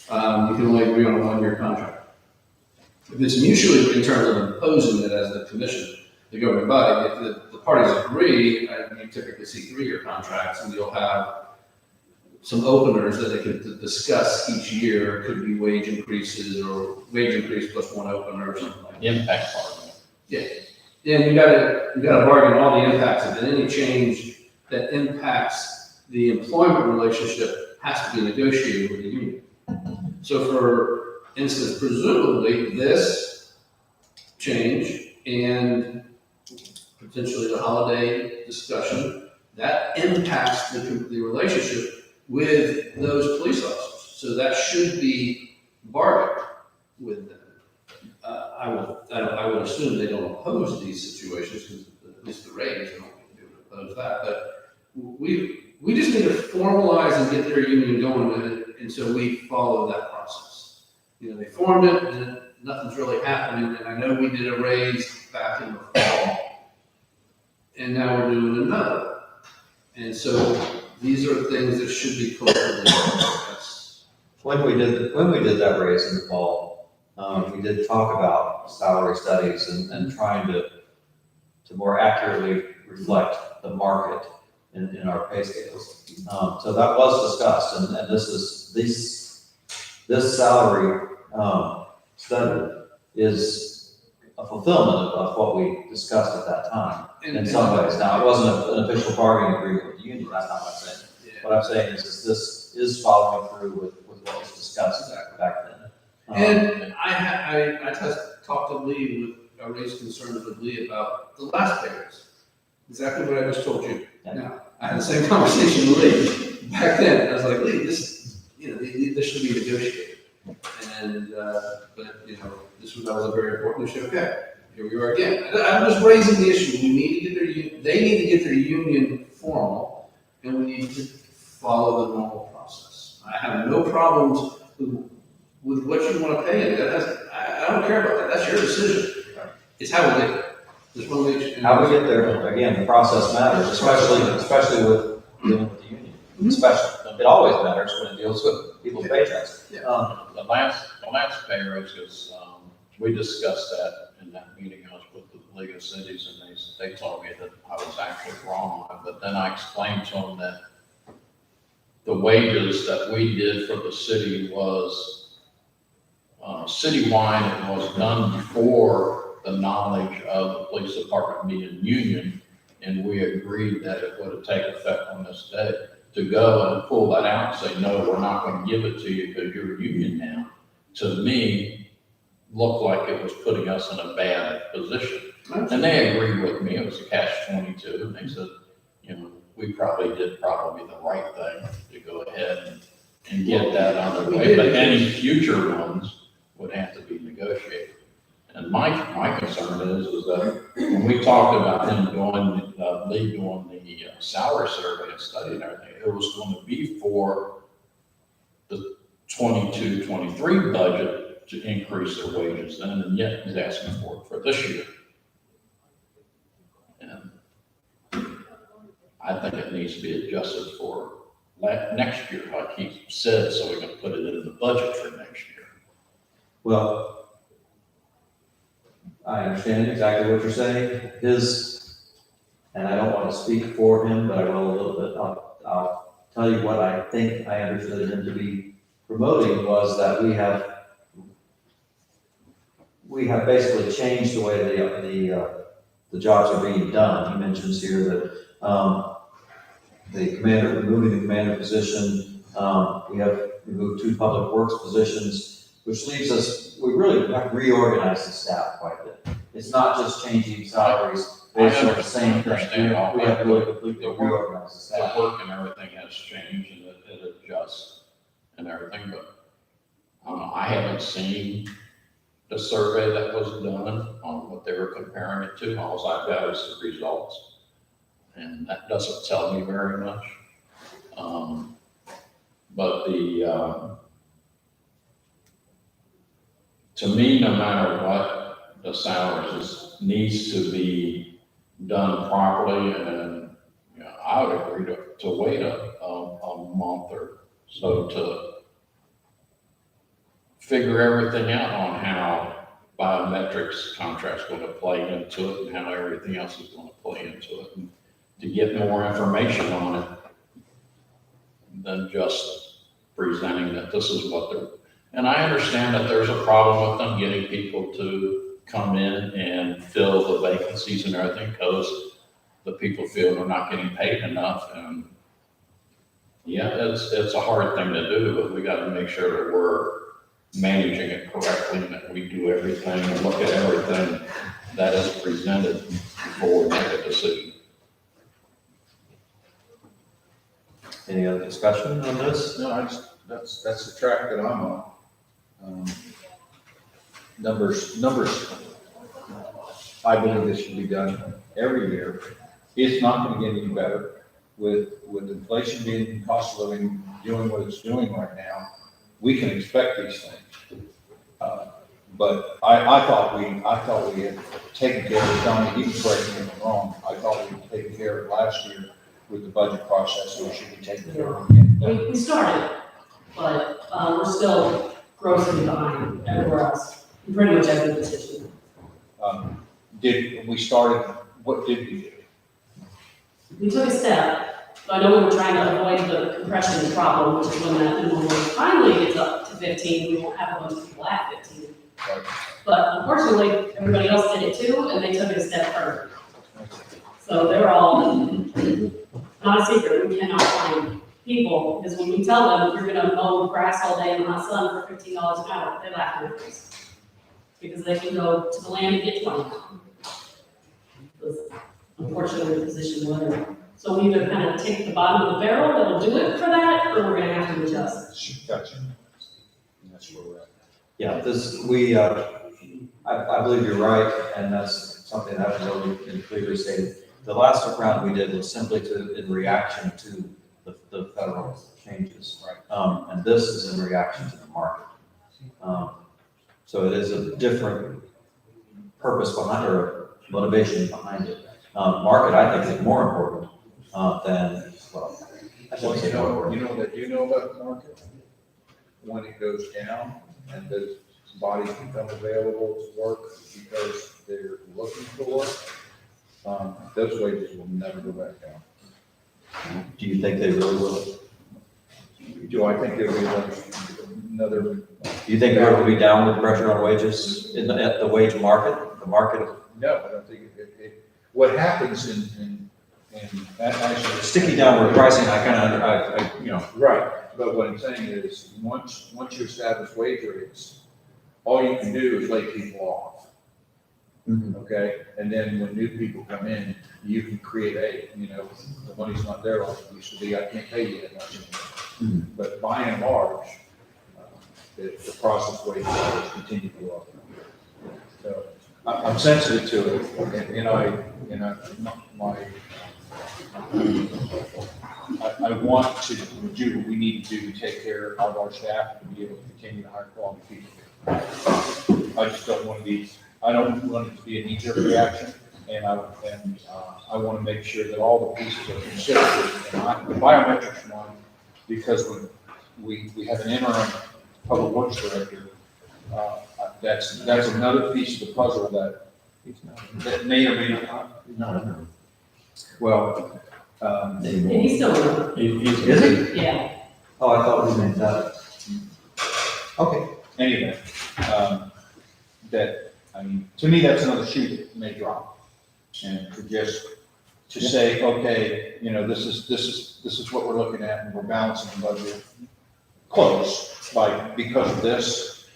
you can only agree on a 1-year contract. If it's mutually in terms of imposing it as the commission, the governing body, if the parties agree, you typically see 3-year contracts, and you'll have some openers that they could discuss each year. Could be wage increases or wage increase plus 1 opener or something like that. Impact bargaining. Yeah. And you gotta bargain all the impacts of it. Any change that impacts the employment relationship has to be negotiated with the union. So for instance, presumably this change and potentially the holiday discussion, that impacts the relationship with those police officers. So that should be bargained with them. I would assume they don't oppose these situations, because at least the ratings don't oppose that. But we just need to formalize and get their union going with it, and so we follow that process. They formed it, and nothing's really happening. And I know we did a raise back in the fall, and now we're doing another. And so these are things that should be collectively discussed. When we did that raise in the fall, we did talk about salary studies and trying to more accurately reflect the market in our pay scales. So that was discussed, and this salary study is a fulfillment of what we discussed at that time in some ways. Now, it wasn't an official bargaining agreement with the union, that's not what I'm saying. What I'm saying is this is following through with what was discussed back then. And I talked to Lee with, I raised concerns with Lee about the last pay raise. Exactly what I just told you. Yeah. Now, I had the same conversation with Lee back then. I was like, Lee, this should be negotiated. And, but, that was a very important issue. Okay, here we are again. I'm just raising the issue. We need to get they need to get their union formal, and we need to follow the normal process. I have no problems with what you want to pay. I don't care about that. That's your decision. It's how we get there. Just want to make sure. How we get there, again, the process matters, especially with dealing with the union. Especially, it always matters when it deals with people's paychecks. Yeah. The last pay raise is, we discussed that in that meeting. I was with the League of Cities, and they told me that I was actually wrong on it. But then I explained to them that the wages that we did for the city was citywide. It was done before the knowledge of the police department being union, and we agreed that it would take effect on this day. To go and pull that out and say, no, we're not going to give it to you because you're a union now, to me, looked like it was putting us in a bad position. And they agreed with me, it was a catch-22, and they said, you know, we probably did the right thing to go ahead and get that underway, but any future ones would have to be negotiated. And my concern is that when we talked about him doing, Lee doing the salary survey and study and everything, it was going to be for the 22-23 budget to increase their wages then, and yet he's asking for this year. And I think it needs to be adjusted for next year, like he said, so we can put it in the budget for next year. Well, I understand exactly what you're saying. And I don't want to speak for him, but I will a little bit. I'll tell you what I think I understood him to be promoting was that we have basically changed the way the jobs are being done. He mentions here that removing the commander position, we have removed 2 public works positions, which leaves us, we really have reorganized the staff quite a bit. It's not just changing salaries based on the same thing. We have really completely reorganized the staff. The work and everything has changed and it adjusts and everything, but I haven't seen the survey that was done on what they were comparing it to. All I've got is the results, and that doesn't tell me very much. But to me, no matter what, the salaries needs to be done properly, and you know, I would agree to wait a month or so to figure everything out on how biometrics contract's going to play into it and how everything else is going to play into it, and to get more information on it than just presenting that this is what they're. And I understand that there's a problem with them getting people to come in and fill the vacancies and everything because the people feel they're not getting paid enough. And yeah, it's a hard thing to do, but we got to make sure that we're managing it correctly and that we do everything and look at everything that is presented before we make a decision. Any other discussion on this? No, that's the track that I'm on. Numbers, I believe this should be done every year. It's not gonna get any better with inflation being, cost of living, doing what it's doing right now. We can expect these things. But I thought we had taken care of it, Donnie, you can correct me if I'm wrong. I thought we had taken care of it last year with the budget process, so we should be taking care of it again. We started, but we're still grossly behind everywhere else, in pretty much every position. What did we do? We took a step, so I know we were trying to avoid the compression problem, which is when that minimum wage finally gets up to 15, we won't have a bunch of people at 15. Right. But unfortunately, everybody else did it too, and they took it a step further. So they're all, not a secret, we cannot find people, because when we tell them you're gonna mow grass all day in the hot sun for $15 an hour, they laugh at us. Because they can go to the land and get 20. Unfortunately, the position we're in. So we either kind of take the bottom of the barrel that'll do it for that, or we're gonna have to adjust. Gotcha. That's where we're at. Yeah, I believe you're right, and that's something that I've really been clearly stated. The last round we did was simply in reaction to the federal changes. Right. And this is in reaction to the market. So it is a different purpose behind, or motivation behind it. Market, I think, is more important than, well, I shouldn't say more important. You know about the market? When it goes down and the bodies become available to work because they're looking for work, those wages will never go back down. Do you think they really will? Do I think there'll be another? Do you think there will be downward pressure on wages at the wage market? The market? No, I don't think it what happens in actually. Sticky downward pricing, I Right, but what I'm saying is, once you establish wage rates, all you can do is lay people off. Okay, and then when new people come in, you can create the money's not there like it used to be, I can't pay you that much anymore. But by and large, the process wages always continue to go up. So I'm sensitive to it, and I want to do what we need to do to take care of our staff and be able to continue to hire quality people. I just don't want it to be a knee-jerk reaction, and I want to make sure that all the pieces are considered. And the biometrics one, because we have an interim public works director, that's another piece of the puzzle that may or may not. Well, And he's still working. Is he? Yeah. Oh, I thought we meant that. Okay. Anyway, to me, that's another shoe that may drop. And to say, okay, this is what we're looking at, and we're balancing the budget close because of this,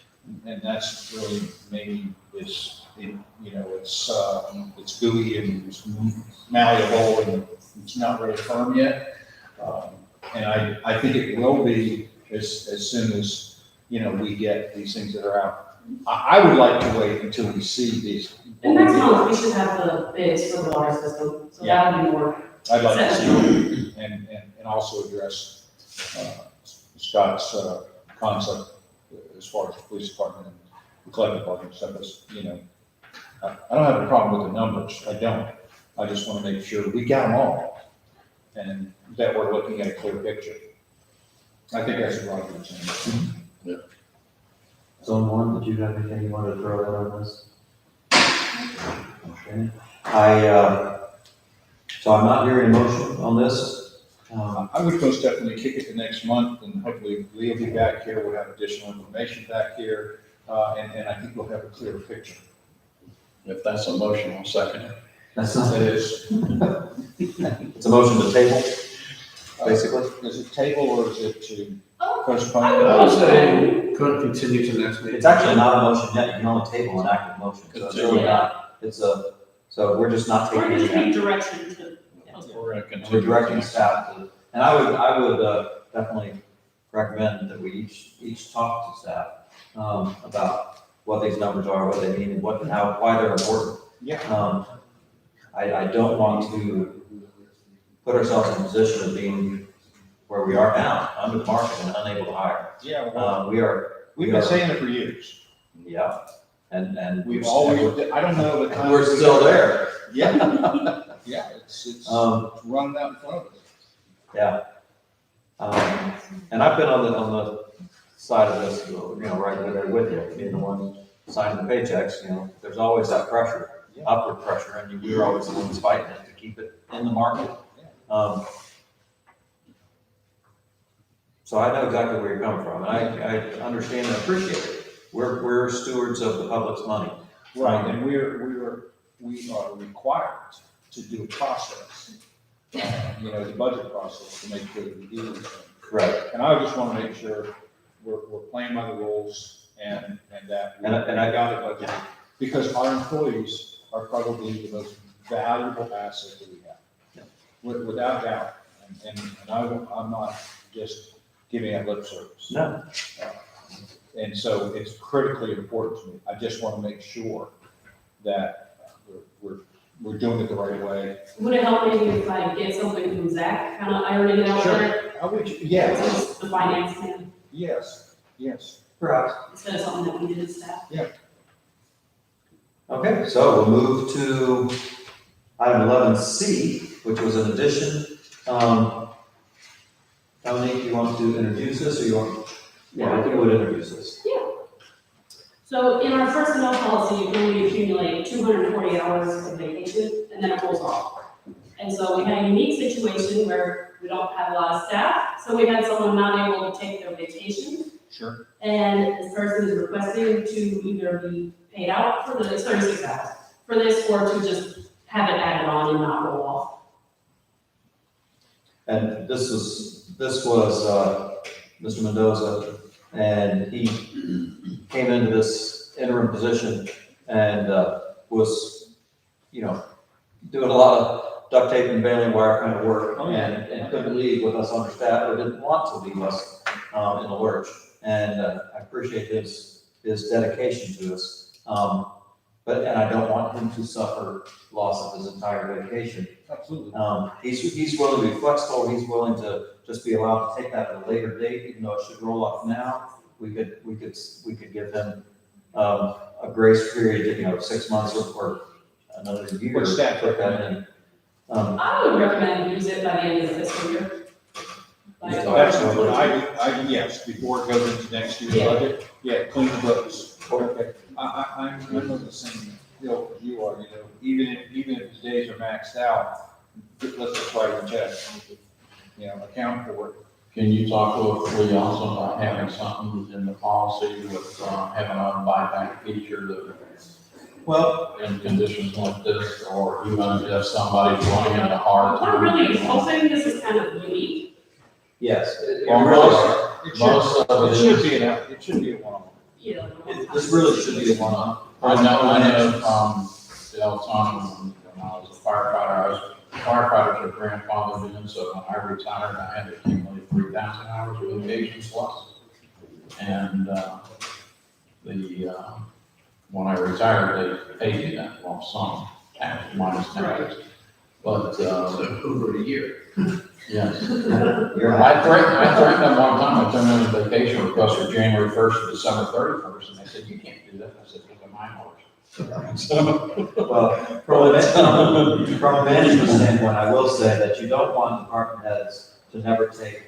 and that's really maybe it's gooey and it's malleable and it's not really firm yet. And I think it will be as soon as, we get these things that are out. I would like to wait until we see these. And next month, we should have the bids for the water system, so that would be more. I'd like to see, and also address Scott's concept as far as the police department and the collective department stuff is, I don't have a problem with the numbers, I don't. I just want to make sure we got them all, and that we're looking at a clear picture. I think that's what Roger's saying. Yeah. Zone one, did you have anything you wanted to throw in on this? Okay. So I'm not hearing a motion on this. I would most definitely kick it to next month, and hopefully Lee will be back here, we'll have additional information back here, and I think we'll have a clearer picture. If that's a motion, I'll second it. That's not. It is. It's a motion to table, basically. Is it table or is it to postpone? I would say could continue to next meeting. It's actually not a motion yet, you can only table an active motion, so it's really not, so we're just not taking We're it. just taking direction to. We're going to continue. We're directing staff to, and I would definitely recommend that we each talk to staff, about what these numbers are, what they mean, and why they're important. Yeah. I don't want to put ourselves in a position of being where we are now, under the market and unable to hire. Yeah. Well, We've been saying it for years. Yeah, and We've always, I don't know the time. we're still there. Yeah. Yeah, it's running out in front of us. Yeah. And I've been on the side of this, right there with you, being the one signing the paychecks, there's always that pressure, upward pressure, and we're always the ones fighting it to keep it in the market. So I know exactly where you're coming from, and I understand and appreciate it. We're stewards of the public's money. Right, and we are required to do a process, the budget process to make sure that we do this. Correct. And I just want to make sure we're playing by the rules and that. And I got it budgeted, because our employees are probably the most valuable asset that we have, without doubt. And I'm not just giving it lip service. No. And so it's critically important to me. I just want to make sure that we're doing it the right way. Would it help maybe if I get something from Zach, kind of ironing it out there? I would, yes. The finance man, Yes. Perhaps. instead of something that we did as staff. Yeah. Okay, so we'll move to item 11C, which was an addition. Dominique, you want to introduce this, or you want? Yeah, I think I would introduce this. Yeah. So in our personnel policy, you can only accumulate 240 hours of vacation, and then it rolls off. And so we had a unique situation where we don't have a lot of staff, so we had someone not able to take their vacation. Sure. And this person is requesting to either be paid out for it's 36 hours, for this, or to just have it added on and not roll off. And this was Mr. Mendoza, and he came into this interim position and, was, doing a lot of duct tape and baling wire kind of work and couldn't leave with us understaffed or didn't want to leave us, in the lurch. And, I appreciate his dedication to us. And I don't want him to suffer loss of his entire vacation. Absolutely. He's willing to be flexible, he's willing to just be allowed to take that at a later date, even though it should roll off now. We could give him, a grace period, 6 months or another year. What's that? Put that in. I would recommend use it by the end of the fiscal year. That's, yes, before it goes into next year's Yeah. budget, clean the books. Okay. I'm on the same deal as you are, even if the days are maxed out, let's just write a check, account for it. Can you talk with Lee also about having something in the policy with, having a buyback feature that, Well, in conditions like this, or even if somebody's running into hard We're time? really hoping this is kind of unique. yes, it Well, really, most of It should be a one-off. Yeah. this really should be a one-off. I know from the time when I was a firefighter, firefighters are grandfathered in, so when I retired, I had to accumulate 3,000 hours of vacation plus. And, when I retired, they paid me that lump sum, tax minus taxes. But, Over a year. yes. I threatened them one time, I turned in a vacation request for January 1st to December 31st, and they said, you can't do that. I said, look at my hours. So, Well, from a management standpoint, I will say that you don't want department heads to never take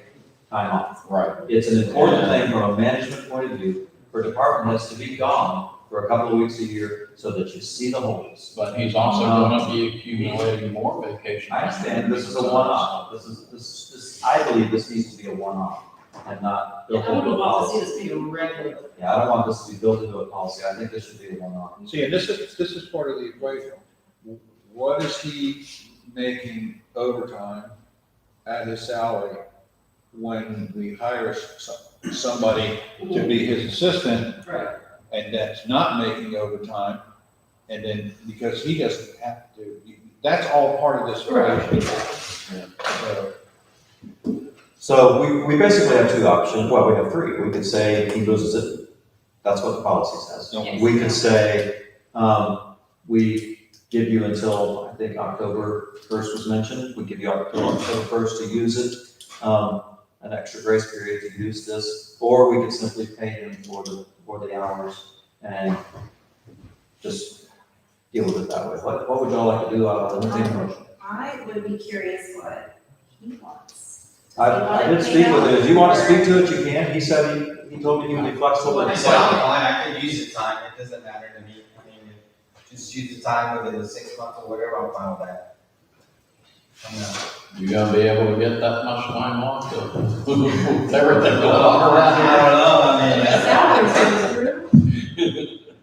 time off. right. It's an important thing from a management point of view for department heads to be gone for a couple of weeks a year so that you see the holes. But he's also going to be accumulating more vacation. I understand, this is a one-off, this, I believe this needs to be a one-off and not Yeah, built I into would a love to see policy. this be a regular. Yeah, I don't want this to be built into a policy, I think this should be a one-off. See, and this is part of the equation. What is he making overtime at his salary when we hire somebody to be his assistant? Right. And that's not making overtime, and then, because he doesn't have to, that's all part of this equation. So we basically have two options, well, we have three, we could say he loses it, that's what the policy says. Yes. We could say, we give you until, I think October 1st was mentioned, we give you until October 1st to use it, an extra grace period to use this, or we could simply pay him for the hours and just deal with it that way. What would y'all like to do out of the motion? I would be curious what he wants. I did speak with him, if you want to speak to it, you can, he said he told me he would be flexible. Well, I'm fine, I could use the time, it doesn't matter to me, I mean, just use the time within the 6 months or whatever, I'm fine with that. You gonna be able to get that much time off with everything going on around here?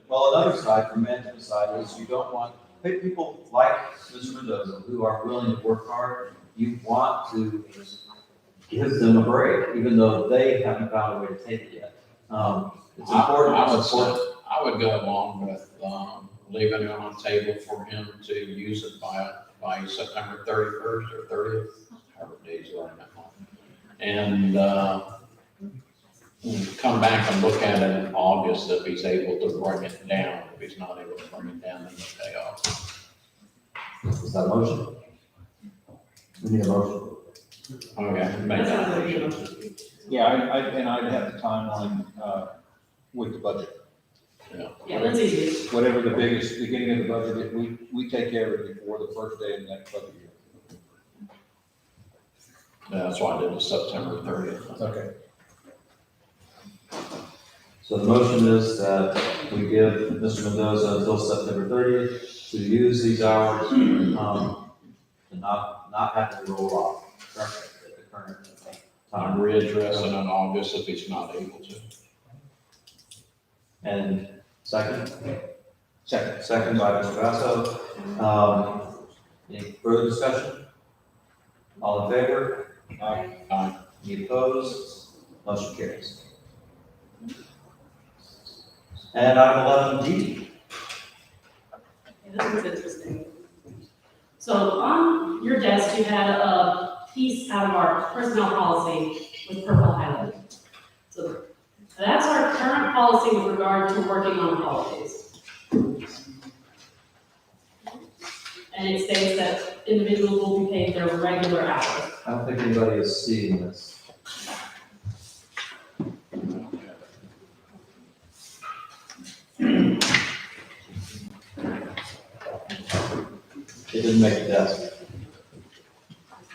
Well, another side, from management side, is you don't want, people like Mr. Mendoza, who are willing to work hard, you want to give them a break, even though they haven't found a way to take it yet. It's important. I would go along with, leaving it on the table for him to use it by September 31st or 30th, however days are in that month. And, come back and look at it in August if he's able to bring it down. If he's not able to bring it down, then he'll pay off. Is that a motion? We need a motion. Okay, make that motion. Yeah, I'd have the timeline, with the budget. Yeah, that's easy. Whatever the biggest beginning of the budget is, we take care of it before the first day of the next budget year. Yeah, that's why I did it September 30th. Okay. So the motion is that we give Mr. Mendoza until September 30th to use these hours, to not have to roll off, correct, at the current I'm time. readdressing in August if he's not able to. And second? Second. Second by Mr. Basso. Any further discussion? All in favor? Aye. Any opposed? Motion carries. And item 11D. Yeah, this is interesting. So on your desk, you had a piece out of our personnel policy with purple highlighted. So that's our current policy with regard to working on holidays. And it states that individuals will be paid their regular hours. I don't think anybody is seeing this. It didn't make the desk.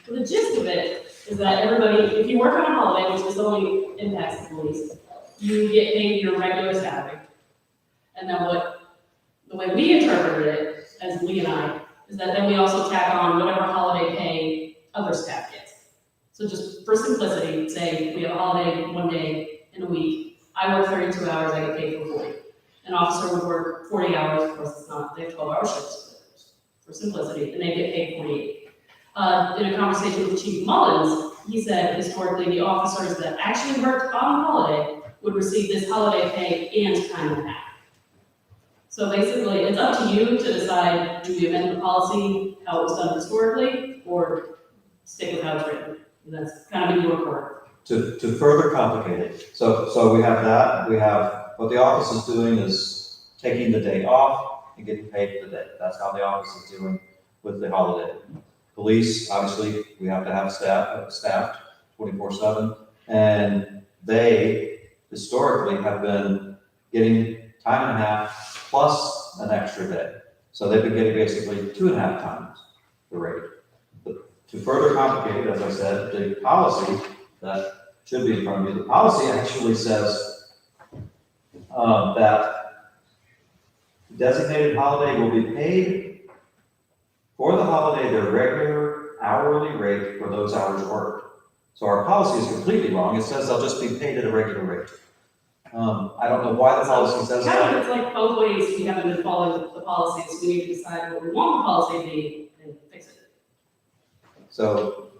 The gist of it is that everybody, if you work on a holiday, which is only impacts the police, you get paid your regular salary. And then the way we interpreted it, as Lee and I, is that then we also tack on whatever holiday pay other staff gets. So just for simplicity, say we have a holiday one day in a week, I work 32 hours, I get paid for 40. An officer would work 40 hours, of course it's not, they have 12-hour shifts for simplicity, and they get paid 48. In a conversation with Chief Mullins, he said historically the officers that actually worked on a holiday would receive this holiday pay and time and a half. So basically, it's up to you to decide, do we amend the policy, how it was done historically, or stick with how it's written? And that's kind of in your court. To further complicate it, so we have that, we have, what the office is doing is taking the day off and getting paid for the day. That's how the office is doing with the holiday. Police, obviously, we have to have staffed 24/7, and they historically have been getting time and a half plus an extra day. So they've been getting basically 2.5 times the rate. But to further complicate it, as I said, the policy that should be in front of you, the policy actually says that designated holiday will be paid for the holiday their regular hourly rate for those hours worked. So our policy is completely wrong. It says they'll just be paid at a regular rate. I don't know why the policy says Kind of, that. it's like both ways, we haven't been following the policy, so we need to decide what we want the policy to be and fix it. So,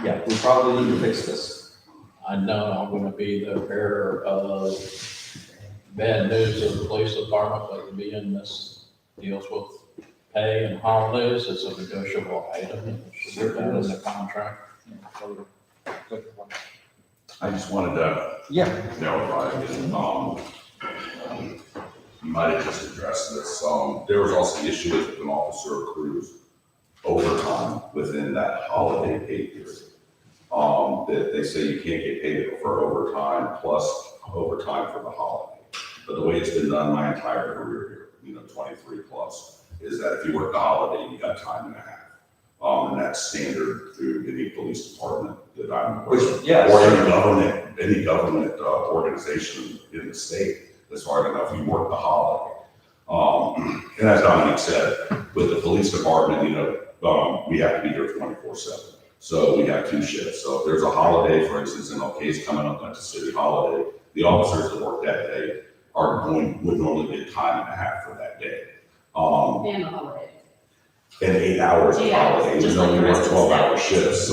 yeah, we probably need to fix this. I know I'm gonna be the bearer of bad news of the police department, but being this deals with pay and holidays, it's a negotiable item. It should be done in the contract. I just wanted to clarify, you might have just addressed this. There was also the issue with an officer accrues overtime within that holiday pay period. That they say you can't get paid for overtime plus overtime for the holiday. But the way it's been done my entire career here, 23 plus, is that if you work the holiday, you got time and a half. And that's standard through any police department that I'm aware of. Yes. Or any government organization in the state, as far as I know, if you work the holiday. And as Dominic said, with the police department, we have to be here 24/7. So we have 2 shifts. So if there's a holiday, for instance, in a case coming up like a city holiday, the officers that work that day would normally get time and a half for that day. And the holiday. And 8 hours of holiday, even just though like we the work rest of the 12-hour staff. shifts,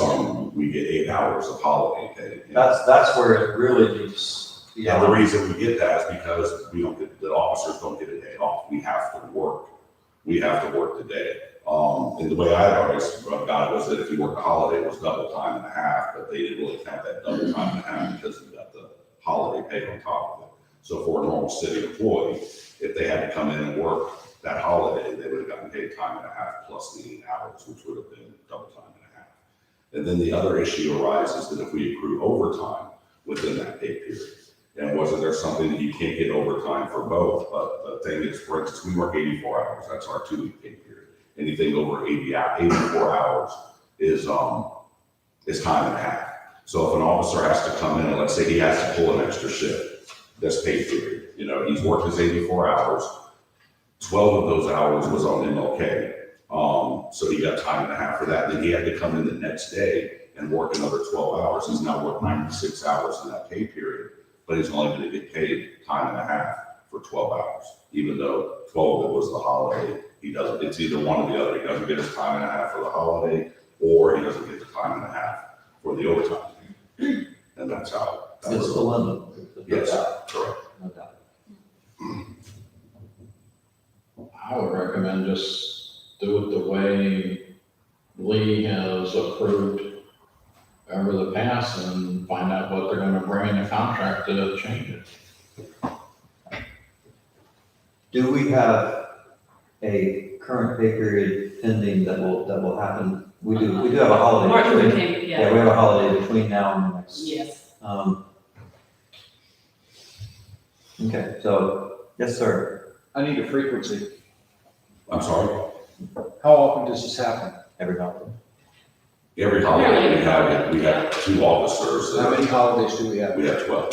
we get 8 hours of holiday pay. That's where it really needs. Yeah, the reason we get that is because the officers don't get a day off. We have to work. We have to work the day. And the way I always got it was that if you work a holiday, it was double time and a half, but they didn't really count that double time and a half because we got the holiday pay on top of it. So for a normal city employee, if they had to come in and work that holiday, they would have gotten paid time and a half plus the 8 hours, which would have been double time and a half. And then the other issue arises that if we accrue overtime within that pay period, and wasn't there something that you can't get overtime for both? But the thing is, for instance, we work 84 hours. That's our 2-week pay period. Anything over 84 hours is time and a half. So if an officer has to come in and let's say he has to pull an extra shift, this pay period, he's worked his 84 hours. 12 of those hours was on MLK. So he got time and a half for that. Then he had to come in the next day and work another 12 hours. He's now worked 96 hours in that pay period, but he's only going to get paid time and a half for 12 hours, even though 12 of it was the holiday. It's either one or the other. He doesn't get his time and a half for the holiday, or he doesn't get the time and a half for the overtime. And that's how. It's the limit. Yes, correct. No doubt. over the past and find out what they're gonna bring in the contract to change it. Do we have a current pay period pending that will happen? We do have a holiday. Martin Luther between- King, Yeah, we have a holiday between now and the next. Yes. Okay, so, yes, sir. I need a frequency. I'm sorry? How often does this happen? Every holiday. Every holiday we have 2 officers. How many holidays do we have? We have 12.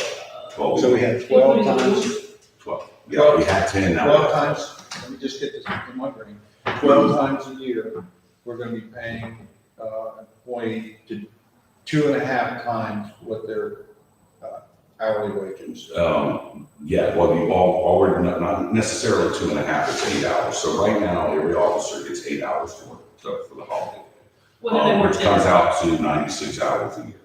12. So we have 12 times, 12. Yeah, we had 10 now. 12 times, let me just get this in my brain. 12 times a year, we're gonna be paying, an employee to 2.5 times what their hourly wages. Yeah, well, all we're not necessarily 2.5, it's 8 hours. So right now, every officer gets 8 hours to work, so for the holiday. What do they work Which comes out to 96 hours a year.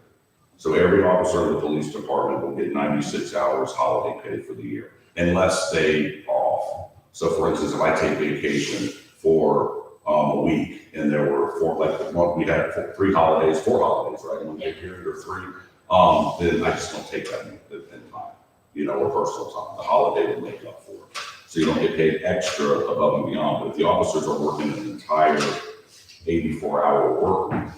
So every officer in the police department will get 96 hours holiday pay for the year, unless they are off. So for instance, if I take vacation for a week, and there were 4, we had 4 holidays, right, in one pay period, or 3, then I just don't take that in time, or personal time. The holiday will make up for it. So you don't get paid extra above and beyond, but if the officers are working an entire 84-hour work week,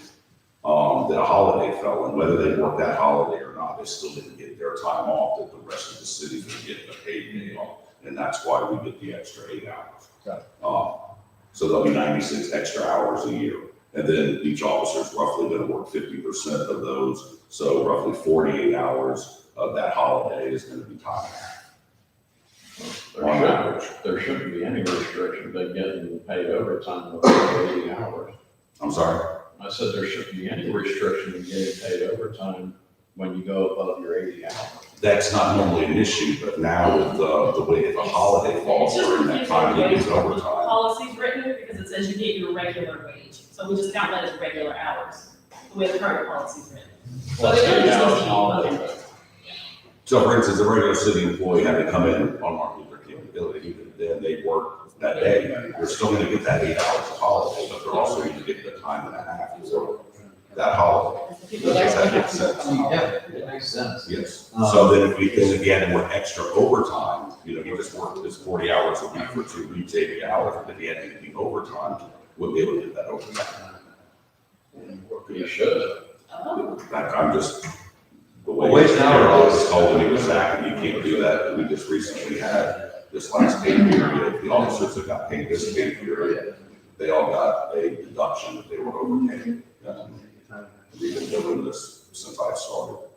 that a holiday fell in, whether they worked that holiday or not, they still didn't get their time off that the rest of the city would get a paid day off. And that's why we get the extra 8 hours. So there'll be 96 extra hours a year. And then each officer is roughly going to work 50% of those. So roughly 48 hours of that holiday is going to be time on average. There shouldn't be any restriction to getting paid overtime over 80 hours. I'm sorry? I said there shouldn't be any restriction to getting paid overtime when you go above your 80 hours. That's not normally an issue, but now with the way if a holiday falls during that time, it gets overtime. Policy's written because it says you get your regular wage, so we just count that as regular hours, the way the current policy's written. So it really just needs to be. So for instance, a regular city employee had to come in on Martin Luther King, even then they work that day, they're still gonna get that 8 hours of holiday, but they're also gonna get the time and a half for that holiday. Does that make sense? Yeah, it makes sense. Yes. So then if we, then again, with extra overtime, you just work this 40 hours a week for 2 weeks, 80 hours, but if you had anything overtime, we'll be able to get that overtime. You should. I'm just, the way Well, wage it's and hour I was laws. told me was that you can't do that. We just recently had this last pay period, the officers that got paid this pay period, they all got a deduction that they were overpaid. We've been doing this since I started.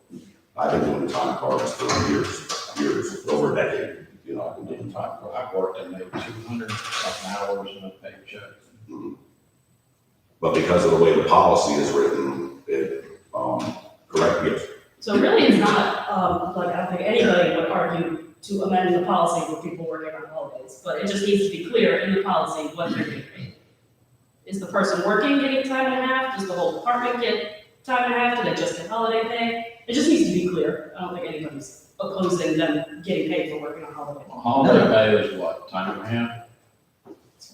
I've been doing time cards for years, over a decade. I've been doing time cards. I've worked and made 200 something hours in a paycheck. Mhm. But because of the way the policy is written, it, correct, yes. So really, it's not, like, I think anybody would argue to amend the policy for people working on holidays, but it just needs to be clear in the policy what they're getting paid. Is the person working getting time and a half? Does the whole department get time and a half? Do they just get holiday pay? It just needs to be clear. I don't think anybody's opposing them getting paid for working on holiday. Holiday pay is what, time and a half?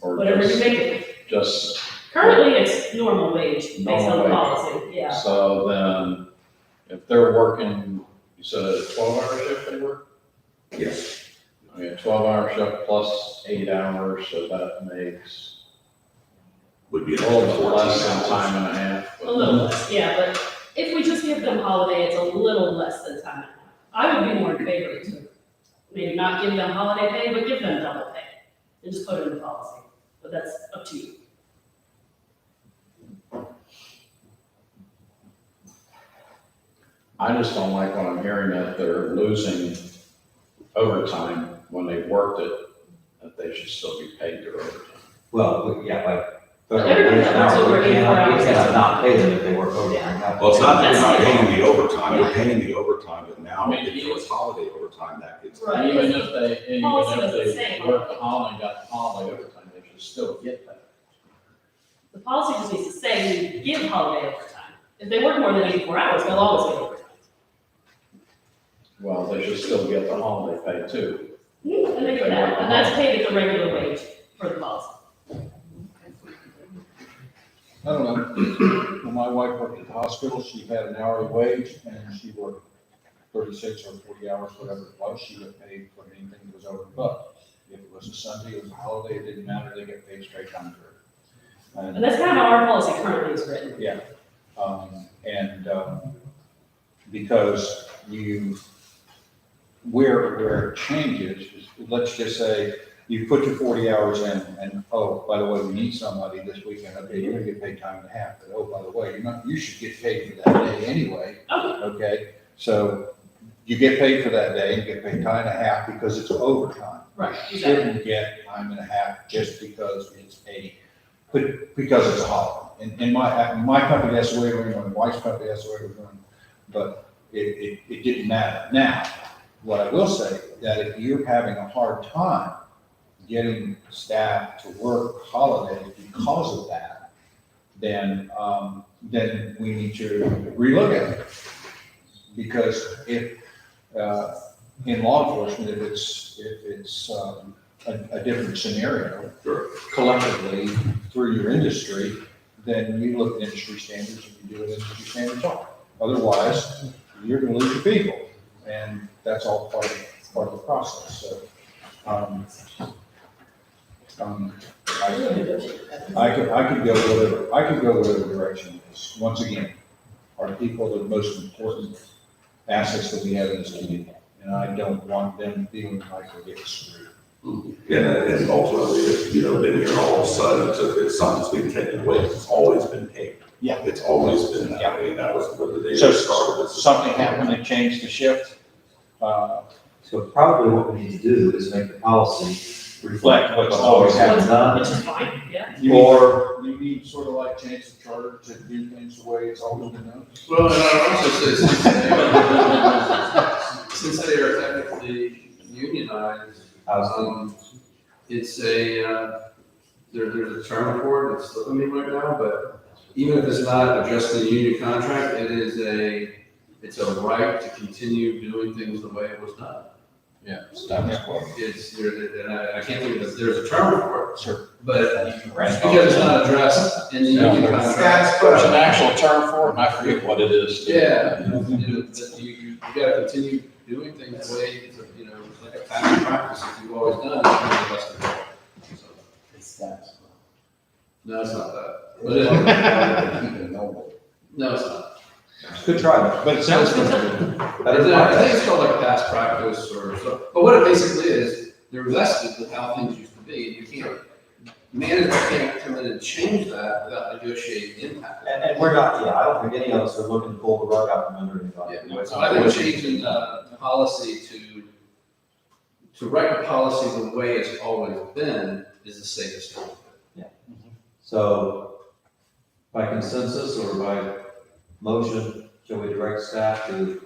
Or Whatever you just- make it. Just. Currently, it's normal wage based on Normal the wage. policy, yeah. So then, if they're working, you said a 12-hour shift they work? Yes. Okay, 12-hour shift plus 8 hours, so that makes Would be a an little extra bit 14 less than hours. time and a half. A little less, yeah, but if we just give them holiday, it's a little less than time and a half. I would be more in favor to maybe not give them holiday pay, but give them double pay, and just put it in the policy, but that's up to you. I just don't like when I'm hearing that they're losing overtime when they worked it, that they should still be paid their overtime. Well, yeah, like. Everybody that works over 84 hours. We cannot not pay them if they work overtime. Well, it's not that you're not That's- paying the overtime, you're Yeah. paying the overtime, but now I mean, if there was holiday overtime, that gets. Right. Even if Policy doesn't say. work the holiday, and got the holiday overtime, they should still get that. The policy just needs to say you give holiday overtime. If they work more than 84 hours, they'll always get overtime. Well, they should still get the holiday pay too. And they get that, and that's paid at the regular wage for the policy. I don't know, when my wife worked at the hospital, she had an hourly wage, and she worked 36 or 40 hours, whatever it was, she got paid for anything that was over the buck. If it was a Sunday, it was a holiday, it didn't matter, they get paid straight time through. And that's kind of how our policy currently is written. Yeah, because where it changes, is, let's just say, you put your 40 hours in, and, oh, by the way, we need somebody this weekend, okay, you're gonna get paid time and a half, but oh, by the way, you should get paid for that day anyway. Okay, so you get paid for that day, you get paid time and a half because it's overtime. Right, You shouldn't get time and a half just because it's a holiday. And my company, that's the way we're going, my wife's company, that's the way we're going, but it didn't matter. Now, what I will say, that if you're having a hard time getting staff to work holidays because of that, then we need to relook at it. Because if, in law enforcement, if it's a different scenario, collectively through your industry, then you look at industry standards and you do what industry standards are. Otherwise, you're gonna lose your people, and that's all part of the process, so. I could go whatever direction it is. Once again, our people are the most important assets that we have in this community, and I don't want them feeling like they're getting screwed. And ultimately, you know, then you're all of a sudden, it's something's being taken away, it's always been paid. Yeah. It's always been that way, and that was what the day So started. something happened that changed the shift. So probably what we need to do is make the policy Reflect what's always happened. Which is fine, yeah. Or you need sort of like change the charter to do things the way it's always been done. Well, and I also say, since they are technically unionized, it's there's a term for it, it's slipping me right now, but even if it's not addressed in the union contract, it's a right to continue doing things the way it was done. Yeah, status quo. And I can't think of, there's a term for it. Sure. But just because it's not addressed in the union contract. There's an actual term for it, and I forget what it is. Yeah, you gotta continue doing things the way, it's like a past practice that you've always done. It's status quo. No, it's not that. But it, no, it's not. Good try, but it sounds good. I think it's called like past practice or so, but what it basically is, they're vested with how things used to be, and you can't, management can't come in and change that without negotiating impact. And we're not, I don't think any of us are looking to pull the rug out from under anybody. Yeah, so I think changing policy to write the policy the way it's always been is the safest thing. Yeah. So by consensus or by motion, shall we direct staff to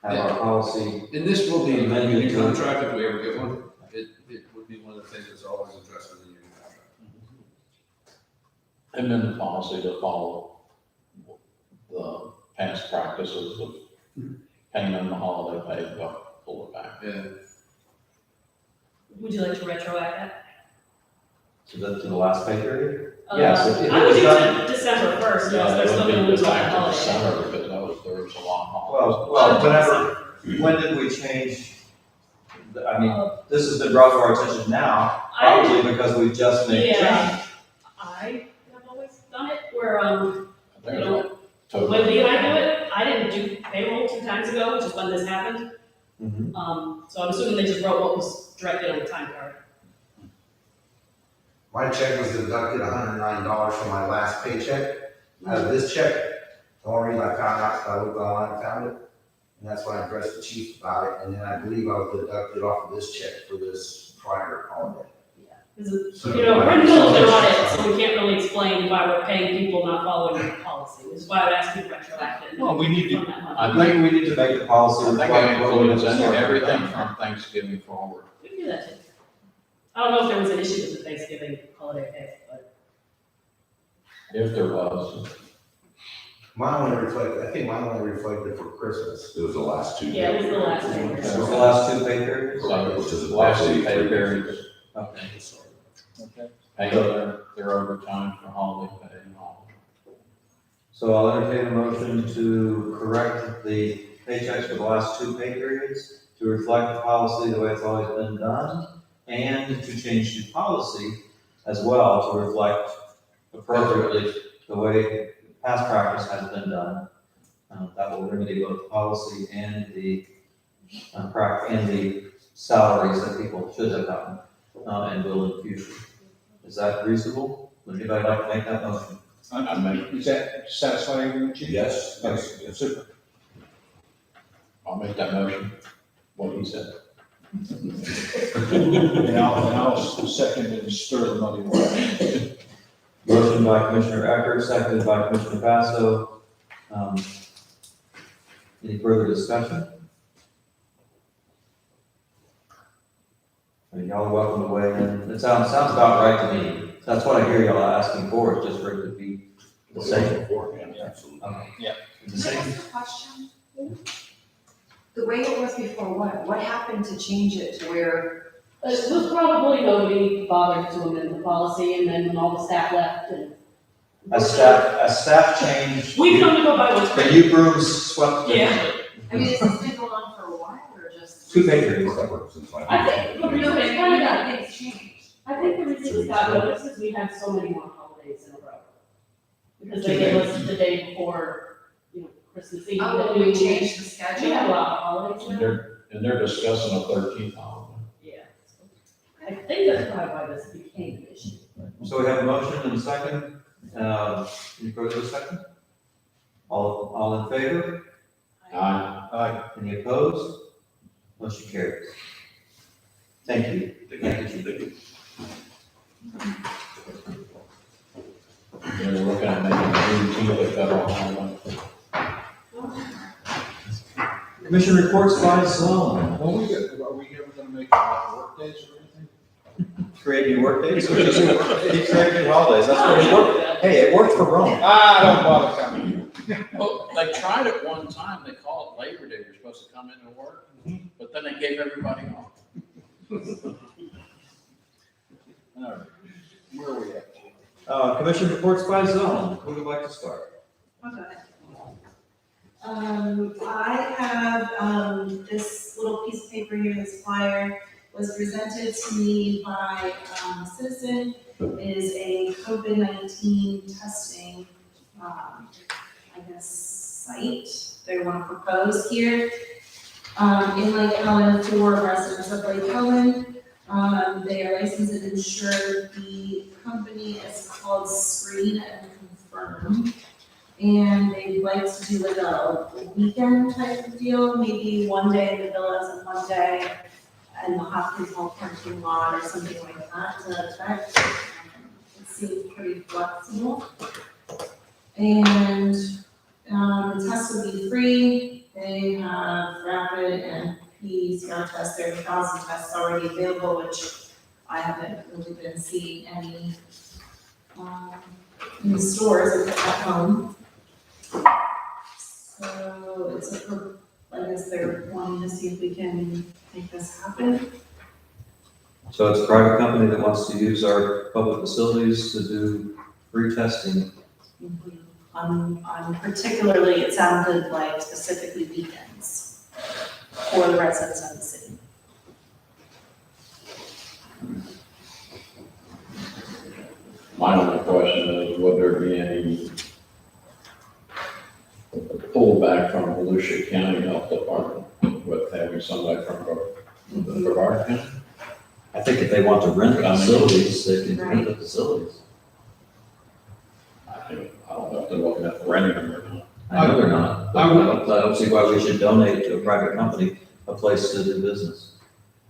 have our policy? And this will be amended a union to- contract if we ever get one. It would be one of the things that's always addressed in the union contract. And then the policy to follow the past practices of paying them the holiday pay, but pull it back. Yeah. Would you like to retroact that? To the last pay period? Yes. if it I would was do done- to December first, Yeah, yes, there's it still would gonna be lose on the back to holiday. December because there was a long holiday. Well, whenever, when did we change? I mean, this has been brought to our attention now, probably because we just made a change. Yeah, I have always done it where, I think it was like when Lee and I do it, I didn't do payroll 2 times ago, which is when this happened. So I'm assuming they just wrote what was directed on the time card. My check was deducted $109 from my last paycheck. Out of this check, the only reason I found out, I looked online and found it. And that's why I addressed the chief about it. And then I believe I was deducted off of this check for this prior holiday. Because, we're in the middle of the audit, so we can't really explain why we're paying people not following the policy, which is why I would ask you to retroact it. Well, we need to- from that month. I think we need to make the policy. I think reflect I what we included started. everything from Thanksgiving forward. We can do that too. I don't know if there was an issue with the Thanksgiving holiday pay, but. If there was. Mine only reflected, I think mine only reflected for Christmas. It was the last 2 days. Yeah, it was the last two. It was the last 2 pay periods? Which is The last roughly 2 pay 3 periods. days. Okay. Okay. Pay their overtime for holiday pay and all. So I'll entertain a motion to correct the paychecks for the last 2 pay periods to reflect the policy the way it's always been done, and to change the policy as well to reflect appropriately the way past practice has been done. That will remedy both the policy and the and the salaries that people should have gotten and will in the future. Is that reasonable? Would anybody like to make that motion? Is that satisfying with you? Yes. Okay, super. I'll make that motion, what he said. And I'll second and stir the muddy water. Motion by Commissioner Eckert, seconded by Commissioner Basso. Any further discussion? Y'all are welcome to weigh in. It sounds about right to me. That's what I hear y'all asking for, just for it to be the same. Beforehand, absolutely. Yeah. The Can I same. ask a question? The way it was before, what happened to change it to where? It was probably nobody bothered to amend the policy, and then when all the staff left and. As staff changed. We've come to go by what's The written. new brooms swept. Yeah. I mean, has this been going on for a while or just? 2 pay periods. I think the reason it kind of got, Things changed. I think the reason it got noticed is we had so many more holidays in a row. Because they gave us the day before, Christmas Eve. Oh, the we new- changed the schedule? We had a lot of holidays And now. they're discussing a 13th holiday. Yeah. I think that's probably why this became an issue. So we have a motion and a second. Any further discussion? All in favor? Aye. Aye. Any opposed? Motion carries. Thank you. Thank you. They're looking at making Juneteenth a federal holiday. Commission reports by zone. Are we ever gonna make work days or anything? Create new work days or just keep creating new holidays? That's what it worked. Hey, it worked for Rome. Don't bother coming. Well, they tried it one time, they called it Labor Day, you're supposed to come in and work, but then they gave everybody off. All right, where are we at? Commission reports by zone. Who would like to start? Okay. I have, this little piece of paper here, this flyer, was presented to me by a citizen. It is a COVID-19 testing, site they want to propose here. In Lake Helen, for residents of Lake Helen. They are licensed and insured. The company is called Screen and Confirm. And they'd like to do like a weekend type of deal, maybe one day in the villas and one day in the Hopkins Hall parking lot or something like that to that effect. It seems pretty flexible. And the test would be free. They have rapid and PCR tests. There are 1,000 tests already available, which I haven't really been seeing any in the stores at home. So I guess they're wanting to see if we can make this happen. So it's a private company that wants to use our public facilities to do free testing. On particularly, it sounded like specifically weekends for the residents of the city. My only question is, would there be any pullback from Volusia County Health Department with having somebody from Brevard County? I think if they want to rent the facilities, they can rent the facilities. I don't know if they're looking at renting them or not. I know they're not, but I don't see why we should donate to a private company a place to do business.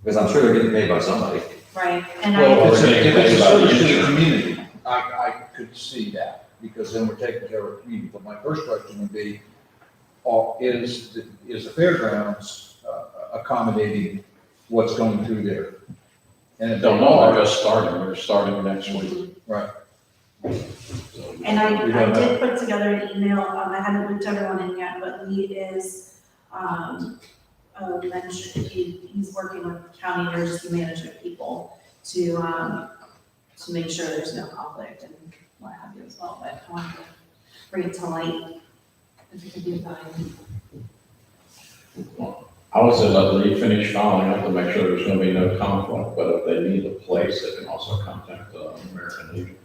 Because I'm sure they're getting paid by somebody. Right, and Well, if They're getting it's paid a by the service to the insurance. community, I could see that, because then we're taking care of the community. But my first question would be, is the fairgrounds accommodating what's going through there? And if they Don't know, are, they're just starting, they're starting next week. right, And I We don't did put together an email, I haven't looked everyone in yet, but he is, mentioned, he's working with county emergency management people to make sure there's no conflict and what have you as well, but I wanted to free tonight, if it could be fine. I would say let Lee finish following up to make sure there's gonna be no conflict, but if they need a place, they can also contact the American Legion.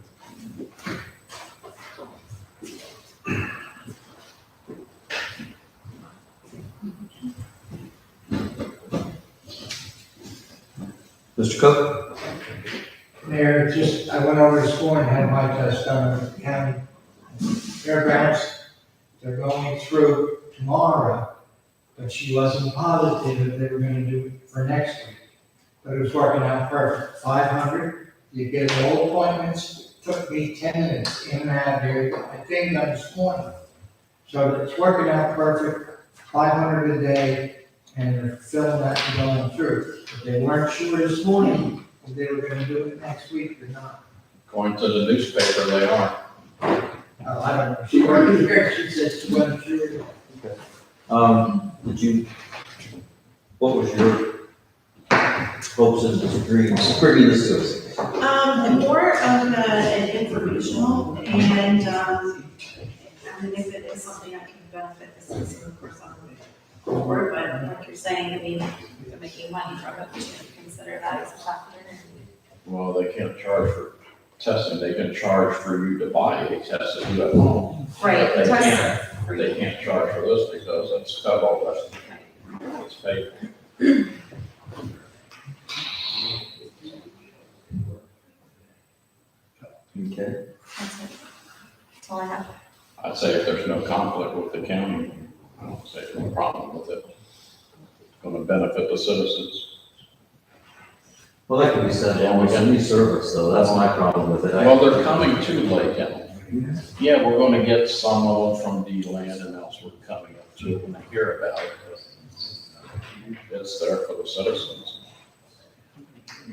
Mr. Cook? Mayor, I went over this morning, had my test done with the county fairgrounds. They're going through tomorrow, but she wasn't positive if they were gonna do it for next week. But it was working out perfect. 500, you get all appointments, took me 10 minutes in and out here, I think that this morning. So it's working out perfect, 500 a day, and they're filling that and going through. But they weren't sure this morning if they were gonna do it next week or not. According to the newspaper, they are. Oh, I don't know, she worked here, she said she wasn't sure. What was your hopes and dreams bringing this to us? More of an informational and, I mean, if it is something that can benefit the citizen, of course, I'm for it, but like you're saying, I mean, if you're making money from it, we should consider that as a factor. Well, they can't charge for testing, they can charge for you to buy a test that you at home. Right, They test can't, they can't charge for this because it's federal, it's paid. Okay. That's it. That's all I have. I'd say if there's no conflict with the county, I don't say there's no problem with it. It's gonna benefit the citizens. Well, that can be said, almost any service, though, that's my problem with it. Well, they're coming to Lake Elm. Yeah, we're gonna get some of them from D-Land and elsewhere coming up to it when they hear about it. It's there for the citizens.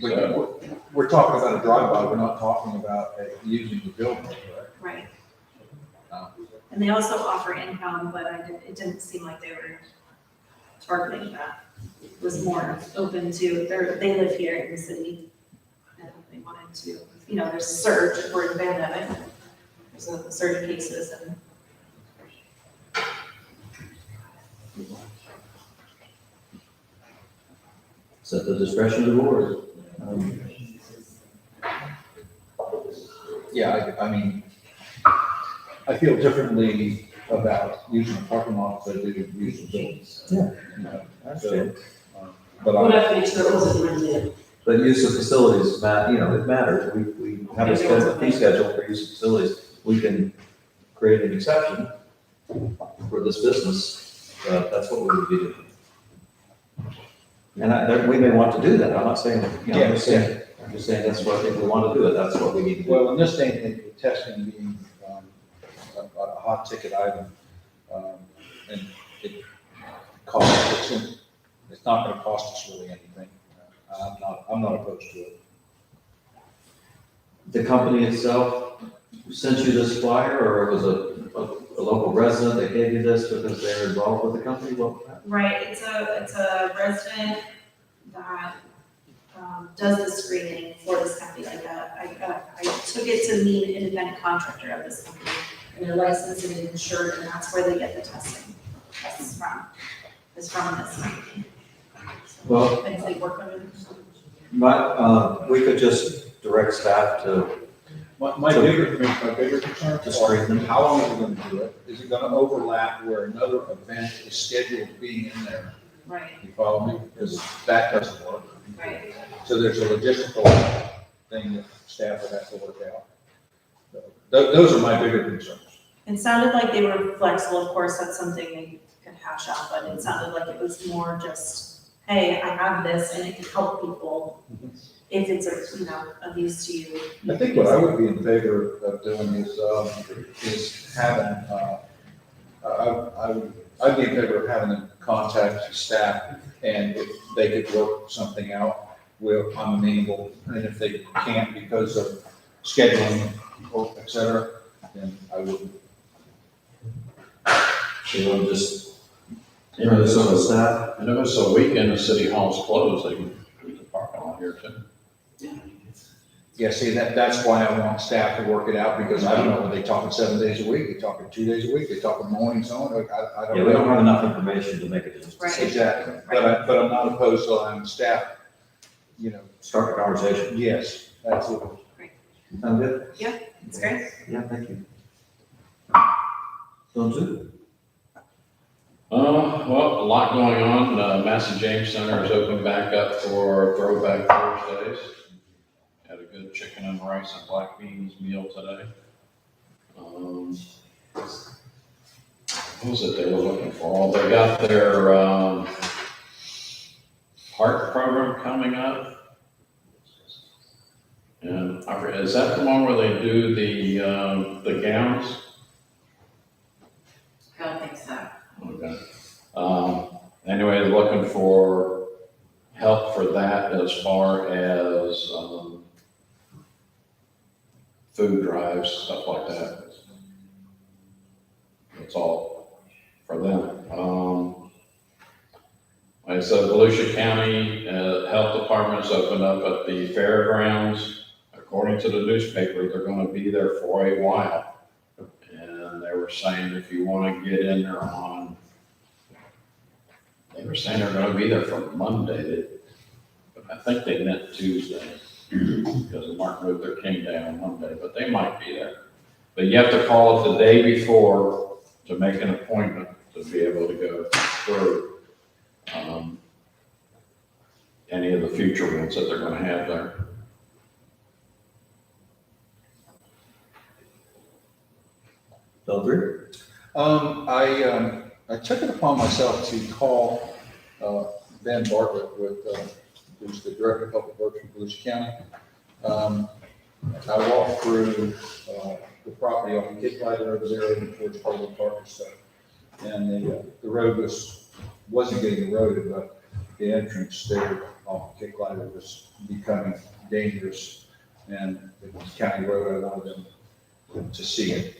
We're talking about a drive-by, we're not talking about using the building, correct? Right. And they also offer income, but it didn't seem like they were targeting that. It was more open to, they live here in the city. And they wanted to, there's a surge for the pandemic. There's a surge of cases and. It's at the discretion of the board. Yeah, I mean, I feel differently about using a parking lot than I do using buildings. Yeah. You know, That's so, true. But We'll have to make sure it wasn't rented. But use of facilities, it matters. We have a fee schedule for use of facilities. We can create an exception for this business. That's what we would be doing. And we may want to do that. I'm not saying, I'm just saying that's what, if we want to do it, that's what we need to do. Well, in this day and age, with testing being a hot ticket item, and it costs, it's not gonna cost us really anything. I'm not opposed to it. The company itself sent you this flyer, or it was a local resident that gave you this because they're involved with the company? Right, it's a resident that does the screening for this company. Like I took it to meet an independent contractor of this company, and they're licensed and insured, and that's where they get the testing. That's from this company. So, Well, and they work on it. We could just direct staff to. My bigger concern To straighten them. how long are we gonna do it? Is it gonna overlap where another event is scheduled being in there? Right, You follow me? Because that doesn't work. right. So there's a logistical thing that staff would have to work out. So, those are my bigger concerns. It sounded like they were flexible. Of course, that's something they could hash out, but it sounded like it was more just, hey, I have this and it can help people if it's of use to you. I think what I would be in favor of doing is having, I'd be in favor of having them contact staff, and if they could work something out, I'm amenable, and if they can't because of scheduling or et cetera, then I wouldn't. So we'll just, this on the staff. And if it's a weekend, the city hall's closed, they can do the parking lot here too. Yeah, see, that's why I want staff to work it out, because I don't know, are they talking 7 days a week, they talking 2 days a week, they talking mornings on, I don't know. Yeah, we don't have enough information to make a decision. Right. Exactly, but I'm not opposed to allowing staff, you know. Start the conversation. Yes, absolutely. Sound good? That's great. Yeah, thank you. Zone two? Well, a lot going on. Massey James Center is open back up for Throwback Thursdays. Had a good chicken and rice and black beans meal today. What was it they were looking for? They got their, heart program coming up. And is that the one where they do the gowns? I don't think so. Okay. Anyway, they're looking for help for that as far as, food drives, stuff like that. It's all for them. Like I said, Volusia County Health Department's opened up at the fairgrounds. According to the newspaper, they're gonna be there for a while. And they were saying if you wanna get in there they were saying they're gonna be there from Monday, but I think they meant Tuesday, because of Martin Luther King Day on Monday, but they might be there. But you have to call it the day before to make an appointment to be able to go through any of the future ones that they're gonna have there. Zone three? I took it upon myself to call Ben Bartlett, who's the Director of Public Works for Volusia County. I walked through the property on the Kid Glider over there towards Parliament Park and stuff. And the road wasn't getting eroded, but the entrance there off the Kid Glider was becoming dangerous. And it was county road, I wanted them to see it.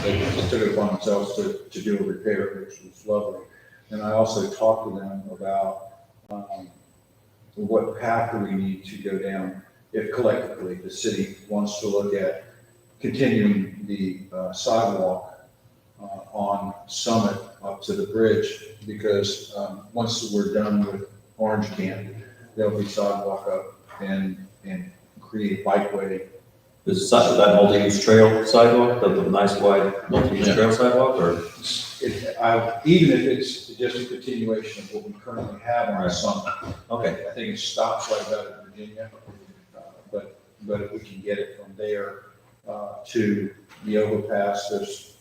They just took it upon themselves to do a repair, which was lovely. And I also talked to them about what path do we need to go down if collectively the city wants to look at continuing the sidewalk on Summit up to the bridge, because once we're done with Orange Can, there'll be sidewalk up and create a bikeway. Is that multi-use trail sidewalk, the nice wide multi-use trail sidewalk, or? Even if it's just a continuation of what we currently have on Summit. Okay. I think it stops right about at Virginia, but if we can get it from there to the overpass, there's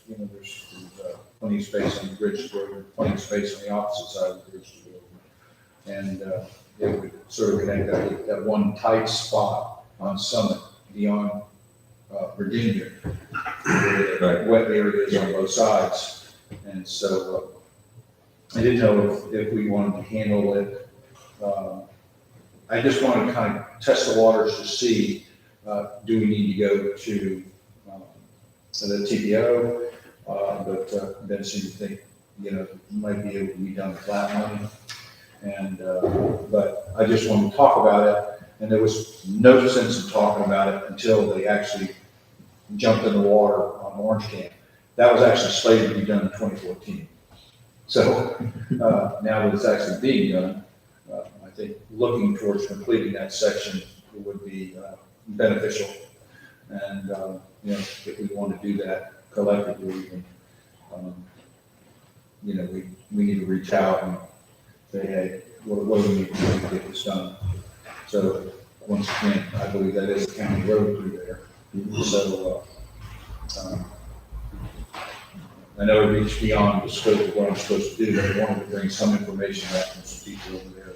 plenty of space on the bridge to go over, plenty of space on the opposite side of the bridge to go over. And it would sort of connect that one tight spot on Summit beyond Virginia, where the wet areas on both sides. And so I didn't know if we wanted to handle it. I just wanted to kind of test the waters to see, do we need to go to the TPO? But then seemed to think, it might be able to be done flat money. And, but I just wanted to talk about it, and there was no sense in talking about it until they actually jumped in the water on Orange Can. That was actually slated to be done in 2014. So now that it's actually being done, I think looking towards completing that section would be beneficial. And, if we want to do that collectively, then, we need to reach out and say, hey, what do we need to do to get this done? So once again, I believe that is a county road through there. So I know it reached beyond the scope of what I'm supposed to do, but I wanted to bring some information back from some people over there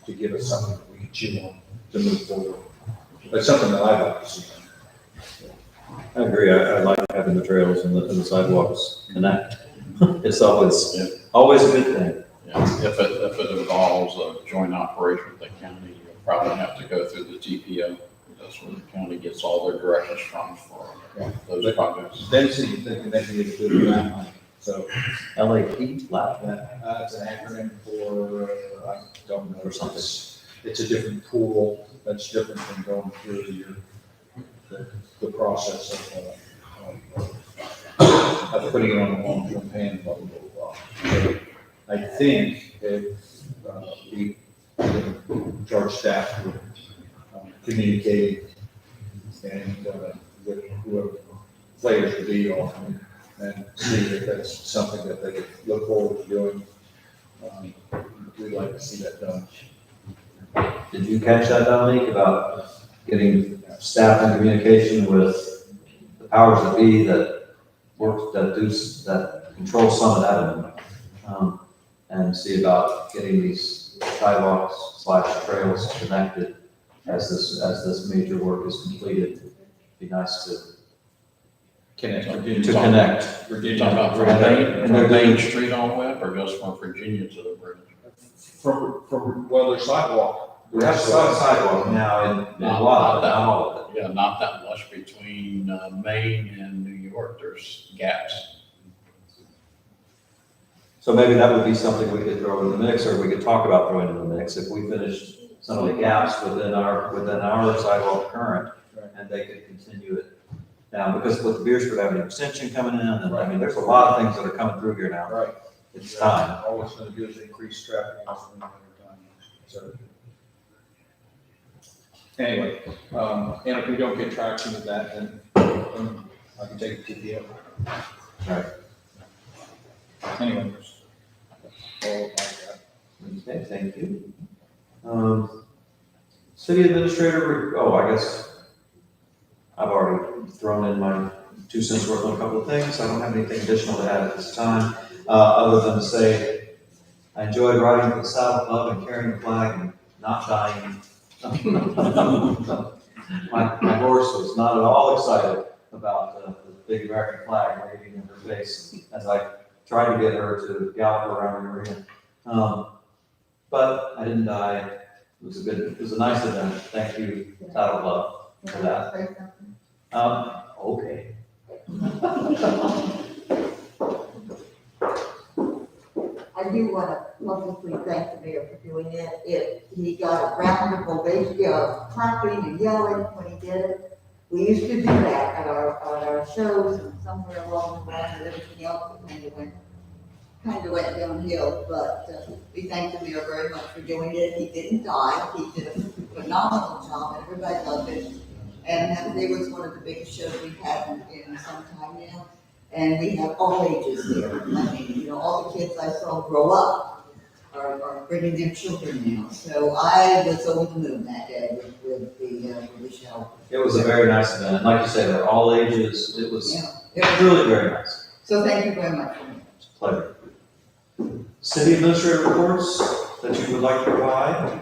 to give us something that we can chew on to move forward. But something that I'd like to see. I agree. I like having the trails and the sidewalks connect. It's always a good thing. Yeah, if it involves a joint operation with the county, you'll probably have to go through the TPO. That's where the county gets all their directions from for those projects. Then see, thinking that you get good grant money. So LAP, LAP. That's an acronym for, I don't know, or something. It's a different pool. That's different than going through the process of putting it on a long-term plan, blah, blah, blah, blah. So I think if we charge staff with communicating and with whoever players to be on and see if that's something that they could look forward to doing. We'd like to see that done. Did you catch that, Dominique, about getting staff in communication with the powers that be that work, that control some of that, and see about getting these sidewalks / trails connected as this major work is completed? Be nice to Connect. connect. You're talking about from Main Street on Webb, or just from Virginia to the bridge? From well, there's sidewalk. We have some sidewalk now in a lot, not all of it. Yeah, not that much between Maine and New York, there's gaps. So maybe that would be something we could throw in the mix, or we could talk about throwing in the mix if we finish some of the gaps within our sidewalk current, and they could continue it now, because with the Beersford Avenue extension coming in, and I mean, there's a lot of things that are coming through here now. Right. It's time. All it's gonna do is increase traffic else from time. So. Anyway, and if we don't get traction with that, then I can take it to the other. Right. Anyway. All like that. Okay, thank you. City administrator, I guess I've already thrown in my 2 cents worth on a couple of things. I don't have anything additional to add at this time, other than to say I enjoyed riding with the Saddle Club and carrying the flag and not dying. My horse was not at all excited about the big American flag waving in her face as I tried to get her to gallop around the arena. But I didn't die. It was a nice event. Thank you, Saddle Club, for that. Okay. I do want to publicly thank the mayor for doing it. He got a round of ovation, clapping and yelling when he did it. We used to do that at our shows, and somewhere along the line, and everything else kind of went downhill. But we thank the mayor very much for doing it. He didn't die. He did a phenomenal job, and everybody loved it. And that day was one of the biggest shows we've had in some time now. And we have all ages here. I mean, all the kids I saw grow up are bringing their children now. So I was over the moon that day with the show. It was a very nice event. And like you said, they're all ages. It was really very nice. So thank you very much. It's a pleasure. City administrator reports that you would like to provide?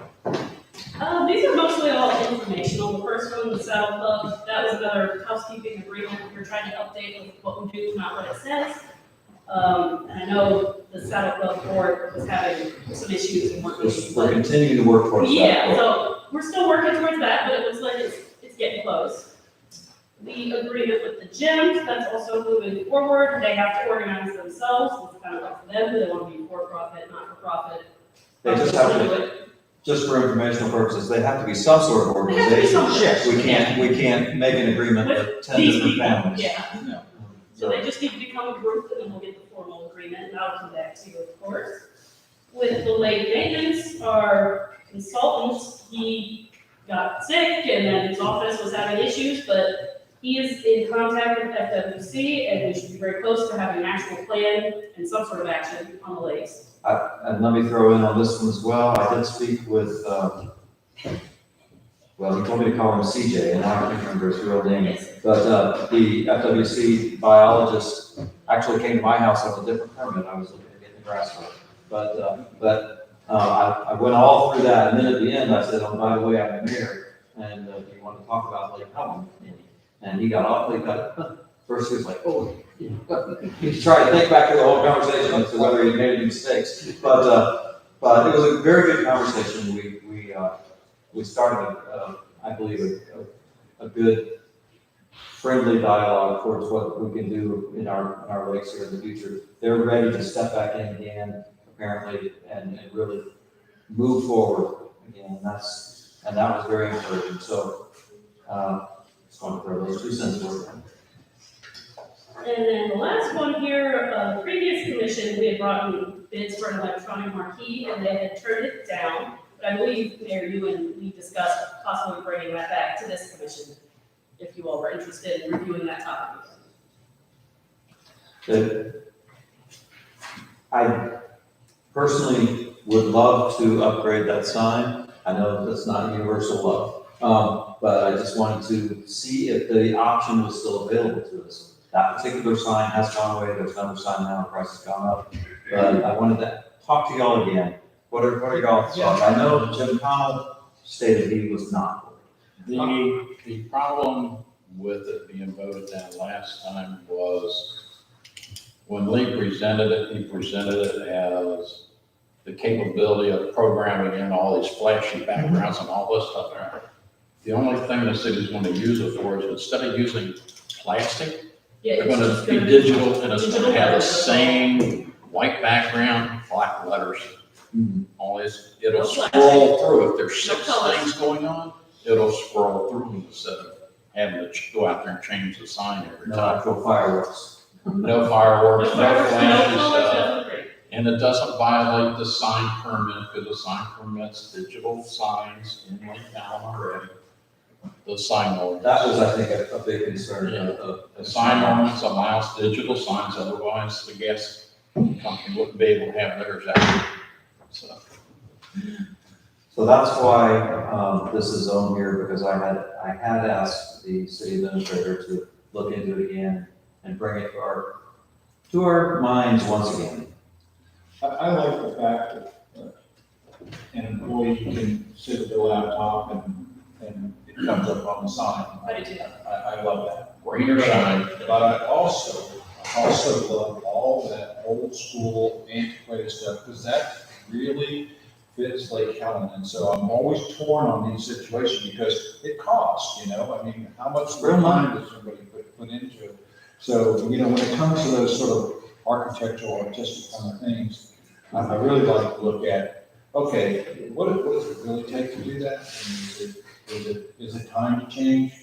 These are mostly all informational. The first one, the Saddle Club, that was another housekeeping agreement. We're trying to update with what we do, not what it says. And I know the Saddle Club board was having some issues and working. We're continuing to work towards that. Yeah, so we're still working towards that, but it looks like it's getting close. The agreement with the gyms, that's also moving forward. They have to organize themselves. It's kind of up to them. Do they want to be for profit, not for profit? They just have to, just for informational purposes, they have to be some sort of organization. Yes. We can't make an agreement with 10 different families. Yeah. So they just need to become a group, and then we'll get the formal agreement, and I'll come back to you, of course. With the late maintenance, our consultant, he got sick, and then his office was having issues, but he is in contact with FWC, and we should be very close to having an actual plan and some sort of action on the lakes. And let me throw in on this one as well. I did speak with, he told me to call him CJ, and I can't remember his real name. But the FWC biologist actually came to my house on a different permit. I was looking at getting the grass cut. But I went all through that, and then at the end I said, by the way, I'm the mayor, and do you want to talk about Lake Helen? And he got awfully cut. First he was like, oh, he's trying to think back to the whole conversation as to whether he made any mistakes. But it was a very good conversation. We started, I believe, a good, friendly dialogue towards what we can do in our lakes here in the future. They're ready to step back in again, apparently, and really move forward again. That's And that was very encouraging, so, just want to throw those 2 cents worth. And then the last one here, the previous commission, we had brought in bids for an electronic marquee, and they had turned it down. But I believe, Mayor, you and we discussed possibly bringing that back to this commission, if you all were interested in reviewing that topic. I personally would love to upgrade that sign. I know that's not universal love. But I just wanted to see if the option was still available to us. That particular sign has gone away, there's another sign now, the price has gone up. But I wanted to talk to y'all again. What are y'all's thoughts? I know Jim Connell stated he was not. The problem with it being voted down last time was when Lee presented it, he presented it as the capability of programming in all these flashy backgrounds and all this stuff there. The only thing the city's going to use it for is instead of using plastic, Yeah, they're going to be digital, and it's going to have the same white background, black letters. Always, it'll scroll through. If there's 6 things going on, it'll scroll through them instead of having to go out there and change the sign every No time. actual fireworks. No fireworks, no No flashes, colors, and it doesn't violate the sign permit, because the sign permits digital signs in Lake Allen already. The sign ordinance. That was, I think, a big concern. The sign ordinance allows digital signs, otherwise the gas company wouldn't be able to have theirs out. So that's why, this is on here, because I had asked the city administrator to look into it again and bring it to our minds once again. I like the fact that an employee can sit at their laptop and it comes up on the sign. I love that. Greener sign. But I also love all that old school antiquated stuff, because that really fits Lake Helen. And so I'm always torn on these situations because it costs, I mean, how much real money does somebody put into it? So, when it comes to those sort of architectural, artistic kind of things, I really like to look at, okay, what does it really take to do that? And is it time to change?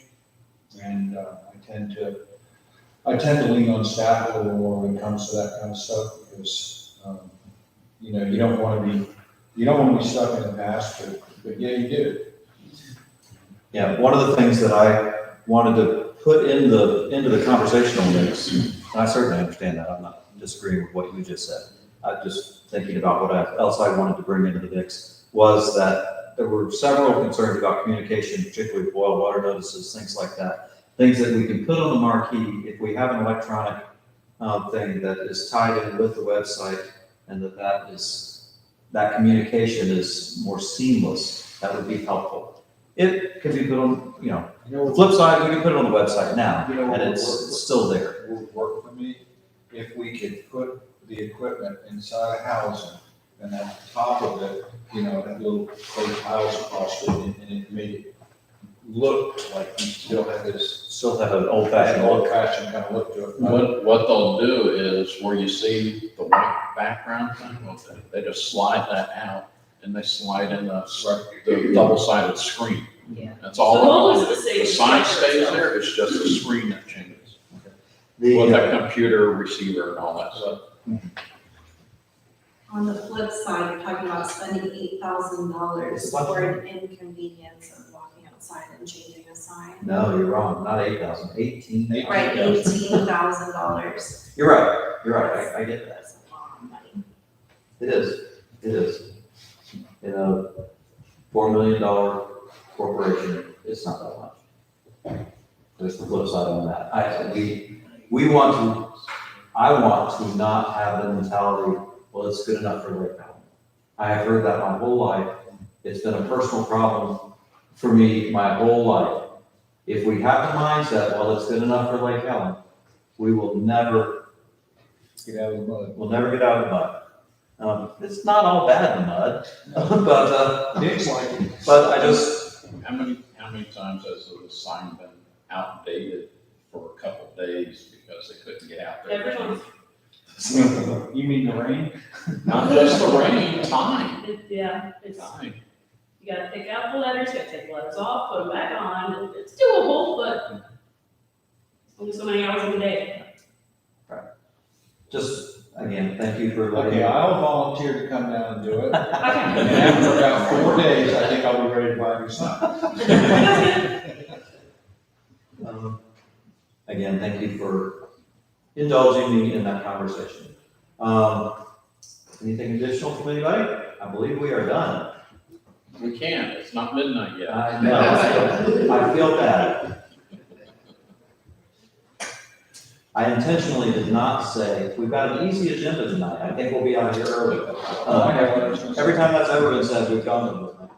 And I tend to lean on staff a little more when it comes to that kind of stuff, because you don't want to be stuck in the past, but yeah, you did it. Yeah, one of the things that I wanted to put into the conversational mix, and I certainly understand that, I'm not disagreeing with what you just said. I'm just thinking about what else I wanted to bring into the mix, was that there were several concerns about communication, particularly boil water notices, things like that. Things that we can put on the marquee if we have an electronic thing that is tied in with the website, and that communication is more seamless. That would be helpful. It can be put on, the flip side, we can put it on the website now, and it's still there. It would work for me if we could put the equipment inside a housing, and at the top of it, that little clay tiles across it, and it made it look like you still have an old-fashioned look. Old-fashioned kind of look to it. What they'll do is, where you see the white background thing, they just slide that out, and they slide in the double-sided screen. Yeah. That's all. So what was the same? The sign stays there, it's just the screen that changes. The, With a computer receiver and all that stuff. On the flip side, you're talking about spending $8,000 for an inconvenience of walking outside and changing a sign. No, you're wrong, not 8,000, 18. Right, $18,000. You're right, I get that. That's a lot of money. It is. $4 million corporation, it's not that much. There's the flip side on that. I want to not have the mentality, well, it's good enough for Lake Allen. I have heard that my whole life. It's been a personal problem for me my whole life. If we have the mindset, well, it's good enough for Lake Allen, we will never get out of the mud. We'll never get out of the mud. It's not all bad in the mud, but it's like it. But I just how many times has the sign been outdated for a couple of days because they couldn't get out there? Every month. You mean the rain? Not just the rain, time. It's Time. You gotta pick out the letters, you gotta take the letters off, put them back on, and it's doable, but only so many hours in the day. Just, again, thank you for letting Okay, me. I'll volunteer to come down and do it. Okay. And after about 4 days, I think I'll be ready to buy new signs. Again, thank you for indulging me in that conversation. Anything additional from anybody? I believe we are done. We can, it's not midnight yet. I know, I feel bad. I intentionally did not say, we've got an easy agenda tonight, I think we'll be out of here early. Every time that's ever been said, we've gone over.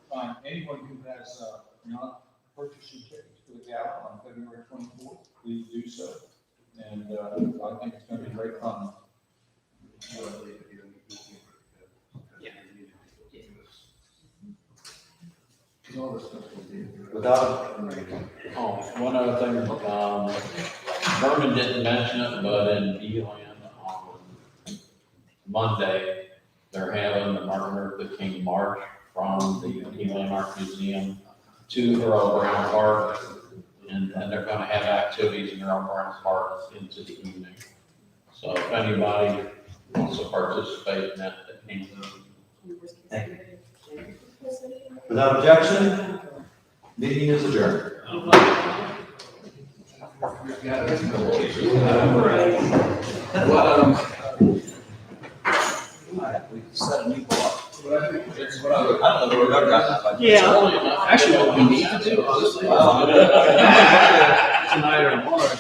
Anyone who has not purchased your tickets for the gala on February 24th, please do so. And I think it's going to be great fun. Without, Oh, one other thing, Herman didn't mention it, but in D-Land on Monday, they're having the Martin Luther King March from the D-Land Art Museum to Earl Brown Park. And then they're gonna have activities in Earl Brown Park into the evening. So if anybody wants to participate in that, they can. thank you. Without objection, meeting is adjourned. We set a new bar. It's what I don't know, we're not done. Yeah. Actually, what we need to do, honestly, tonight or tomorrow,